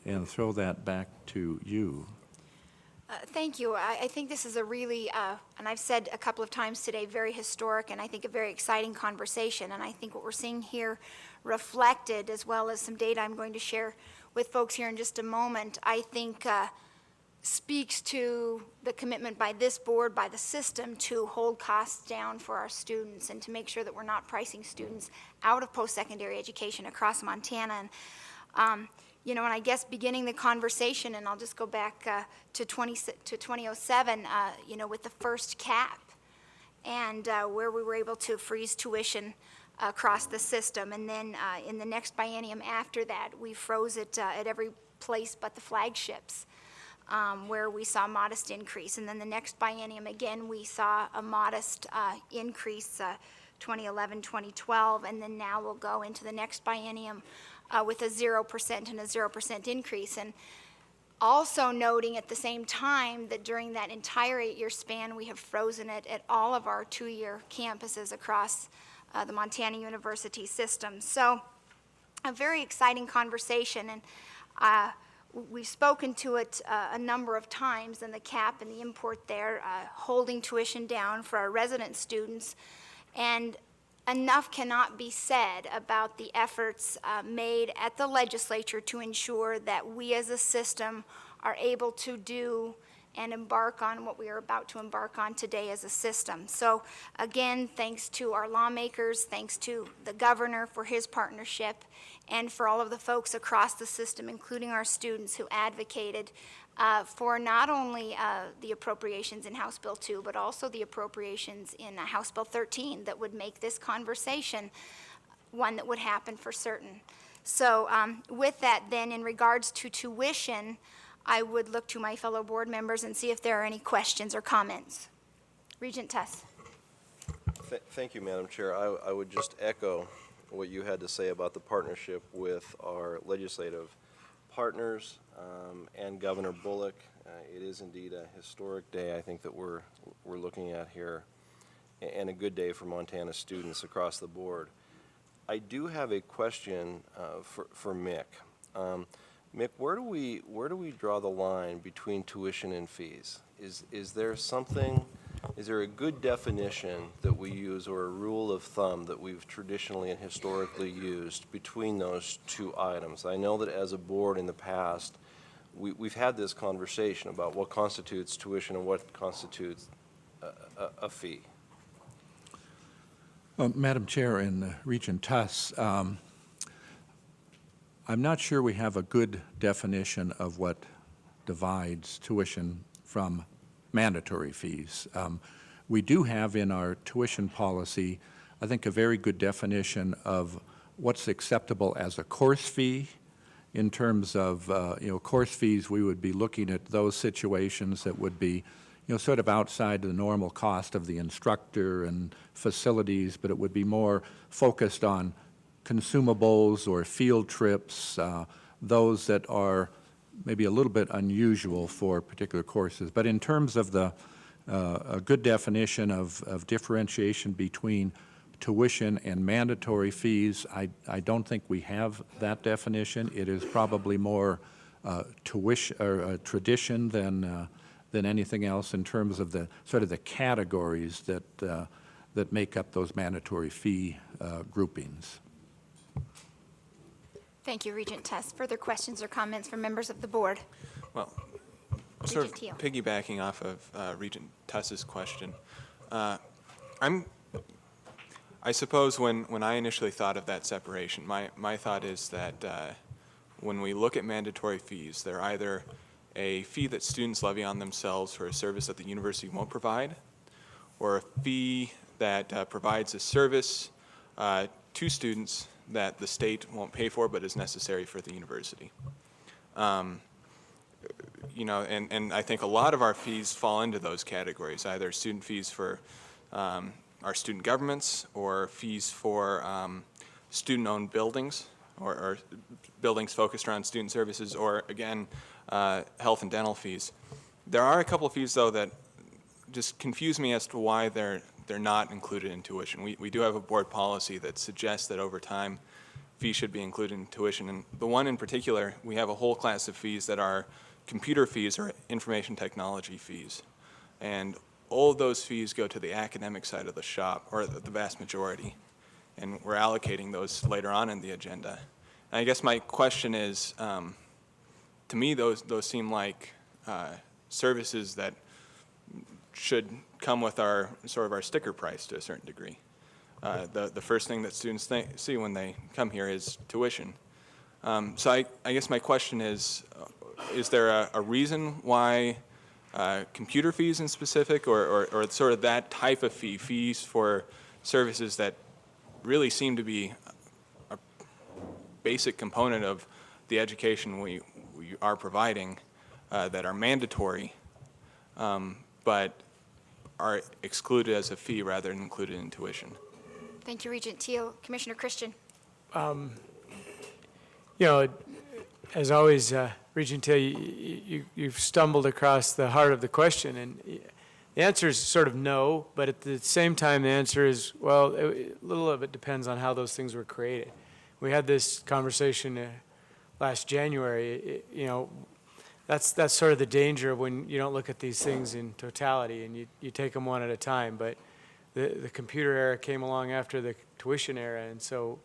and throw that back to you. Thank you. I think this is a really, and I've said a couple of times today, very historic and I think a very exciting conversation. And I think what we're seeing here reflected, as well as some data I'm going to share with folks here in just a moment, I think speaks to the commitment by this board, by the system, to hold costs down for our students and to make sure that we're not pricing students out of post-secondary education across Montana. And and I guess beginning the conversation, and I'll just go back to 2007, with the first cap, and where we were able to freeze tuition across the system. And then in the next biennium after that, we froze it at every place but the flagships, where we saw a modest increase. And then the next biennium, again, we saw a modest increase, 2011, 2012, and then now we'll go into the next biennium with a 0% and a 0% increase. And also noting at the same time that during that entire 8-year span, we have frozen it at all of our 2-year campuses across the Montana University system. So a very exciting conversation, and we've spoken to it a number of times, and the cap and the import there, holding tuition down for our resident students. And enough cannot be said about the efforts made at the legislature to ensure that we as a system are able to do and embark on what we are about to embark on today as a system. So again, thanks to our lawmakers, thanks to the governor for his partnership, and for all of the folks across the system, including our students, who advocated for not only the appropriations in House Bill 2, but also the appropriations in House Bill 13 that would make this conversation one that would happen for certain. So with that then, in regards to tuition, I would look to my fellow board members and see if there are any questions or comments. Regent Tuss. Thank you, Madam Chair. I would just echo what you had to say about the partnership with our legislative partners and Governor Bullock. It is indeed a historic day, I think, that we're looking at here, and a good day for Montana students across the board. I do have a question for Mick. Mick, where do we draw the line between tuition and fees? Is there a good definition that we use, or a rule of thumb that we've traditionally and historically used between those two items? I know that as a board in the past, we've had this conversation about what constitutes tuition and what constitutes a fee. Madam Chair and Regent Tuss, I'm not sure we have a good definition of what divides tuition from mandatory fees. We do have in our tuition policy, I think, a very good definition of what's acceptable as a course fee. In terms of course fees, we would be looking at those situations that would be sort of outside the normal cost of the instructor and facilities, but it would be more focused on consumables or field trips, those that are maybe a little bit unusual for particular courses. But in terms of a good definition of differentiation between tuition and mandatory fees, I don't think we have that definition. It is probably more tuition or tradition than anything else in terms of the sort of the categories that make up those mandatory fee groupings. Thank you, Regent Tuss. Further questions or comments from members of the board? Well, sort of Regent Teal. piggybacking off of Regent Tuss's question, I suppose when I initially thought of that separation, my thought is that when we look at mandatory fees, they're either a fee that students levy on themselves for a service that the university won't provide, or a fee that provides a service to students that the state won't pay for but is necessary for the university. You know, and I think a lot of our fees fall into those categories, either student fees for our student governments or fees for student-owned buildings or buildings focused around student services, or again, health and dental fees. There are a couple of fees, though, that just confuse me as to why they're not included in tuition. We do have a board policy that suggests that over time, fees should be included in tuition. And the one in particular, we have a whole class of fees that are computer fees or information technology fees. And all of those fees go to the academic side of the shop, or the vast majority. And we're allocating those later on in the agenda. And I guess my question is, to me, those seem like services that should come with our sort of our sticker price to a certain degree. The first thing that students see when they come here is tuition. So I guess my question is there a reason why computer fees in specific, or sort of that type of fees for services that really seem to be a basic component of the education we are providing, that are mandatory, but are excluded as a fee rather than included in tuition? Thank you, Regent Teal. Commissioner Christian. You know, as always, Regent Teal, you've stumbled across the heart of the question, and the answer is sort of no, but at the same time, the answer is, well, a little of it depends on how those things were created. We had this conversation last January. You know, that's sort of the danger of when you don't look at these things in totality and you take them one at a time. But the computer era came along after the tuition era, and so,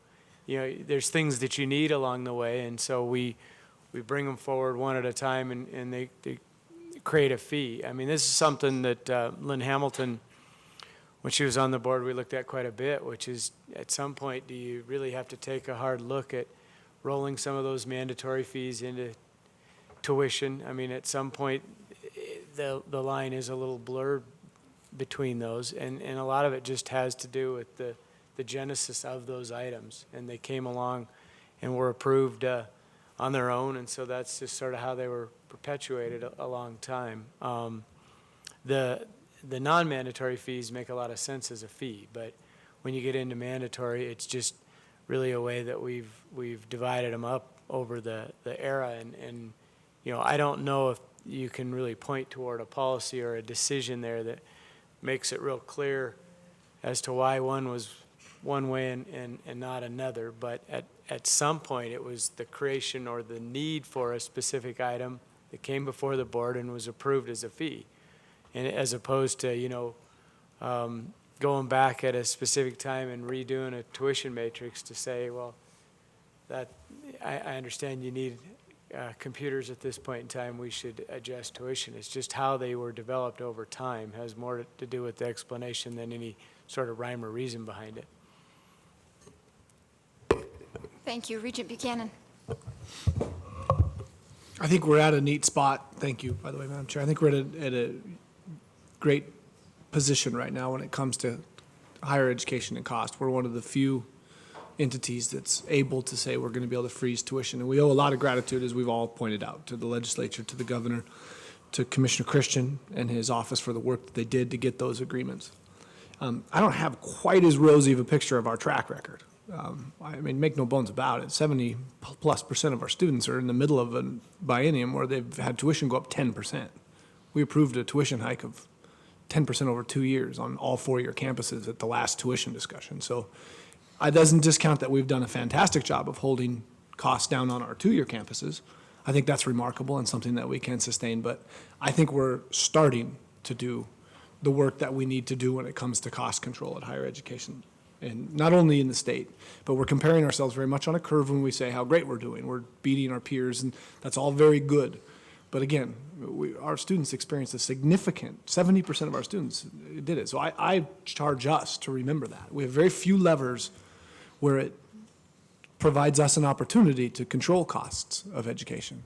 you know, there's things that you need along the way, and so we bring them forward one at a time, and they create a fee. I mean, this is something that Lynn Hamilton, when she was on the board, we looked at quite a bit, which is, at some point, do you really have to take a hard look at rolling some of those mandatory fees into tuition? I mean, at some point, the line is a little blurred between those, and a lot of it just has to do with the genesis of those items, and they came along and were approved on their own, and so that's just sort of how they were perpetuated a long time. The non-mandatory fees make a lot of sense as a fee, but when you get into mandatory, it's just really a way that we've divided them up over the era, and you know, I don't know if you can really point toward a policy or a decision there that makes it real clear as to why one was one way and not another, but at some point it was the creation or the need for a specific item that came before the board and was approved as a fee, and as opposed to, you know, going back at a specific time and redoing a tuition matrix to say, well, that I understand you need computers at this point in time, we should adjust tuition. It's just how they were developed over time has more to do with the explanation than any sort of rhyme or reason behind it. Thank you. Regent Buchanan. I think we're at a neat spot. Thank you, by the way, Madam Chair. I think we're at a great position right now when it comes to higher education and cost. We're one of the few entities that's able to say we're going to be able to freeze tuition. And we owe a lot of gratitude, as we've all pointed out, to the legislature, to the governor, to Commissioner Christian and his office for the work that they did to get those agreements. I don't have quite as rosy of a picture of our track record. I mean, make no bones about it, 70+% of our students are in the middle of a biennium where they've had tuition go up 10%. We approved a tuition hike of 10% over 2 years on all four-year campuses at the last tuition discussion. So it doesn't discount that we've done a fantastic job of holding costs down on our two-year campuses. I think that's remarkable and something that we can sustain, but I think we're starting to do the work that we need to do when it comes to cost control at higher education. And not only in the state, but we're comparing ourselves very much on a curve when we say how great we're doing. We're beating our peers, and that's all very good. But again, our students experienced a significant, 70% of our students did it. So I charge us to remember that. We have very few levers where it provides us an opportunity to control costs of education.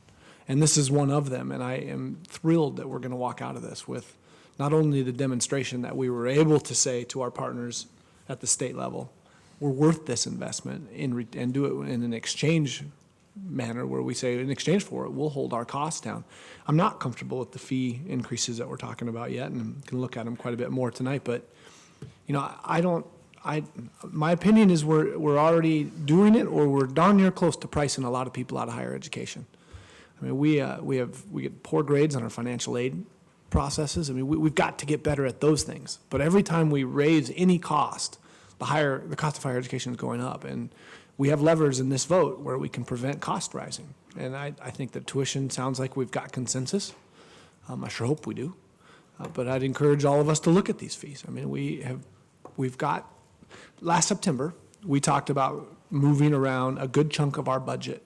And this is one of them, and I am thrilled that we're going to walk out of this with not only the demonstration that we were able to say to our partners at the state level, we're worth this investment and do it in an exchange manner where we say in exchange for it, we'll hold our costs down. I'm not comfortable with the fee increases that we're talking about yet, and I'm going to look at them quite a bit more tonight, but you know, my opinion is we're already doing it, or we're darn near close to pricing a lot of people out of higher education. I mean, we get poor grades on our financial aid processes. I mean, we've got to get better at those things. But every time we raise any cost, the cost of higher education is going up. And we have levers in this vote where we can prevent cost rising. And I think that tuition sounds like we've got consensus. I sure hope we do. But I'd encourage all of us to look at these fees. I mean, we've got, last September, we talked about moving around a good chunk of our budget.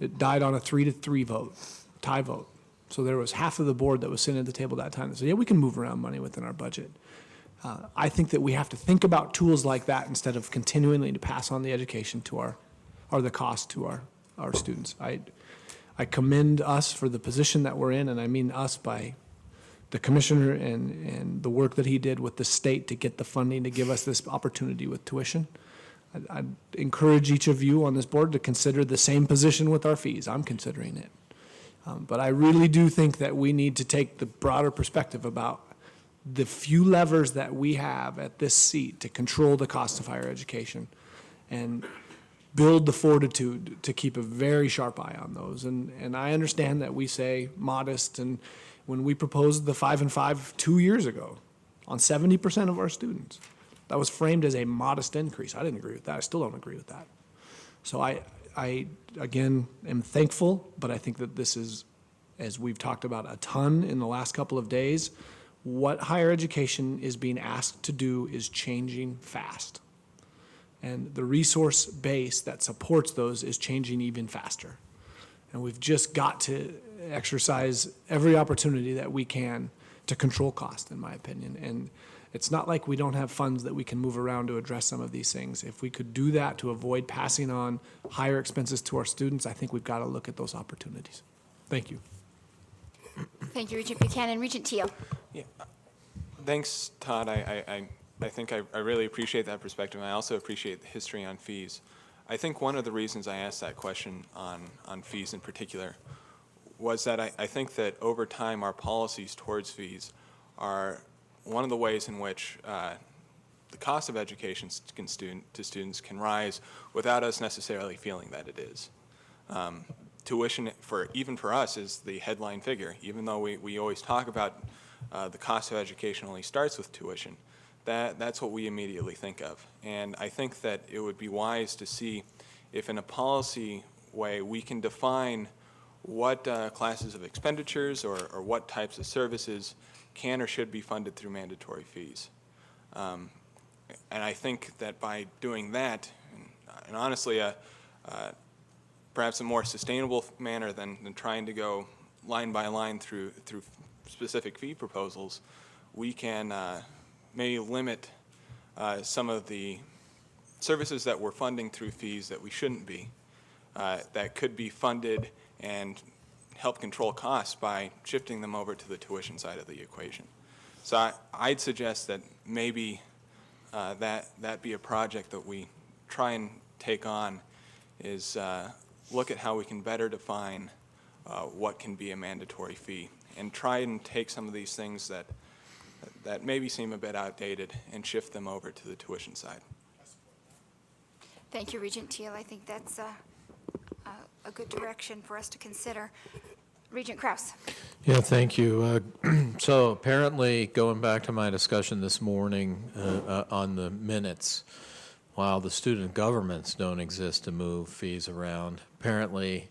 It died on a 3-3 vote, tie vote. So there was half of the board that was sitting at the table that time that said, yeah, we can move around money within our budget. I think that we have to think about tools like that instead of continually to pass on the education to the cost to our students. I commend us for the position that we're in, and I mean us by the commissioner and the work that he did with the state to get the funding to give us this opportunity with tuition. I'd encourage each of you on this board to consider the same position with our fees. I'm considering it. But I really do think that we need to take the broader perspective about the few levers that we have at this seat to control the cost of higher education and build the fortitude to keep a very sharp eye on those. And I understand that we say modest, and when we proposed the 5 and 5 2 years ago on 70% of our students, that was framed as a modest increase. I didn't agree with that. I still don't agree with that. So I again, am thankful, but I think that this is, as we've talked about a ton in the last couple of days, what higher education is being asked to do is changing fast. And the resource base that supports those is changing even faster. And we've just got to exercise every opportunity that we can to control cost, in my opinion. And it's not like we don't have funds that we can move around to address some of these things. If we could do that to avoid passing on higher expenses to our students, I think we've got to look at those opportunities. Thank you. Thank you, Regent Buchanan. Regent Teal. Yeah. Thanks, Todd. I think I really appreciate that perspective. I also appreciate the history on fees. I think one of the reasons I asked that question on fees in particular was that I think that over time our policies towards fees are one of the ways in which the cost of education to students can rise without us necessarily feeling that it is. Tuition, even for us, is the headline figure. Even though we always talk about the cost of education only starts with tuition, that's what we immediately think of. And I think that it would be wise to see if in a policy way we can define what classes of expenditures or what types of services can or should be funded through mandatory fees. And I think that by doing that, and honestly, perhaps a more sustainable manner than trying to go line by line through specific fee proposals, we can maybe limit some of the services that we're funding through fees that we shouldn't be, that could be funded and help control costs by shifting them over to the tuition side of the equation. So I'd suggest that maybe that be a project that we try and take on, is look at how we can better define what can be a mandatory fee, and try and take some of these things that maybe seem a bit outdated and shift them over to the tuition side. Thank you, Regent Teal. I think that's a good direction for us to consider. Regent Krause. Yeah, thank you. So apparently, going back to my discussion this morning on the minutes, while the student governments don't exist to move fees around, apparently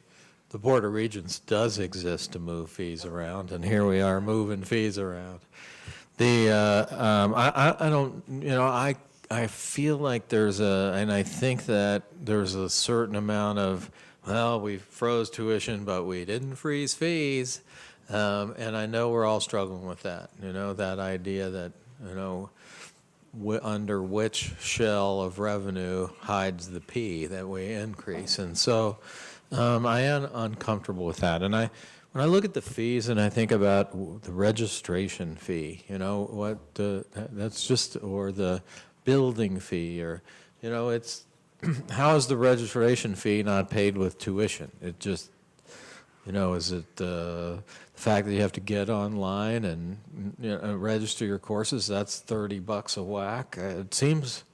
the Board of Regents does exist to move fees around, and here we are moving fees around. I don't, I feel like and I think that there's a certain amount of, well, we froze tuition, but we didn't freeze fees. And I know we're all struggling with that, that idea that, under which shell of revenue hides the P that we increase. And so I am uncomfortable with that. And when I look at the fees and I think about the registration fee, that's just, or the building fee, or, it's, how is the registration fee not paid with tuition? It just, is it the fact that you have to get online and register your courses? That's $30 a whack. It seems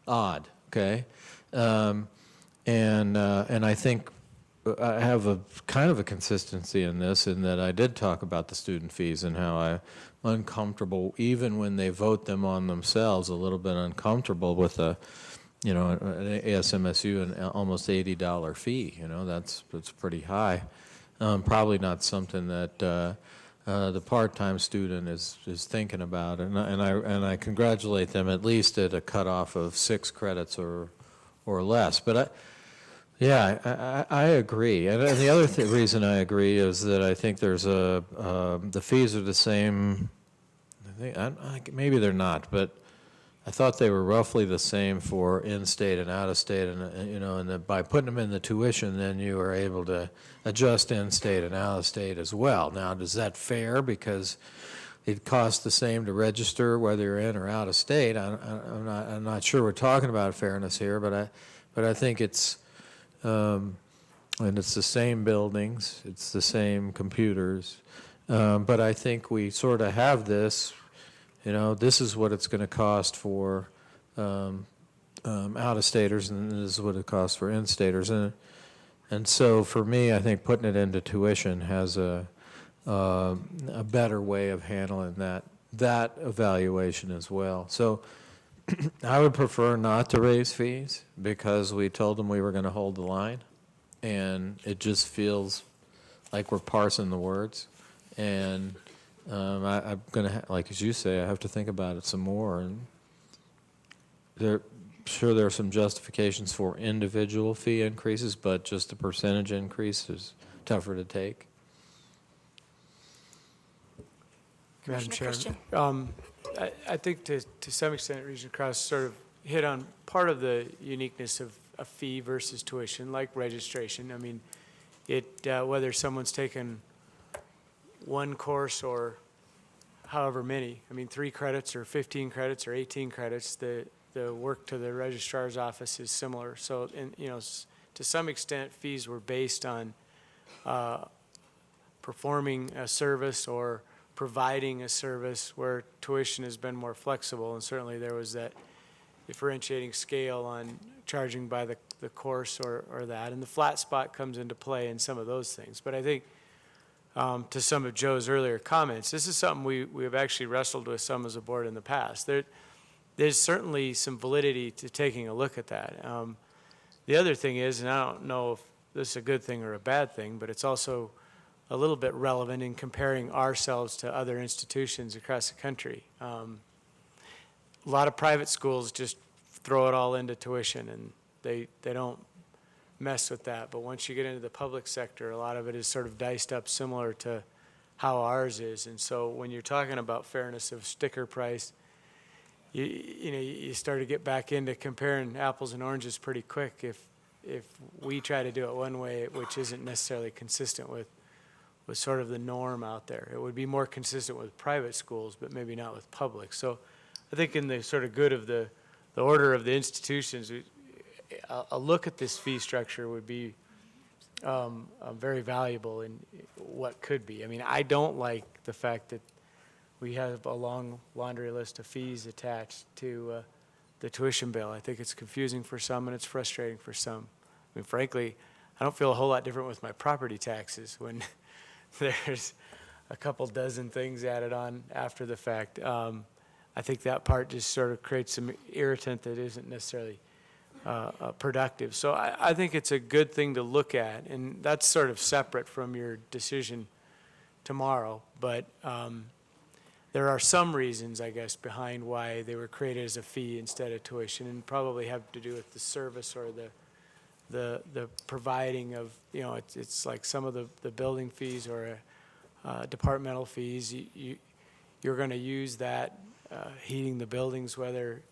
odd. Okay, and I think I have a kind of a consistency in this, in that I did talk about the student fees and how I'm uncomfortable, even when they vote them on themselves, a little bit uncomfortable with an ASMSU an almost $80 fee. That's pretty high. Probably not something that the part-time student is thinking about, and I congratulate them at least at a cutoff of 6 credits or less. But I agree, and the other reason I agree is that I think there's the fees are the same. Maybe they're not, but I thought they were roughly the same for in-state and out-of-state, and that by putting them in the tuition, then you are able to adjust in-state and out-of-state as well. Now, is that fair? Because it costs the same to register whether you're in or out of state. I'm not sure we're talking about fairness here, but I think it's and it's the same buildings, it's the same computers, but I think we sort of have this. This is what it's going to cost for out-of-staters, and this is what it costs for in-staters. And so for me, I think putting it into tuition has a better way of handling that evaluation as well. So I would prefer not to raise fees, because we told them we were going to hold the line, and it just feels like we're parsing the words. And I'm going to, like as you say, I have to think about it some more. And there are some justifications for individual fee increases, but just a percentage increase is tougher to take. Madam Chair, Christian. I think to some extent, Regent Cross sort of hit on part of the uniqueness of a fee versus tuition, like registration. I mean, whether someone's taken one course or however many, 3 credits or 15 credits or 18 credits, the work to the registrar's office is similar. So, to some extent, fees were based on performing a service or providing a service, where tuition has been more flexible, and certainly there was that differentiating scale on charging by the course or that, and the flat spot comes into play in some of those things. But I think to some of Joe's earlier comments, this is something we have actually wrestled with some as a board in the past. There's certainly some validity to taking a look at that. The other thing is, and I don't know if this is a good thing or a bad thing, but it's also a little bit relevant in comparing ourselves to other institutions across the country. A lot of private schools just throw it all into tuition, and they don't mess with that. But once you get into the public sector, a lot of it is sort of diced up similar to how ours is. And so when you're talking about fairness of sticker price, you start to get back into comparing apples and oranges pretty quick if we try to do it one way, which isn't necessarily consistent with sort of the norm out there. It would be more consistent with private schools, but maybe not with public. So I think in the sort of good of the order of the institutions, a look at this fee structure would be very valuable in what could be. I don't like the fact that we have a long laundry list of fees attached to the tuition bill. I think it's confusing for some, and it's frustrating for some. Frankly, I don't feel a whole lot different with my property taxes when there's a couple dozen things added on after the fact. I think that part just sort of creates some irritant that isn't necessarily productive. So I think it's a good thing to look at, and that's sort of separate from your decision tomorrow. But there are some reasons, I guess, behind why they were created as a fee instead of tuition, and probably have to do with the service or the providing of, you know, it's like some of the building fees or departmental fees. You're going to use that heating the buildings, whether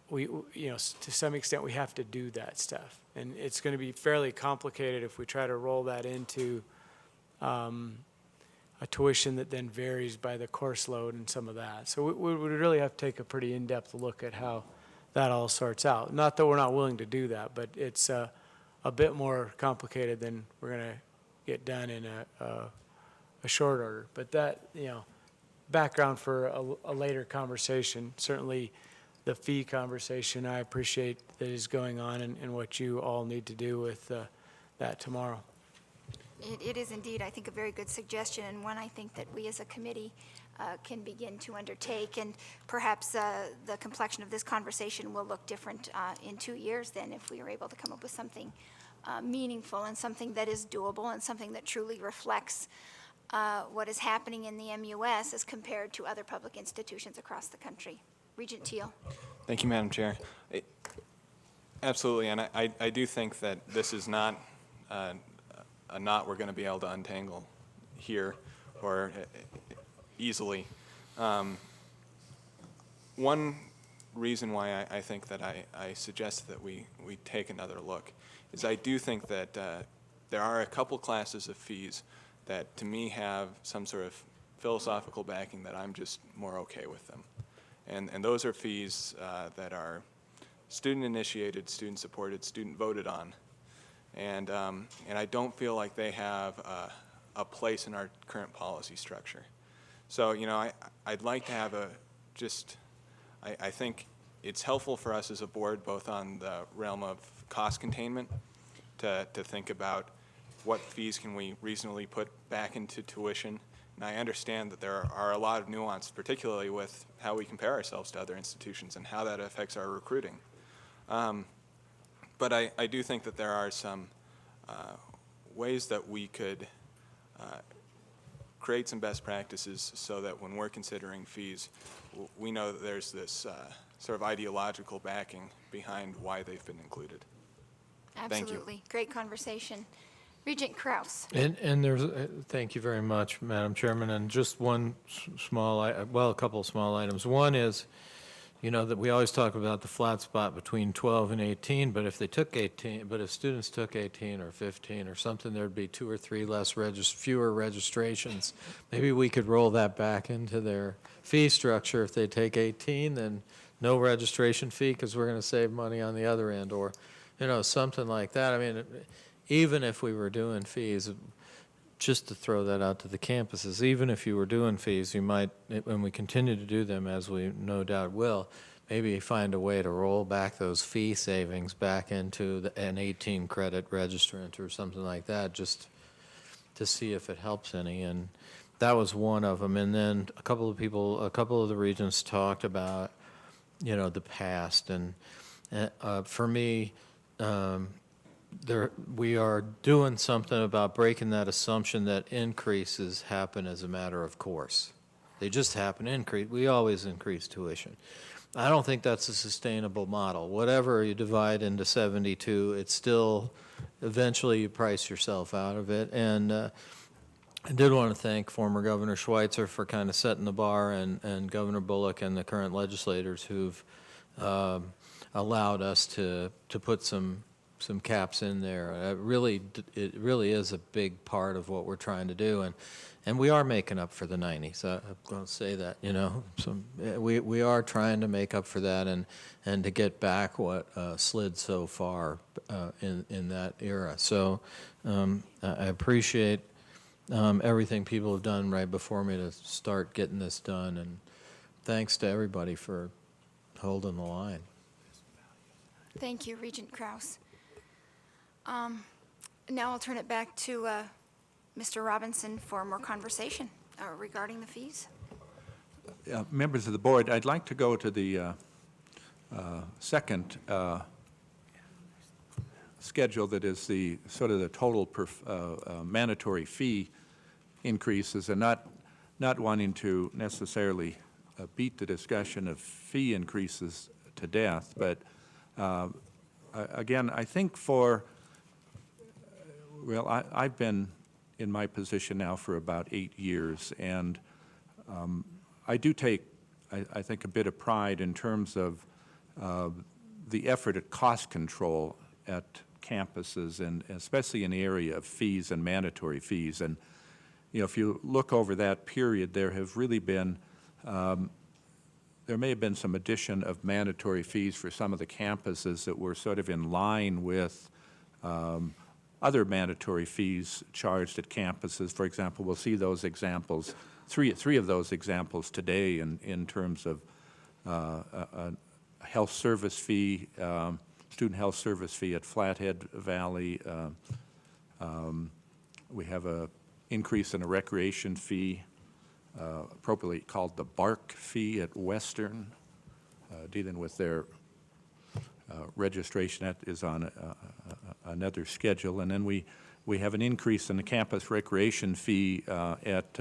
we, you know, to some extent we have to do that stuff. And it's going to be fairly complicated if we try to roll that into a tuition that then varies by the course load and some of that. So we would really have to take a pretty in-depth look at how that all sorts out. Not that we're not willing to do that, but it's a bit more complicated than we're going to get done in a short order. But that, you know, background for a later conversation. Certainly the fee conversation I appreciate that is going on, and what you all need to do with that tomorrow. It is indeed, I think, a very good suggestion, and one I think that we as a committee can begin to undertake. And perhaps the complexion of this conversation will look different in 2 years then, if we are able to come up with something meaningful and something that is doable and something that truly reflects what is happening in the MUS as compared to other public institutions across the country. Regent Teal. Thank you, Madam Chair. Absolutely, and I do think that this is not a knot we're going to be able to untangle here or easily. One reason why I think that I suggest that we take another look is I do think that there are a couple classes of fees that to me have some sort of philosophical backing that I'm just more okay with them. And those are fees that are student-initiated, student-supported, student-voted on. And I don't feel like they have a place in our current policy structure. So, you know, I'd like to have I think it's helpful for us as a board, both on the realm of cost containment, to think about what fees can we reasonably put back into tuition. And I understand that there are a lot of nuance, particularly with how we compare ourselves to other institutions and how that affects our recruiting. But I do think that there are some ways that we could create some best practices so that when we're considering fees, we know that there's this sort of ideological backing behind why they've been included. Absolutely. Thank you. Great conversation. Regent Kraus. And there's, thank you very much, Madam Chairman, and just one a couple of small items. One is, you know, that we always talk about the flat spot between 12 and 18, but if students took 18 or 15 or something, there'd be 2 or 3 fewer registrations. Maybe we could roll that back into their fee structure. If they take 18, then no registration fee because we're going to save money on the other end, or, you know, something like that. I mean, even if we were doing fees, just to throw that out to the campuses, even if you were doing fees, you might, when we continue to do them, as we no doubt will, maybe find a way to roll back those fee savings back into an 18 credit registrant or something like that, just to see if it helps any. And that was one of them. And then a couple of the regents talked about, you know, the past. And for me, we are doing something about breaking that assumption that increases happen as a matter of course. They just happen. We always increase tuition. I don't think that's a sustainable model. Whatever you divide into 72, it's still, eventually you price yourself out of it. And I did want to thank former Governor Schweitzer for kind of setting the bar, and Governor Bullock and the current legislators who've allowed us to put some caps in there. It really is a big part of what we're trying to do, and we are making up for the 90. So I'm going to say that, you know, we are trying to make up for that and to get back what slid so far in that era. So I appreciate everything people have done right before me to start getting this done, and thanks to everybody for holding the line. Thank you, Regent Kraus. Now I'll turn it back to Mr. Robinson for more conversation regarding the fees. Members of the board, I'd like to go to the second schedule that is the sort of the total mandatory fee increases, and not wanting to necessarily beat the discussion of fee increases to death, but again, I think I've been in my position now for about 8 years, and I do take, I think, a bit of pride in terms of the effort at cost control at campuses, and especially in the area of fees and mandatory fees. And you know, if you look over that period, there have really been there may have been some addition of mandatory fees for some of the campuses that were sort of in line with other mandatory fees charged at campuses. For example, we'll see those examples, three of those examples today in terms of a health service fee, student health service fee at Flathead Valley. We have an increase in a recreation fee, appropriately called the BARC fee at Western, dealing with their registration. That is on another schedule. And then we have an increase in the campus recreation fee at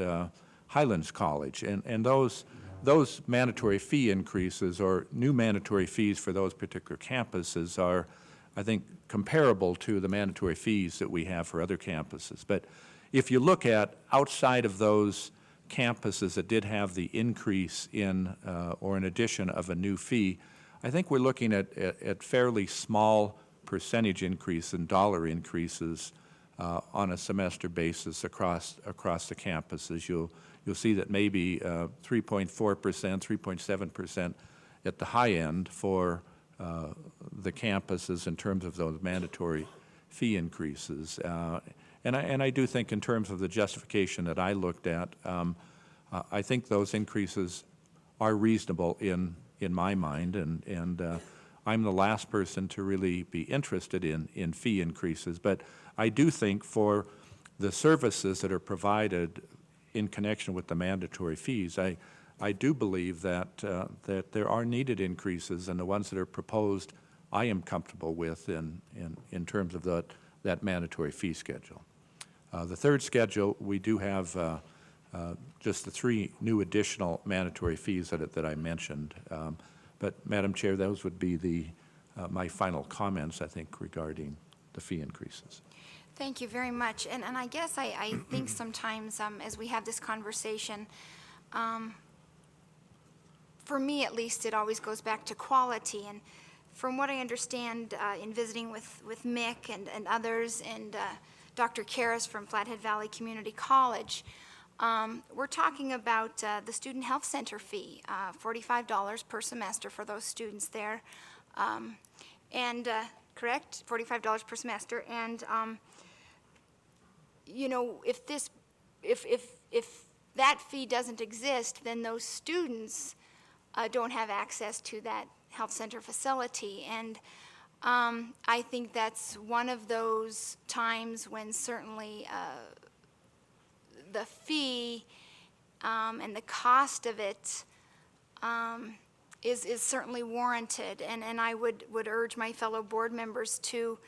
Highlands College. And those mandatory fee increases, or new mandatory fees for those particular campuses, are, I think, comparable to the mandatory fees that we have for other campuses. But if you look at outside of those campuses that did have the increase in or an addition of a new fee, I think we're looking at fairly small percentage increase in dollar increases on a semester basis across the campuses. You'll see that maybe 3.4%, 3.7% at the high end for the campuses in terms of those mandatory fee increases. And I do think in terms of the justification that I looked at, I think those increases are reasonable in my mind, and I'm the last person to really be interested in fee increases. But I do think for the services that are provided in connection with the mandatory fees, I do believe that there are needed increases, and the ones that are proposed I am comfortable with in terms of that mandatory fee schedule. The third schedule, we do have just the 3 new additional mandatory fees that I mentioned. But Madam Chair, those would be my final comments, I think, regarding the fee increases. Thank you very much. And I guess I think sometimes as we have this conversation, for me at least, it always goes back to quality. And from what I understand in visiting with Mick and others, and Dr. Karras from Flathead Valley Community College, we're talking about the Student Health Center fee, $45 per semester for those students there. And correct, $45 per semester. And you know, if that fee doesn't exist, then those students don't have access to that health center facility. And I think that's one of those times when certainly the fee and the cost of it is certainly warranted. And I would urge my fellow board members to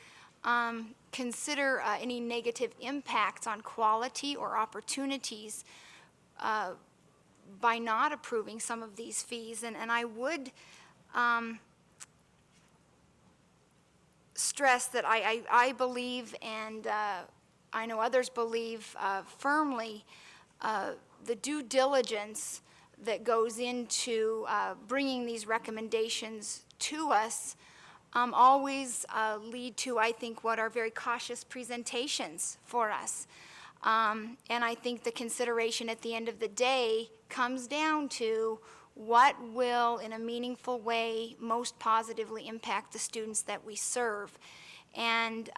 consider any negative impacts on quality or opportunities by not approving some of these fees. And I would stress that I believe, and I know others believe firmly, the due diligence that goes into bringing these recommendations to us always lead to, I think, what are very cautious presentations for us. And I think the consideration at the end of the day comes down to what will, in a meaningful way, most positively impact the students that we serve. And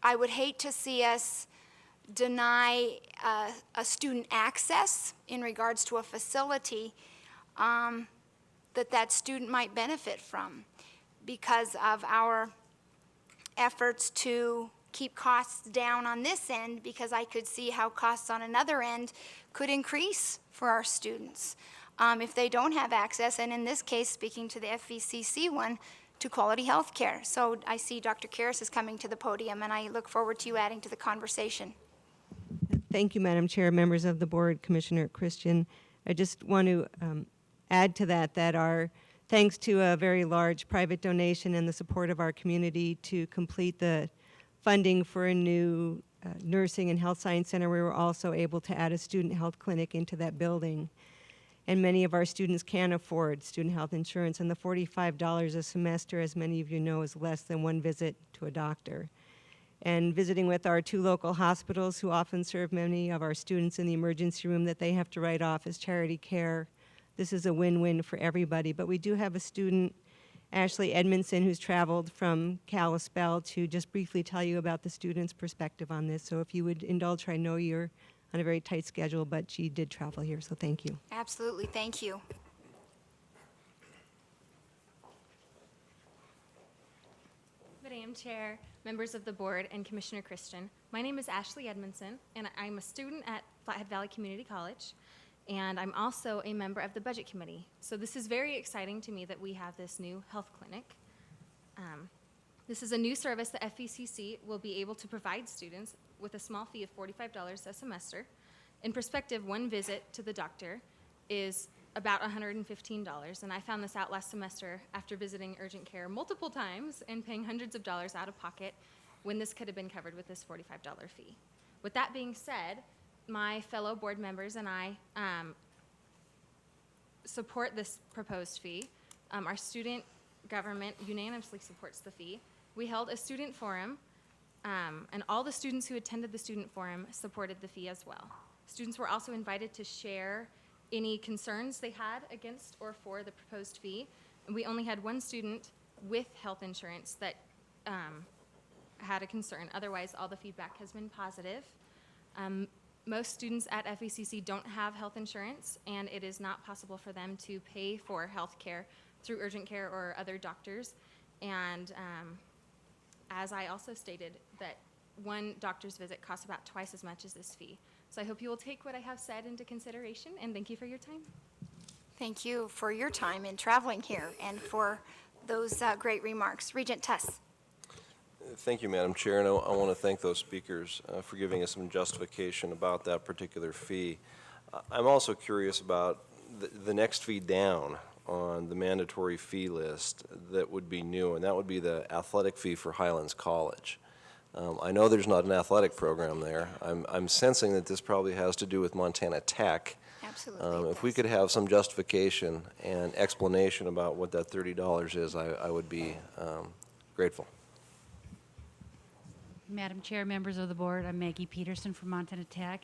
I would hate to see us deny a student access in regards to a facility that student might benefit from because of our efforts to keep costs down on this end, because I could see how costs on another end could increase for our students. if they don't have access, and in this case, speaking to the FVCC one, to quality health care. So I see Dr. Karras is coming to the podium, and I look forward to you adding to the conversation. Thank you, Madam Chair, members of the board, Commissioner Christian. I just want to add to that our thanks to a very large private donation and the support of our community to complete the funding for a new nursing and health science center, we were also able to add a student health clinic into that building. And many of our students can afford student health insurance, and the $45 a semester, as many of you know, is less than one visit to a doctor. And visiting with our 2 local hospitals who often serve many of our students in the emergency room that they have to write off as charity care, this is a win-win for everybody. But we do have a student, Ashley Edmondson, who's traveled from Kalispell to just briefly tell you about the student's perspective on this. So if you would indulge her, I know you're on a very tight schedule, but she did travel here, so thank you. Absolutely, thank you. Madam Chair, members of the board, and Commissioner Christian. My name is Ashley Edmondson, and I'm a student at Flathead Valley Community College, and I'm also a member of the Budget Committee. So this is very exciting to me that we have this new health clinic. This is a new service that FVCC will be able to provide students with a small fee of $45 a semester. In perspective, one visit to the doctor is about $115, and I found this out last semester after visiting urgent care multiple times and paying hundreds of dollars out of pocket when this could have been covered with this $45 fee. With that being said, my fellow board members and I support this proposed fee. Our student government unanimously supports the fee. We held a student forum, and all the students who attended the student forum supported the fee as well. Students were also invited to share any concerns they had against or for the proposed fee. And we only had one student with health insurance that had a concern. Otherwise, all the feedback has been positive. Most students at FVCC don't have health insurance, and it is not possible for them to pay for health care through urgent care or other doctors. And as I also stated, that one doctor's visit costs about twice as much as this fee. So I hope you will take what I have said into consideration, and thank you for your time. Thank you for your time in traveling here and for those great remarks. Regent Tuss. Thank you, Madam Chair, and I want to thank those speakers for giving us some justification about that particular fee. I'm also curious about the next fee down on the mandatory fee list that would be new, and that would be the athletic fee for Highlands College. I know there's not an athletic program there. I'm sensing that this probably has to do with Montana Tech. Absolutely. If we could have some justification and explanation about what that $30 is, I would be grateful. Madam Chair, members of the board, I'm Maggie Peterson from Montana Tech.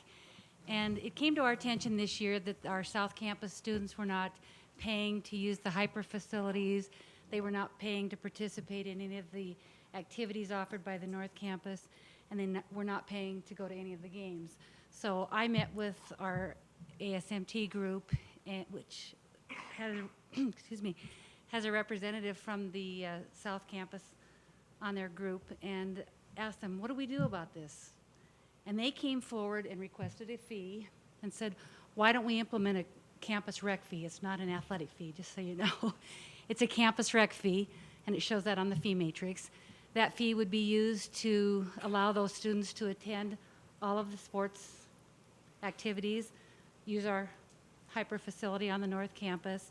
And it came to our attention this year that our South Campus students were not paying to use the hyper facilities. They were not paying to participate in any of the activities offered by the North Campus, and they were not paying to go to any of the games. So I met with our ASMT group, which has, excuse me, has a representative from the South Campus on their group, and asked them, what do we do about this? And they came forward and requested a fee and said, why don't we implement a campus rec fee? It's not an athletic fee, just so you know. It's a campus rec fee, and it shows that on the fee matrix. That fee would be used to allow those students to attend all of the sports activities, use our hyper facility on the North Campus,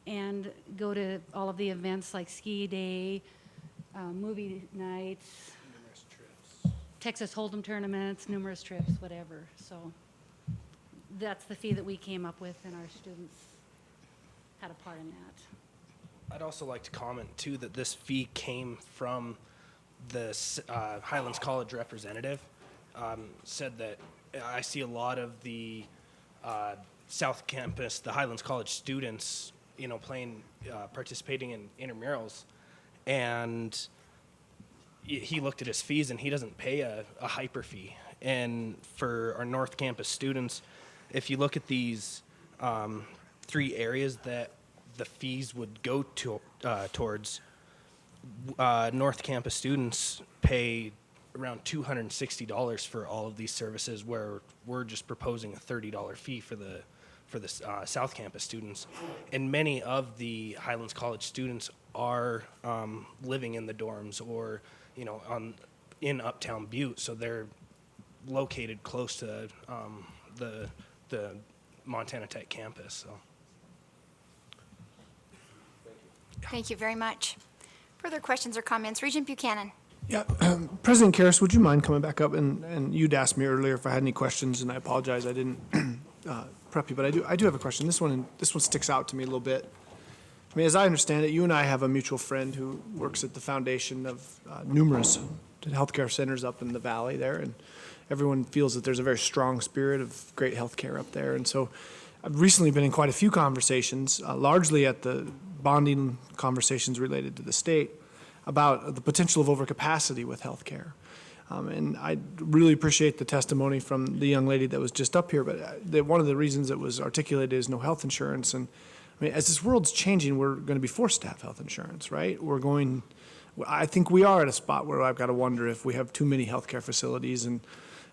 and go to all of the events like ski day, movie nights, Texas Hold'em tournaments, numerous trips, whatever. So that's the fee that we came up with, and our students had a part in that. I'd also like to comment, too, that this fee came from the Highlands College representative. Said that I see a lot of the South Campus, the Highlands College students, playing, participating in intramurals, and he looked at his fees, and he doesn't pay a hyper fee. And for our North Campus students, if you look at these 3 areas that the fees would go to towards, North Campus students pay around $260 for all of these services, where we're just proposing a $30 fee for for the South Campus students, and many of the Highlands College students are living in the dorms or in Uptown Butte, so they're located close to the Montana Tech campus. So. Thank you very much. Further questions or comments? Regent Buchanan. Yeah, President Karras, would you mind coming back up? And you'd asked me earlier if I had any questions, and I apologize I didn't prep you, but I do have a question. This one sticks out to me a little bit. I mean, as I understand it, you and I have a mutual friend who works at the foundation of numerous healthcare centers up in the valley there, and everyone feels that there's a very strong spirit of great healthcare up there. And so I've recently been in quite a few conversations, largely at the bonding conversations related to the state, about the potential of overcapacity with healthcare. And I really appreciate the testimony from the young lady that was just up here, but one of the reasons that was articulated is no health insurance. And I mean, as this world's changing, we're going to be forced to have health insurance, right? I think we are at a spot where I've got to wonder if we have too many healthcare facilities. And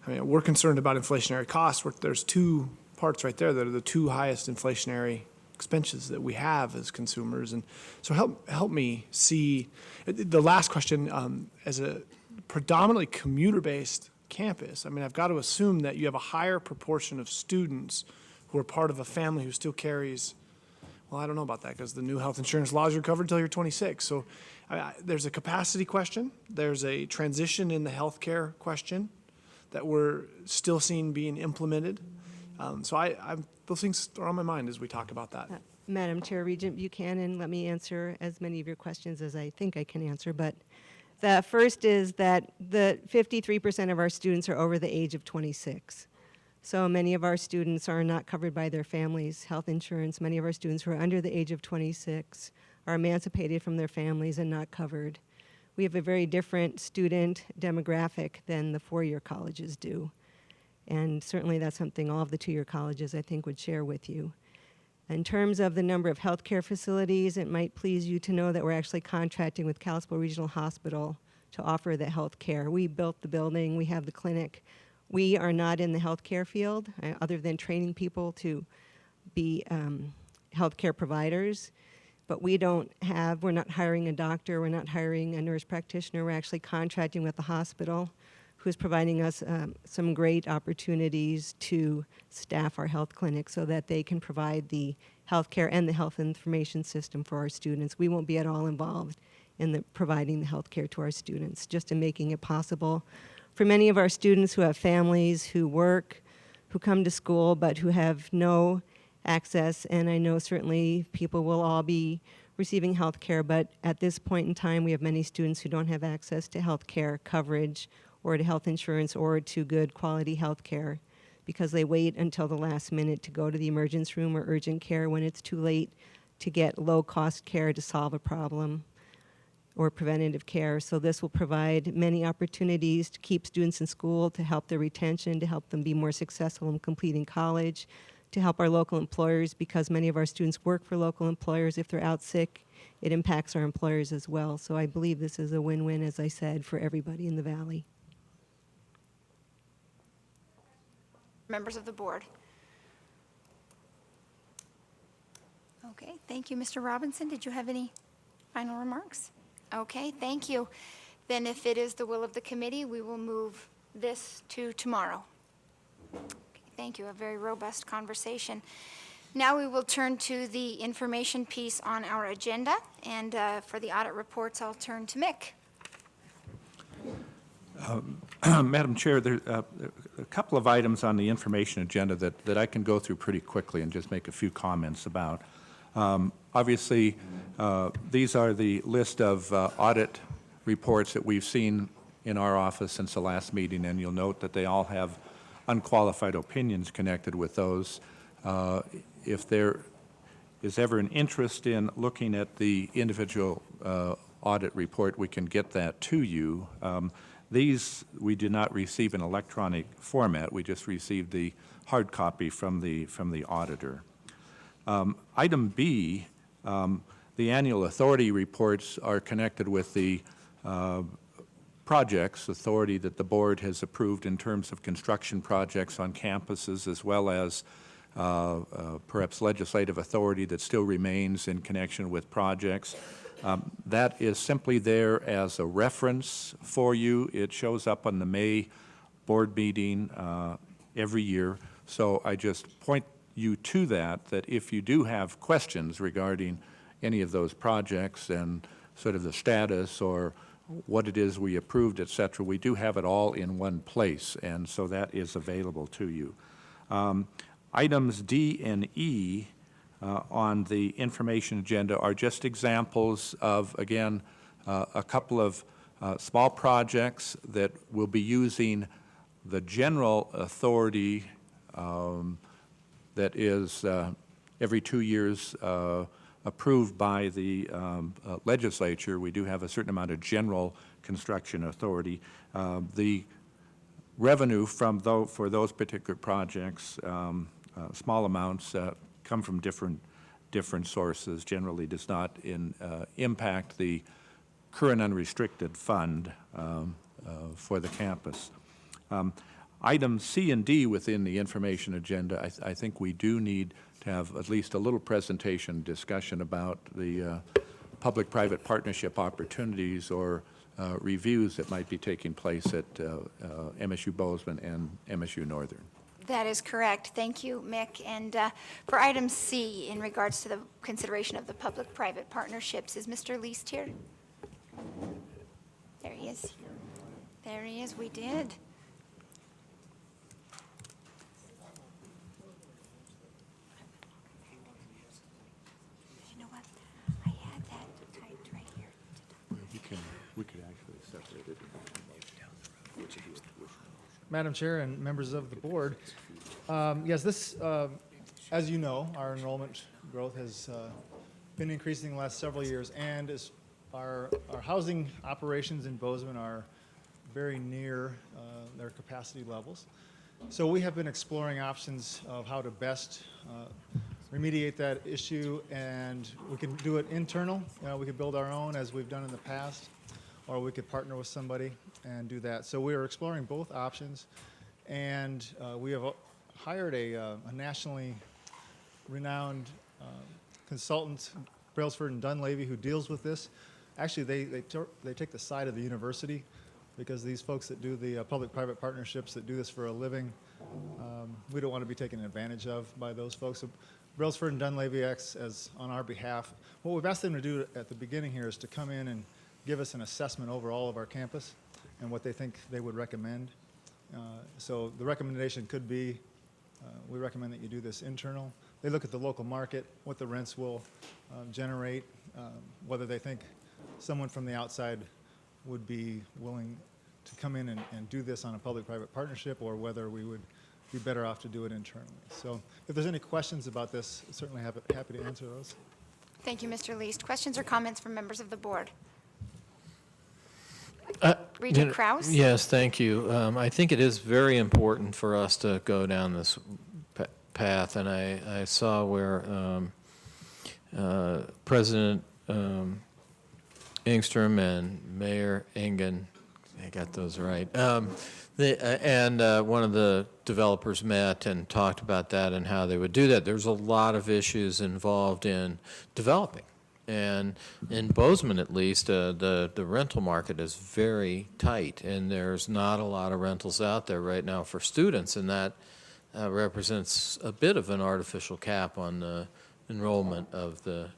I mean, we're concerned about inflationary costs. There's two parts right there that are the two highest inflationary expenses that we have as consumers. And so help me see the last question. As a predominantly commuter-based campus, I mean, I've got to assume that you have a higher proportion of students who are part of a family who still carries, well, I don't know about that because the new health insurance laws are covered until you're 26. So there's a capacity question. There's a transition in the healthcare question that we're still seeing being implemented. So those things are on my mind as we talk about that. Madam Chair, Regent Buchanan, let me answer as many of your questions as I think I can answer. But the first is that the 53% of our students are over the age of 26. So many of our students are not covered by their families' health insurance. Many of our students who are under the age of 26 are emancipated from their families and not covered. We have a very different student demographic than the four-year colleges do. And certainly that's something all of the two-year colleges, I think, would share with you. In terms of the number of healthcare facilities, it might please you to know that we're actually contracting with Kalispell Regional Hospital to offer the health care. We built the building, we have the clinic. We are not in the healthcare field, other than training people to be healthcare providers. But we're not hiring a doctor, we're not hiring a nurse practitioner, we're actually contracting with the hospital, who's providing us some great opportunities to staff our health clinics so that they can provide the health care and the health information system for our students. We won't be at all involved in providing the health care to our students, just in making it possible for many of our students who have families, who work, who come to school, but who have no access. And I know certainly people will all be receiving health care, but at this point in time, we have many students who don't have access to health care coverage or to health insurance or to good quality health care because they wait until the last minute to go to the emergency room or urgent care when it's too late to get low-cost care to solve a problem or preventative care. So this will provide many opportunities to keep students in school, to help their retention, to help them be more successful in completing college, to help our local employers because many of our students work for local employers. If they're out sick, it impacts our employers as well. So I believe this is a win-win, as I said, for everybody in the Valley. Members of the board. Okay, thank you. Mr. Robinson, did you have any final remarks? Okay, thank you. Then if it is the will of the committee, we will move this to tomorrow. Okay, thank you, a very robust conversation. Now we will turn to the information piece on our agenda, and for the audit reports, I'll turn to Mick. Madam Chair, there are a couple of items on the information agenda that I can go through pretty quickly and just make a few comments about. Obviously, these are the list of audit reports that we've seen in our office since the last meeting, and you'll note that they all have unqualified opinions connected with those. If there is ever an interest in looking at the individual audit report, we can get that to you. These we did not receive in electronic format. We just received the hard copy from the auditor. Item B, the annual authority reports are connected with the projects authority that the board has approved in terms of construction projects on campuses, as well as perhaps legislative authority that still remains in connection with projects. That is simply there as a reference for you. It shows up on the May board meeting every year. So I just point you to that if you do have questions regarding any of those projects and sort of the status or what it is we approved, et cetera, we do have it all in one place, and so that is available to you. Items D and E on the information agenda are just examples of, again, a couple of small projects that will be using the general authority that is every 2 years approved by the legislature. We do have a certain amount of general construction authority. The revenue from for those particular projects, small amounts, come from different sources. Generally does not impact the current unrestricted fund for the campus. Items C and D within the information agenda, I think we do need to have at least a little presentation discussion about the public-private partnership opportunities or reviews that might be taking place at MSU Bozeman and MSU Northern. That is correct. Thank you, Mick. And for item C, in regards to the consideration of the public-private partnerships, is Mr. Least here? There he is. There he is. We did. You know what? I had that typed right here. We could actually separate it. Madam Chair and members of the board, yes, this, as you know, our enrollment growth has been increasing the last several years, and our housing operations in Bozeman are very near their capacity levels. So we have been exploring options of how to best remediate that issue, and we can do it internal. We could build our own as we've done in the past, or we could partner with somebody and do that. So we are exploring both options, and we have hired a nationally renowned consultant, Brailsford and Dunleavy, who deals with this. Actually, they take the side of the university, because these folks that do the public-private partnerships that do this for a living, we don't want to be taken advantage of by those folks. So Brailsford and Dunleavy acts as on our behalf. What we've asked them to do at the beginning here is to come in and give us an assessment over all of our campus and what they think they would recommend. So the recommendation could be, we recommend that you do this internal. They look at the local market, what the rents will generate, whether they think someone from the outside would be willing to come in and do this on a public-private partnership, or whether we would be better off to do it internally. So if there's any questions about this, certainly happy to answer those. Thank you, Mr. Least. Questions or comments from members of the board? Regent Krause? Yes, thank you. I think it is very important for us to go down this path, and I saw where President Engstrom and Mayor Engen, I got those right, and one of the developers met and talked about that and how they would do that. There's a lot of issues involved in developing. And in Bozeman, at least, the rental market is very tight, and there's not a lot of rentals out there right now for students, and that represents a bit of an artificial cap on the enrollment of the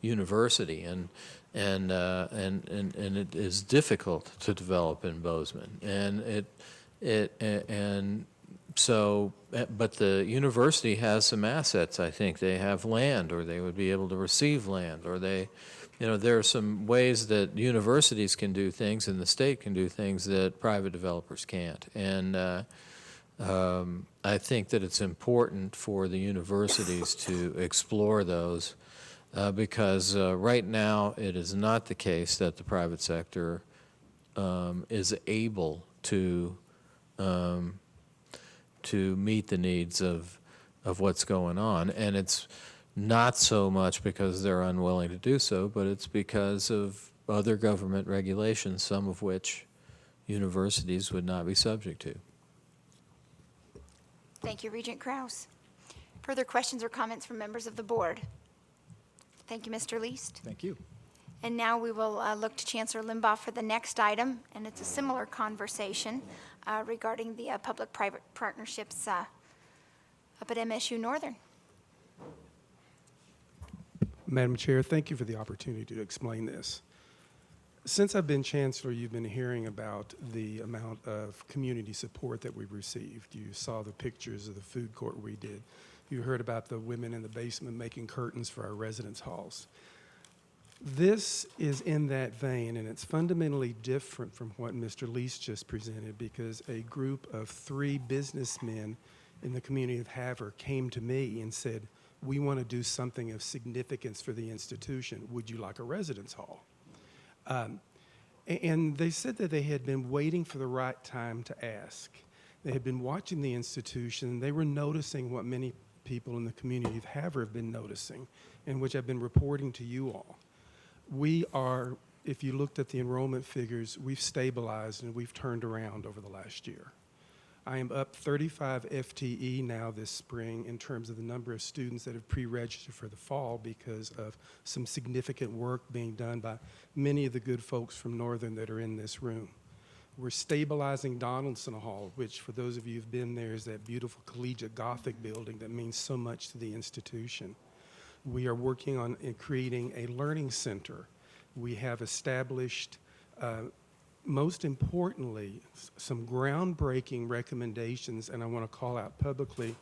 university, and it is difficult to develop in Bozeman, but the university has some assets. I think they have land, or they would be able to receive land, or there are some ways that universities can do things and the state can do things that private developers can't. And I think that it's important for the universities to explore those because right now it is not the case that the private sector is able to meet the needs of what's going on. And it's not so much because they're unwilling to do so, but it's because of other government regulations, some of which universities would not be subject to. Thank you, Regent Krause. Further questions or comments from members of the board? Thank you, Mr. Least. Thank you. And now we will look to Chancellor Limbaugh for the next item, and it's a similar conversation regarding the public-private partnerships up at MSU Northern. Madam Chair, thank you for the opportunity to explain this. Since I've been Chancellor, you've been hearing about the amount of community support that we've received. You saw the pictures of the food court we did. You heard about the women in the basement making curtains for our residence halls. This is in that vein, and it's fundamentally different from what Mr. Least just presented, because a group of 3 businessmen in the community of Havre came to me and said, we want to do something of significance for the institution. Would you like a residence hall? And they said that they had been waiting for the right time to ask. They had been watching the institution, and they were noticing what many people in the community of Havre have been noticing, and which I've been reporting to you all. We are, if you looked at the enrollment figures, we've stabilized and we've turned around over the last year. I am up 35 FTE now this spring in terms of the number of students that have pre-registered for the fall because of some significant work being done by many of the good folks from Northern that are in this room. We're stabilizing Donaldson Hall, which for those of you who've been there is that beautiful collegiate Gothic building that means so much to the institution. We are working on creating a learning center. We have established most importantly, some groundbreaking recommendations, and I want to call out publicly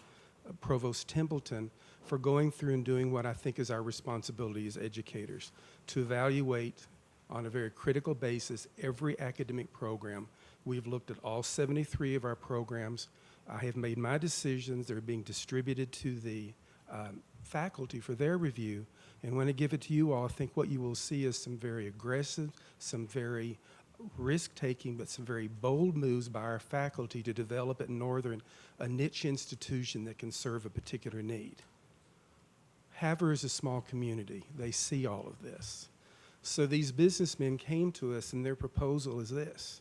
Provost Templeton for going through and doing what I think is our responsibility as educators, to evaluate on a very critical basis every academic program. We've looked at all 73 of our programs. I have made my decisions. They're being distributed to the faculty for their review, and when I give it to you all, I think what you will see is some very aggressive, some very risk-taking, but some very bold moves by our faculty to develop at Northern a niche institution that can serve a particular need. Havre is a small community. They see all of this. So these businessmen came to us, and their proposal is this.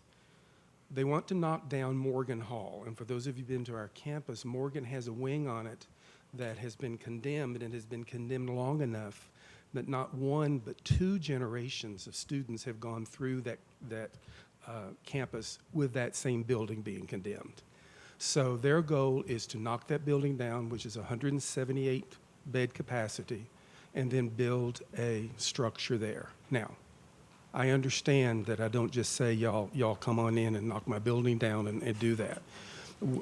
They want to knock down Morgan Hall, and for those of you who've been to our campus, Morgan has a wing on it that has been condemned, and has been condemned long enough that not 1 but 2 generations of students have gone through that campus with that same building being condemned. So their goal is to knock that building down, which is 178 bed capacity, and then build a structure there. Now, I understand that I don't just say, y'all come on in and knock my building down and do that.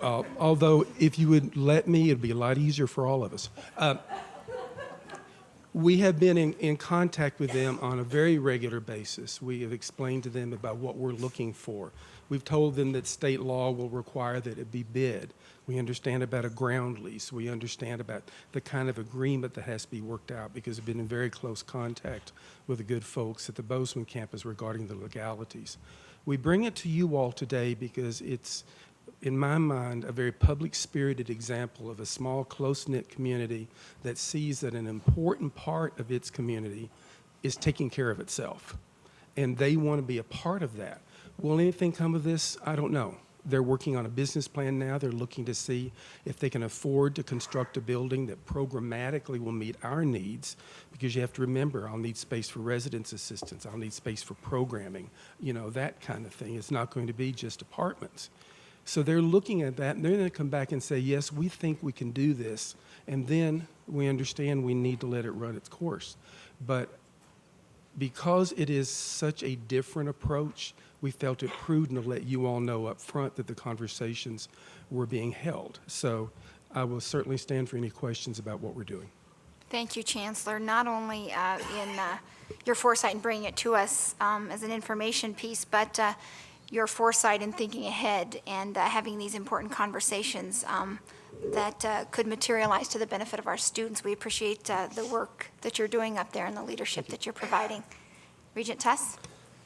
Although, if you would let me, it'd be a lot easier for all of us. We have been in contact with them on a very regular basis. We have explained to them about what we're looking for. We've told them that state law will require that it be bid. We understand about a ground lease. We understand about the kind of agreement that has to be worked out, because we've been in very close contact with the good folks at the Bozeman campus regarding the legalities. We bring it to you all today because it's, in my mind, a very public-spirited example of a small, close-knit community that sees that an important part of its community is taking care of itself. And they want to be a part of that. Will anything come of this? I don't know. They're working on a business plan now. They're looking to see if they can afford to construct a building that programmatically will meet our needs, because you have to remember, I'll need space for residence assistants. I'll need space for programming, that kind of thing. It's not going to be just apartments. So they're looking at that, and they're going to come back and say, yes, we think we can do this, and then we understand we need to let it run its course. But because it is such a different approach, we felt it prudent to let you all know up front that the conversations were being held. So I will certainly stand for any questions about what we're doing. Thank you, Chancellor, not only in your foresight in bringing it to us as an information piece, but your foresight in thinking ahead and having these important conversations that could materialize to the benefit of our students. We appreciate the work that you're doing up there and the leadership that you're providing. Regent Tuss?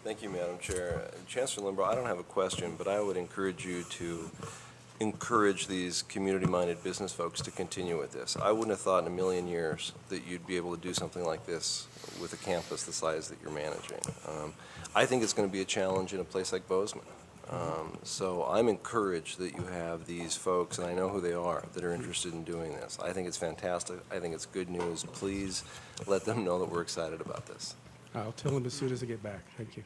Thank you, Madam Chair. Chancellor Limbaugh, I don't have a question, but I would encourage you to encourage these community-minded business folks to continue with this. I wouldn't have thought in a million years that you'd be able to do something like this with a campus the size that you're managing. I think it's going to be a challenge in a place like Bozeman. So I'm encouraged that you have these folks, and I know who they are, that are interested in doing this. I think it's fantastic. I think it's good news. Please let them know that we're excited about this. I'll tell them as soon as I get back. Thank you.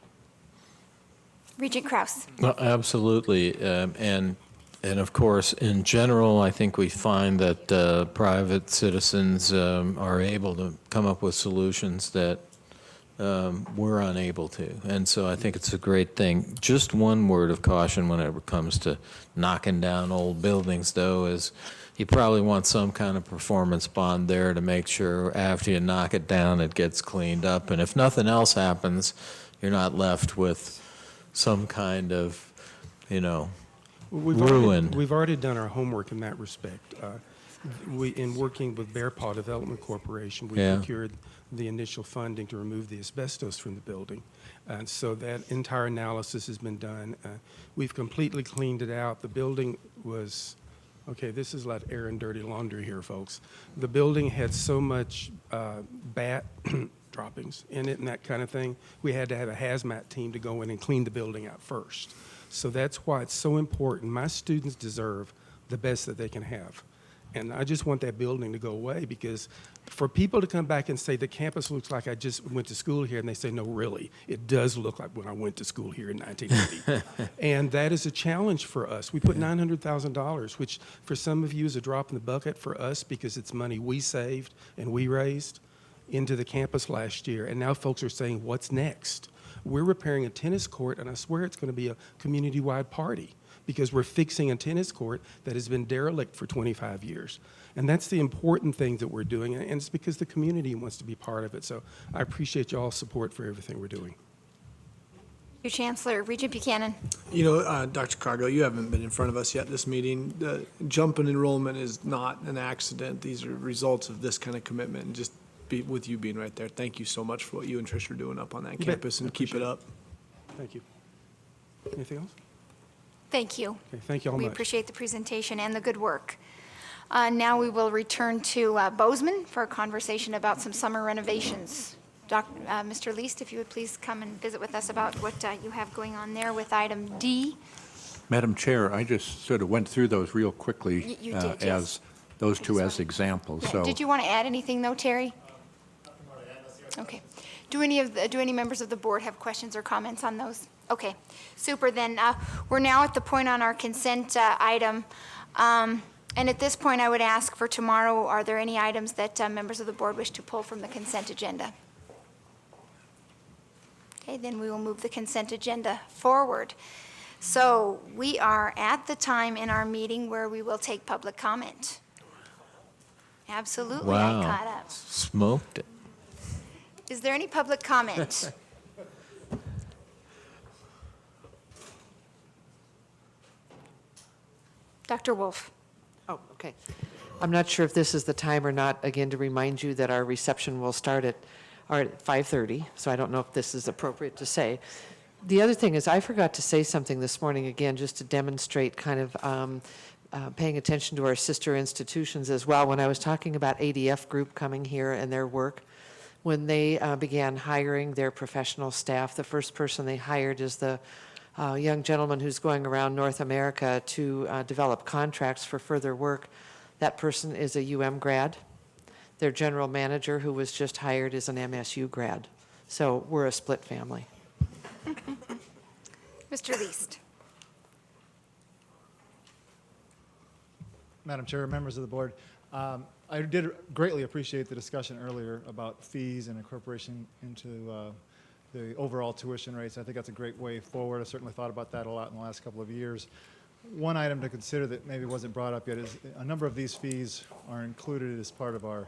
Regent Kraus. No, absolutely. And of course, in general, I think we find that private citizens are able to come up with solutions that we're unable to. And so I think it's a great thing. Just one word of caution whenever it comes to knocking down old buildings, though, is you probably want some kind of performance bond there to make sure after you knock it down, it gets cleaned up. And if nothing else happens, you're not left with some kind of, ruin. We've already done our homework in that respect. In working with Bear Paw Development Corporation, we procured the initial funding to remove the asbestos from the building. And so that entire analysis has been done. We've completely cleaned it out. The building was, okay, this is like air and dirty laundry here, folks. The building had so much bat droppings in it and that kind of thing. We had to have a hazmat team to go in and clean the building out first. So that's why it's so important. My students deserve the best that they can have. And I just want that building to go away, because for people to come back and say the campus looks like I just went to school here, and they say, no, really, it does look like when I went to school here in 1980. And that is a challenge for us. We put $900,000, which for some of you is a drop in the bucket. For us, because it's money we saved and we raised, into the campus last year. And now folks are saying, what's next? We're repairing a tennis court, and I swear it's going to be a community-wide party, because we're fixing a tennis court that has been derelict for 25 years. And that's the important thing that we're doing, and it's because the community wants to be part of it. So I appreciate y'all's support for everything we're doing. Your Chancellor, Regent Buchanan. Dr. Cargo, you haven't been in front of us yet this meeting. The jump in enrollment is not an accident. These are results of this kind of commitment, and just with you being right there. Thank you so much for what you and Trish are doing up on that campus, and keep it up. Thank you. Anything else? Thank you. Okay, thank you all We much. appreciate the presentation and the good work. Now we will return to Bozeman for a conversation about some summer renovations. Mr. Least, if you would please come and visit with us about what you have going on there with item D. Madam Chair, I just sort of went through those real quickly You did, yes. as those two as examples. Yeah. So Did you want to add anything, though, Terry? Okay. Do any members of the board have questions or comments on those? Okay, super. Then we're now at the point on our consent item. And at this point, I would ask for tomorrow, are there any items that members of the board wish to pull from the consent agenda? Okay, then we will move the consent agenda forward. So we are at the time in our meeting where we will take public comment. Absolutely, I caught up. Smoked it. Is there any public comment? Dr. Wolf. Oh, okay. I'm not sure if this is the time or not, again, to remind you that our reception will start at 5:30, so I don't know if this is appropriate to say. The other thing is, I forgot to say something this morning, again, just to demonstrate kind of paying attention to our sister institutions as well. When I was talking about ADF Group coming here and their work, when they began hiring their professional staff, the first person they hired is the young gentleman who's going around North America to develop contracts for further work. That person is a UM grad. Their general manager, who was just hired, is an MSU grad. So we're a split family. Mr. Least. Madam Chair, members of the board, I did greatly appreciate the discussion earlier about fees and incorporation into the overall tuition rates. I think that's a great way forward. I certainly thought about that a lot in the last couple of years. One item to consider that maybe wasn't brought up yet is a number of these fees are included as part of our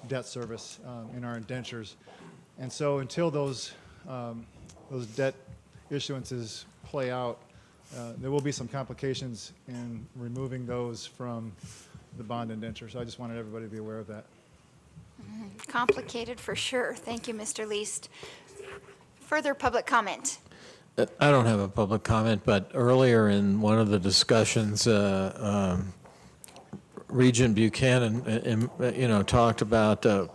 debt service in our indentures. And so until those debt issuances play out, there will be some complications in removing those from the bond indenture. So I just wanted everybody to be aware of that. Complicated for sure. Thank you, Mr. Least. Further public comment. I don't have a public comment, but earlier in one of the discussions, Regent Buchanan, talked about a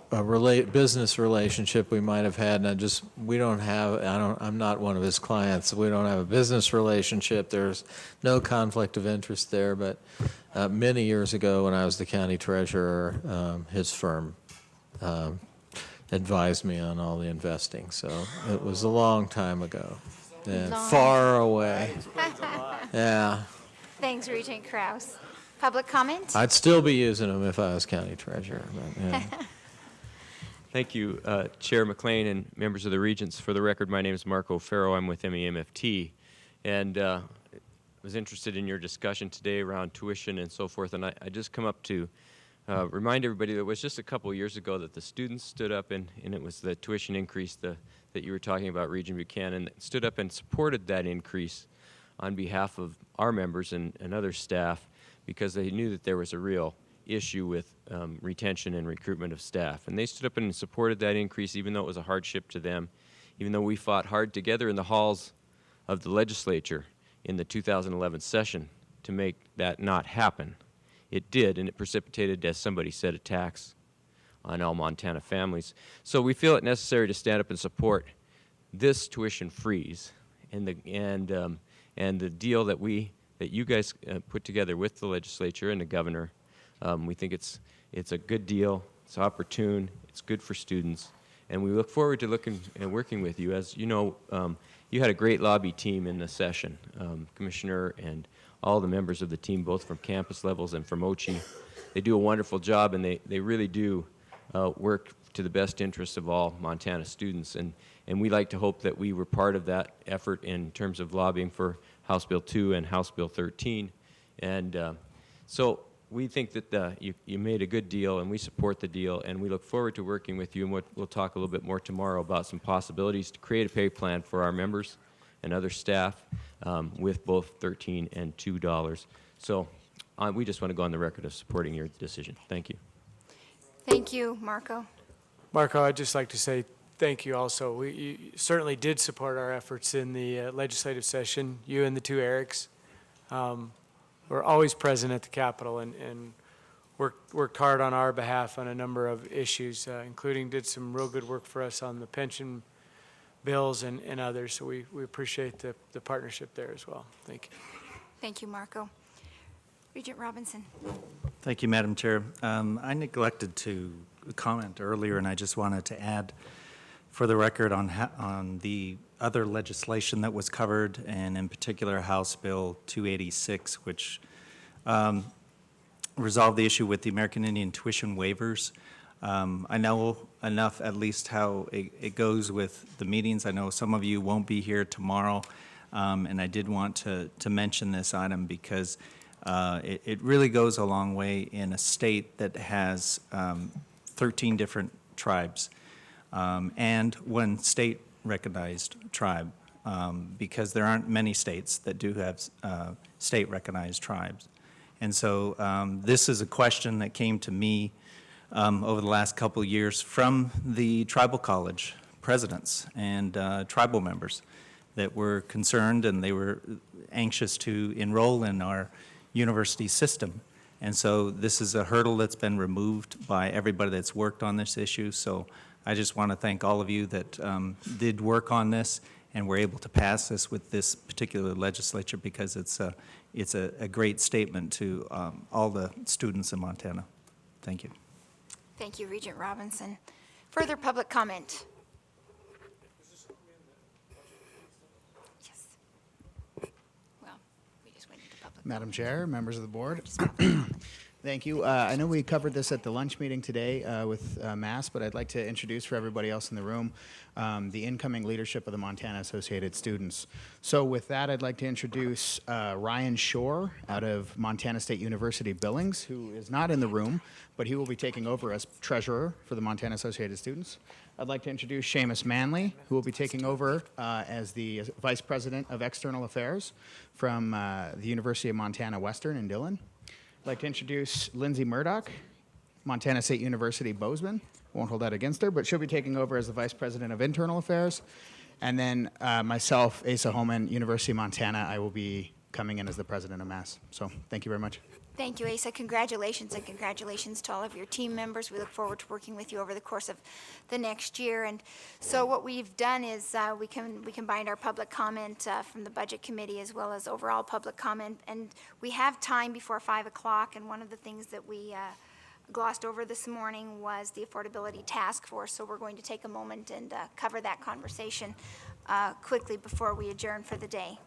business relationship we might have had, and I'm not one of his clients. We don't have a business relationship. There's no conflict of interest there, but many years ago when I was the county treasurer, his firm advised me on all the investing. So it was a long time ago and far away. Yeah. Thanks, Regent Kraus. Public comment? I'd still be using them if I was county treasurer. But, yeah. Thank you, Chair McLean and members of the Regents. For the record, my name is Mark O'Farrell. I'm with MEMFT. And I was interested in your discussion today around tuition and so forth. And I just come up to remind everybody that it was just a couple of years ago that the students stood up, and it was the tuition increase that you were talking about, Regent Buchanan, stood up and supported that increase on behalf of our members and other staff, because they knew that there was a real issue with retention and recruitment of staff. And they stood up and supported that increase, even though it was a hardship to them, even though we fought hard together in the halls of the legislature in the 2011 session to make that not happen. It did, and it precipitated, as somebody said, a tax on all Montana families. So we feel it necessary to stand up and support this tuition freeze and the deal that you guys put together with the legislature and the governor. We think it's a good deal, it's opportune, it's good for students, and we look forward to looking and working with you. As you know, you had a great lobby team in the session, Commissioner and all the members of the team, both from campus levels and from OCHI. They do a wonderful job, and they really do work to the best interests of all Montana students, and we like to hope that we were part of that effort in terms of lobbying for House Bill 2 and House Bill 13. And so we think that you made a good deal, and we support the deal, and we look forward to working with you. And we'll talk a little bit more tomorrow about some possibilities to create a pay plan for our members and other staff with both $13 and $2. So we just want to go on the record of supporting your decision. Thank you. Thank you, Marco. Marco, I'd just like to say thank you also. You certainly did support our efforts in the legislative session, you and the two Erics. We're always present at the Capitol and worked hard on our behalf on a number of issues, including did some real good work for us on the pension bills and others. So we appreciate the partnership there as well. Thank you. Thank you, Marco. Regent Robinson. Thank you, Madam Chair. I neglected to comment earlier, and I just wanted to add for the record on the other legislation that was covered, and in particular House Bill 286, which resolved the issue with the American Indian tuition waivers. I know enough at least how it goes with the meetings. I know some of you won't be here tomorrow, and I did want to mention this item because it really goes a long way in a state that has 13 different tribes and one state-recognized tribe, because there aren't many states that do have state-recognized tribes. And so this is a question that came to me over the last couple of years from the tribal college presidents and tribal members that were concerned, and they were anxious to enroll in our university system. And so this is a hurdle that's been removed by everybody that's worked on this issue. So I just want to thank all of you that did work on this and were able to pass this with this particular legislature, because it's a great statement to all the students in Montana. Thank you. Thank you, Regent Robinson. Further public comment? Yes. Well, we just went into public. Madam Chair, members of the board. Thank you. I know we covered this at the lunch meeting today with MAS, but I'd like to introduce for everybody else in the room the incoming leadership of the Montana Associated Students. So with that, I'd like to introduce Ryan Shore out of Montana State University Billings, who is not in the room, but he will be taking over as treasurer for the Montana Associated Students. I'd like to introduce Seamus Manley, who will be taking over as the Vice President of External Affairs from the University of Montana Western in Dillon. I'd like to introduce Lindsay Murdoch, Montana State University Bozeman. Won't hold that against her, but she'll be taking over as the Vice President of Internal Affairs. And then myself, Asa Holman, University of Montana, I will be coming in as the President of MAS. So thank you very much. Thank you, Asa. Congratulations, and congratulations to all of your team members. We look forward to working with you over the course of the next year. And so what we've done is we combined our public comment from the Budget Committee as well as overall public comment. And we have time before 5 o'clock, and one of the things that we glossed over this morning was the Affordability Task Force. So we're going to take a moment and cover that conversation quickly before we adjourn for the day.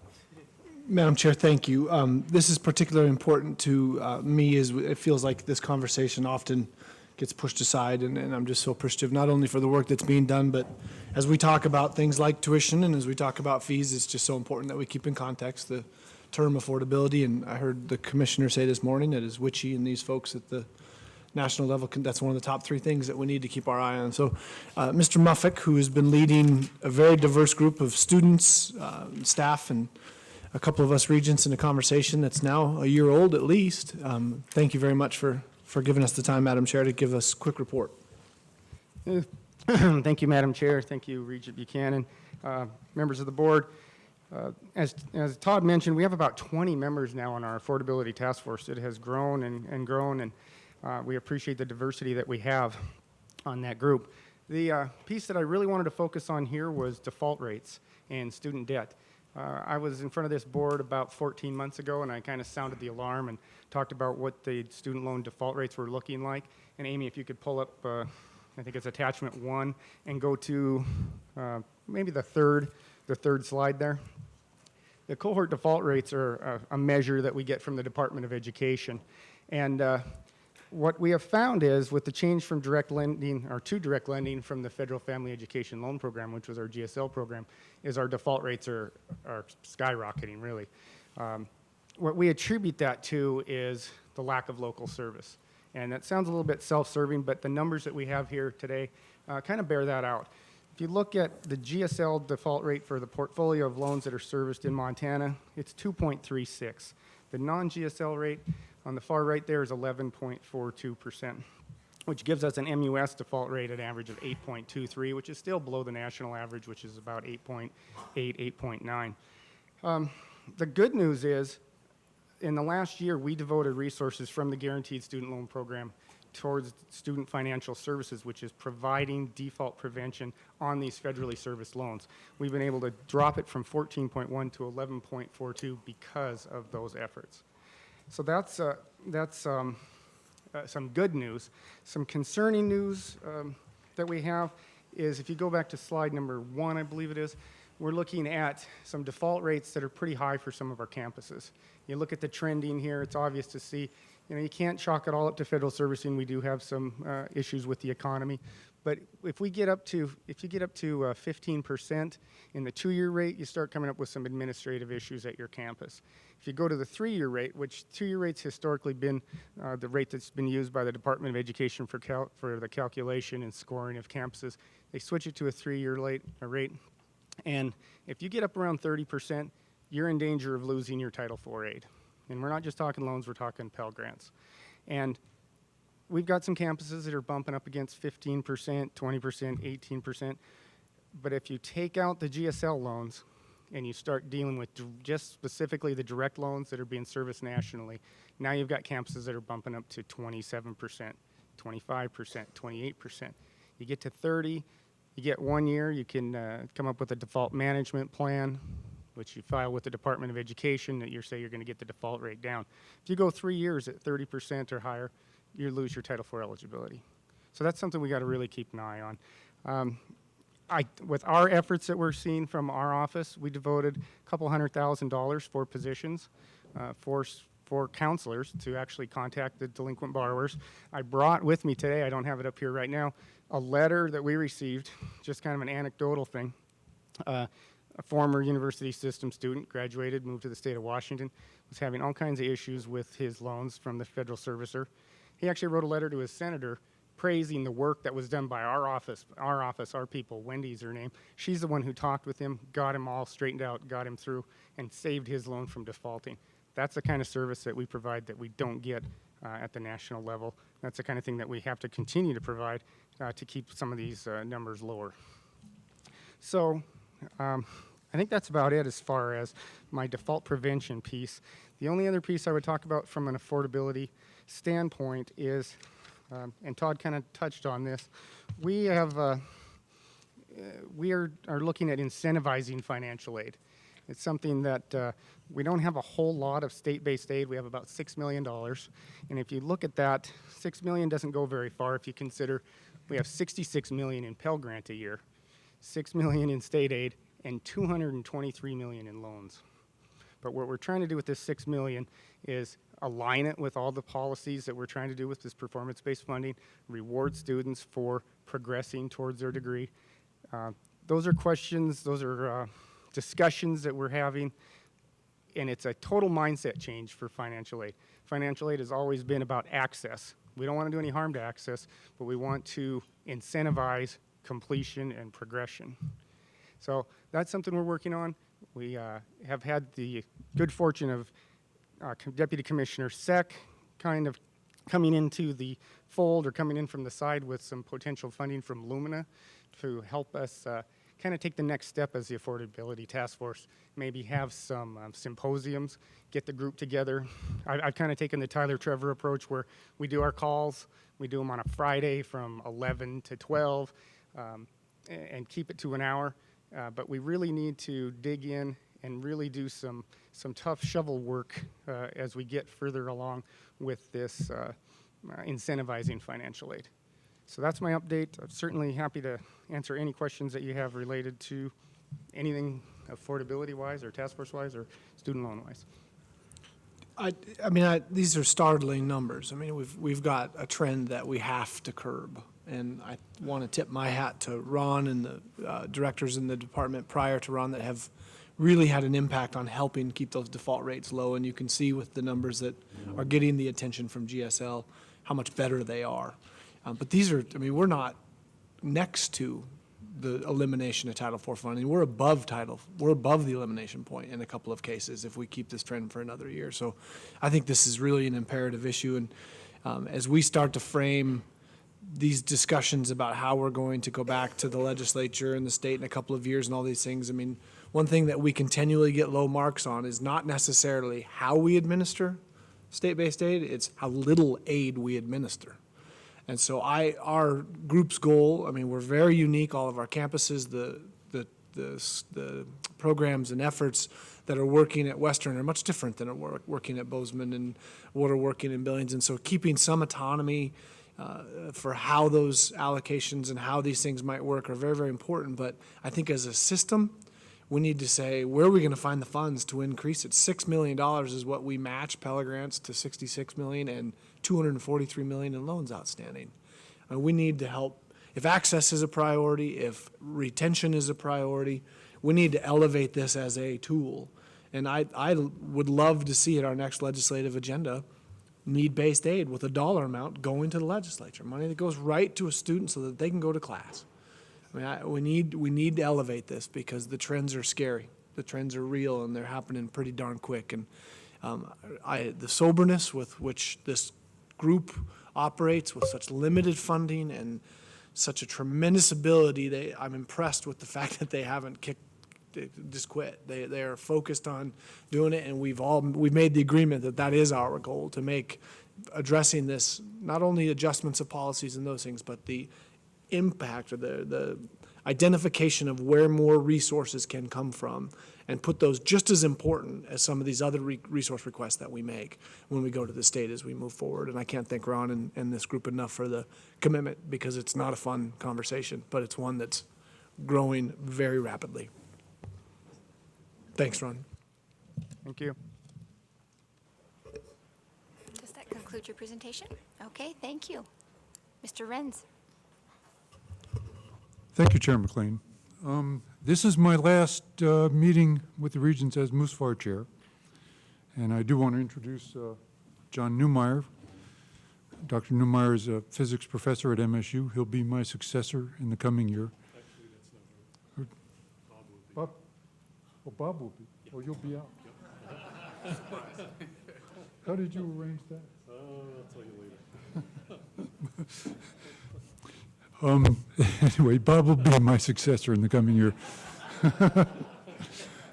Madam Chair, thank you. This is particularly important to me as it feels like this conversation often gets pushed aside, and I'm just so appreciative not only for the work that's being done, but as we talk about things like tuition and as we talk about fees, it's just so important that we keep in context the term affordability. And I heard the commissioner say this morning that is Witchy and these folks at the national level, that's one of the top 3 things that we need to keep our eye on. So Mr. Muffick, who has been leading a very diverse group of students, staff, and a couple of us regents in a conversation that's now a year old at least. Thank you very much for giving us the time, Madam Chair, to give us a quick report. Thank you, Madam Chair. Thank you, Regent Buchanan, members of the board. As Todd mentioned, we have about 20 members now on our Affordability Task Force. It has grown and grown, and we appreciate the diversity that we have on that group. The piece that I really wanted to focus on here was default rates and student debt. I was in front of this board about 14 months ago, and I kind of sounded the alarm and talked about what the student loan default rates were looking like. And Amy, if you could pull up, I think it's attachment 1, and go to maybe the third slide there. The cohort default rates are a measure that we get from the Department of Education. And what we have found is with the change from direct lending or to direct lending from the Federal Family Education Loan Program, which was our GSL program, is our default rates are skyrocketing, really. What we attribute that to is the lack of local service. And that sounds a little bit self-serving, but the numbers that we have here today kind of bear that out. If you look at the GSL default rate for the portfolio of loans that are serviced in Montana, it's 2.36. The non-GSL rate on the far right there is 11.42%, which gives us an MUS default rate at average of 8.23, which is still below the national average, which is about 8.8, 8.9. The good news is, in the last year, we devoted resources from the Guaranteed Student Loan Program towards student financial services, which is providing default prevention on these federally serviced loans. We've been able to drop it from 14.1 to 11.42 because of those efforts. So that's some good news. Some concerning news that we have is if you go back to slide number 1, I believe it is, we're looking at some default rates that are pretty high for some of our campuses. You look at the trending here, it's obvious to see, you can't chalk it all up to federal servicing. We do have some issues with the economy. But if you get up to 15% in the 2-year rate, you start coming up with some administrative issues at your campus. If you go to the 3-year rate, which 2-year rate's historically been the rate that's been used by the Department of Education for the calculation and scoring of campuses, they switch it to a 3-year rate. And if you get up around 30%, you're in danger of losing your Title IV aid. And we're not just talking loans, we're talking Pell Grants. And we've got some campuses that are bumping up against 15%, 20%, 18%. But if you take out the GSL loans and you start dealing with just specifically the direct loans that are being serviced nationally, now you've got campuses that are bumping up to 27%, 25%, 28%. You get to 30, you get 1 year, you can come up with a default management plan, which you file with the Department of Education that you say you're going to get the default rate down. If you go 3 years at 30% or higher, you lose your Title IV eligibility. So that's something we got to really keep an eye on. With our efforts that we're seeing from our office, we devoted a couple $100,000 for positions, for counselors to actually contact the delinquent borrowers. I brought with me today, I don't have it up here right now, a letter that we received, just kind of an anecdotal thing. A former university system student, graduated, moved to the state of Washington, was having all kinds of issues with his loans from the federal servicer. He actually wrote a letter to his senator praising the work that was done by our office, our people. Wendy's her name. She's the one who talked with him, got him all straightened out, got him through, and saved his loan from defaulting. That's the kind of service that we provide that we don't get at the national level. That's the kind of thing that we have to continue to provide to keep some of these numbers lower. So I think that's about it as far as my default prevention piece. The only other piece I would talk about from an affordability standpoint is, and Todd kind of touched on this, we are looking at incentivizing financial aid. It's something that we don't have a whole lot of state-based aid. We have about $6 million. And if you look at that, $6 million doesn't go very far if you consider we have $66 million in Pell Grant a year, $6 million in state aid, and $223 million in loans. But what we're trying to do with this $6 million is align it with all the policies that we're trying to do with this performance-based funding, reward students for progressing towards their degree. Those are questions, those are discussions that we're having, and it's a total mindset change for financial aid. Financial aid has always been about access. We don't want to do any harm to access, but we want to incentivize completion and progression. So that's something we're working on. We have had the good fortune of Deputy Commissioner Seck kind of coming into the fold or coming in from the side with some potential funding from Lumina to help us kind of take the next step as the Affordability Task Force, maybe have some symposiums, get the group together. I've kind of taken the Tyler Trevor approach where we do our calls, we do them on a Friday from 11 to 12 and keep it to an hour. But we really need to dig in and really do some tough shovel work as we get further along with this incentivizing financial aid. So that's my update. I'm certainly happy to answer any questions that you have related to anything affordability-wise or task force-wise or student loan-wise. I mean, these are startling numbers. I mean, we've got a trend that we have to curb. And I want to tip my hat to Ron and the directors in the department prior to Ron that have really had an impact on helping keep those default rates low. And you can see with the numbers that are getting the attention from GSL how much better they are. But these are, I mean, we're not next to the elimination of Title IV funding. We're above the elimination point in a couple of cases if we keep this trend for another year. So I think this is really an imperative issue. And as we start to frame these discussions about how we're going to go back to the legislature and the state in a couple of years and all these things, I mean, one thing that we continually get low marks on is not necessarily how we administer state-based aid, it's how little aid we administer. And so our group's goal, I mean, we're very unique, all of our campuses, the programs and efforts that are working at Western are much different than are working at Bozeman and what are working in Billings. And so keeping some autonomy for how those allocations and how these things might work are very, very important. But I think as a system, we need to say, where are we going to find the funds to increase it? $6 million is what we match Pell Grants to $66 million and $243 million in loans outstanding. We need to help. If access is a priority, if retention is a priority, we need to elevate this as a tool. And I would love to see at our next legislative agenda need-based aid with a dollar amount going to the legislature, money that goes right to a student so that they can go to class. I mean, we need to elevate this because the trends are scary. The trends are real and they're happening pretty darn quick. And the soberness with which this group operates with such limited funding and such a tremendous ability, I'm impressed with the fact that they haven't just quit. They are focused on doing it, and we've made the agreement that is our goal, to make addressing this not only adjustments of policies and those things, but the impact or the identification of where more resources can come from and put those just as important as some of these other resource requests that we make when we go to the state as we move forward. And I can't thank Ron and this group enough for the commitment, because it's not a fun conversation, but it's one that's growing very rapidly. Thanks, Ron. Thank you. Does that conclude your presentation? Okay, thank you. Mr. Renz. Thank you, Chair McLean. This is my last meeting with the Regents as MUS Board Chair, and I do want to introduce John Neumeyer. Dr. Neumeyer is a physics professor at MSU. He'll be my successor in the coming year. Actually, that's not true. Bob will be. Bob? Oh, Bob will be. Oh, you'll be out. How did you arrange that? I'll tell you later. Anyway, Bob will be my successor in the coming year.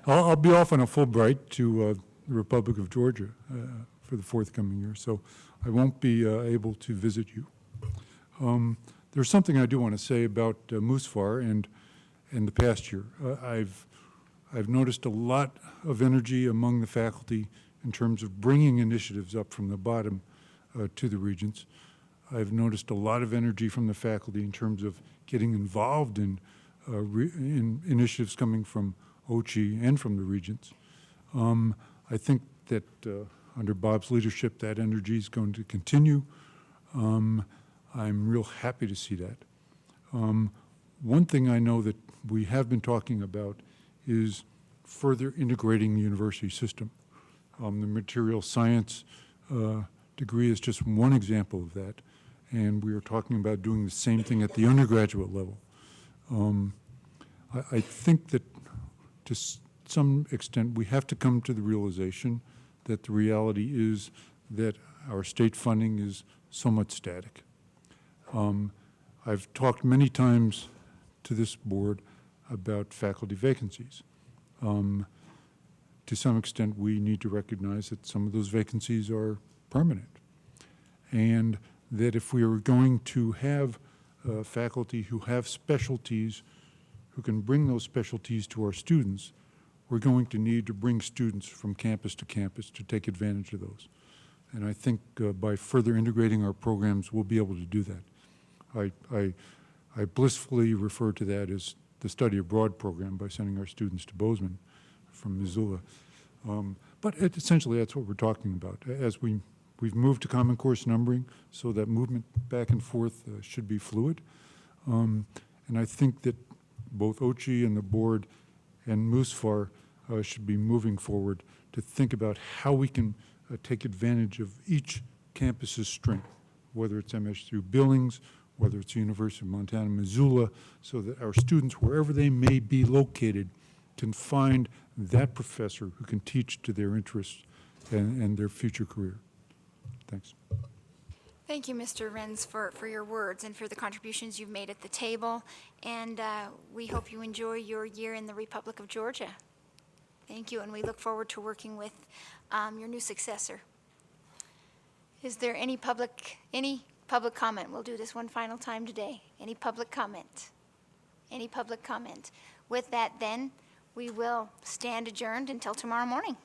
I'll be off on a Fulbright to the Republic of Georgia for the forthcoming year, so I won't be able to visit you. There's something I do want to say about MUSFAR and the past year. I've noticed a lot of energy among the faculty in terms of bringing initiatives up from the bottom to the regents. I've noticed a lot of energy from the faculty in terms of getting involved in initiatives coming from OCHI and from the regents. I think that under Bob's leadership, that energy is going to continue. I'm real happy to see that. One thing I know that we have been talking about is further integrating the university system. The material science degree is just one example of that, and we are talking about doing the same thing at the undergraduate level. I think that to some extent we have to come to the realization that the reality is that our state funding is somewhat static. I've talked many times to this board about faculty vacancies. To some extent, we need to recognize that some of those vacancies are permanent, and that if we are going to have faculty who have specialties, who can bring those specialties to our students, we're going to need to bring students from campus to campus to take advantage of those. And I think by further integrating our programs, we'll be able to do that. I blissfully refer to that as the study abroad program by sending our students to Bozeman from Missoula. But essentially, that's what we're talking about. As we've moved to Common Course numbering, so that movement back and forth should be fluid. And I think that both OCHI and the board and MUSFAR should be moving forward to think about how we can take advantage of each campus's strength, whether it's MSU Billings, whether it's the University of Montana, Missoula, so that our students, wherever they may be located, can find that professor who can teach to their interests and their future career. Thanks. Thank you, Mr. Renz, for your words and for the contributions you've made at the table. And we hope you enjoy your year in the Republic of Georgia. Thank you, and we look forward to working with your new successor. Is there any public comment? We'll do this one final time today. Any public comment? Any public comment? With that, then, we will stand adjourned until tomorrow morning.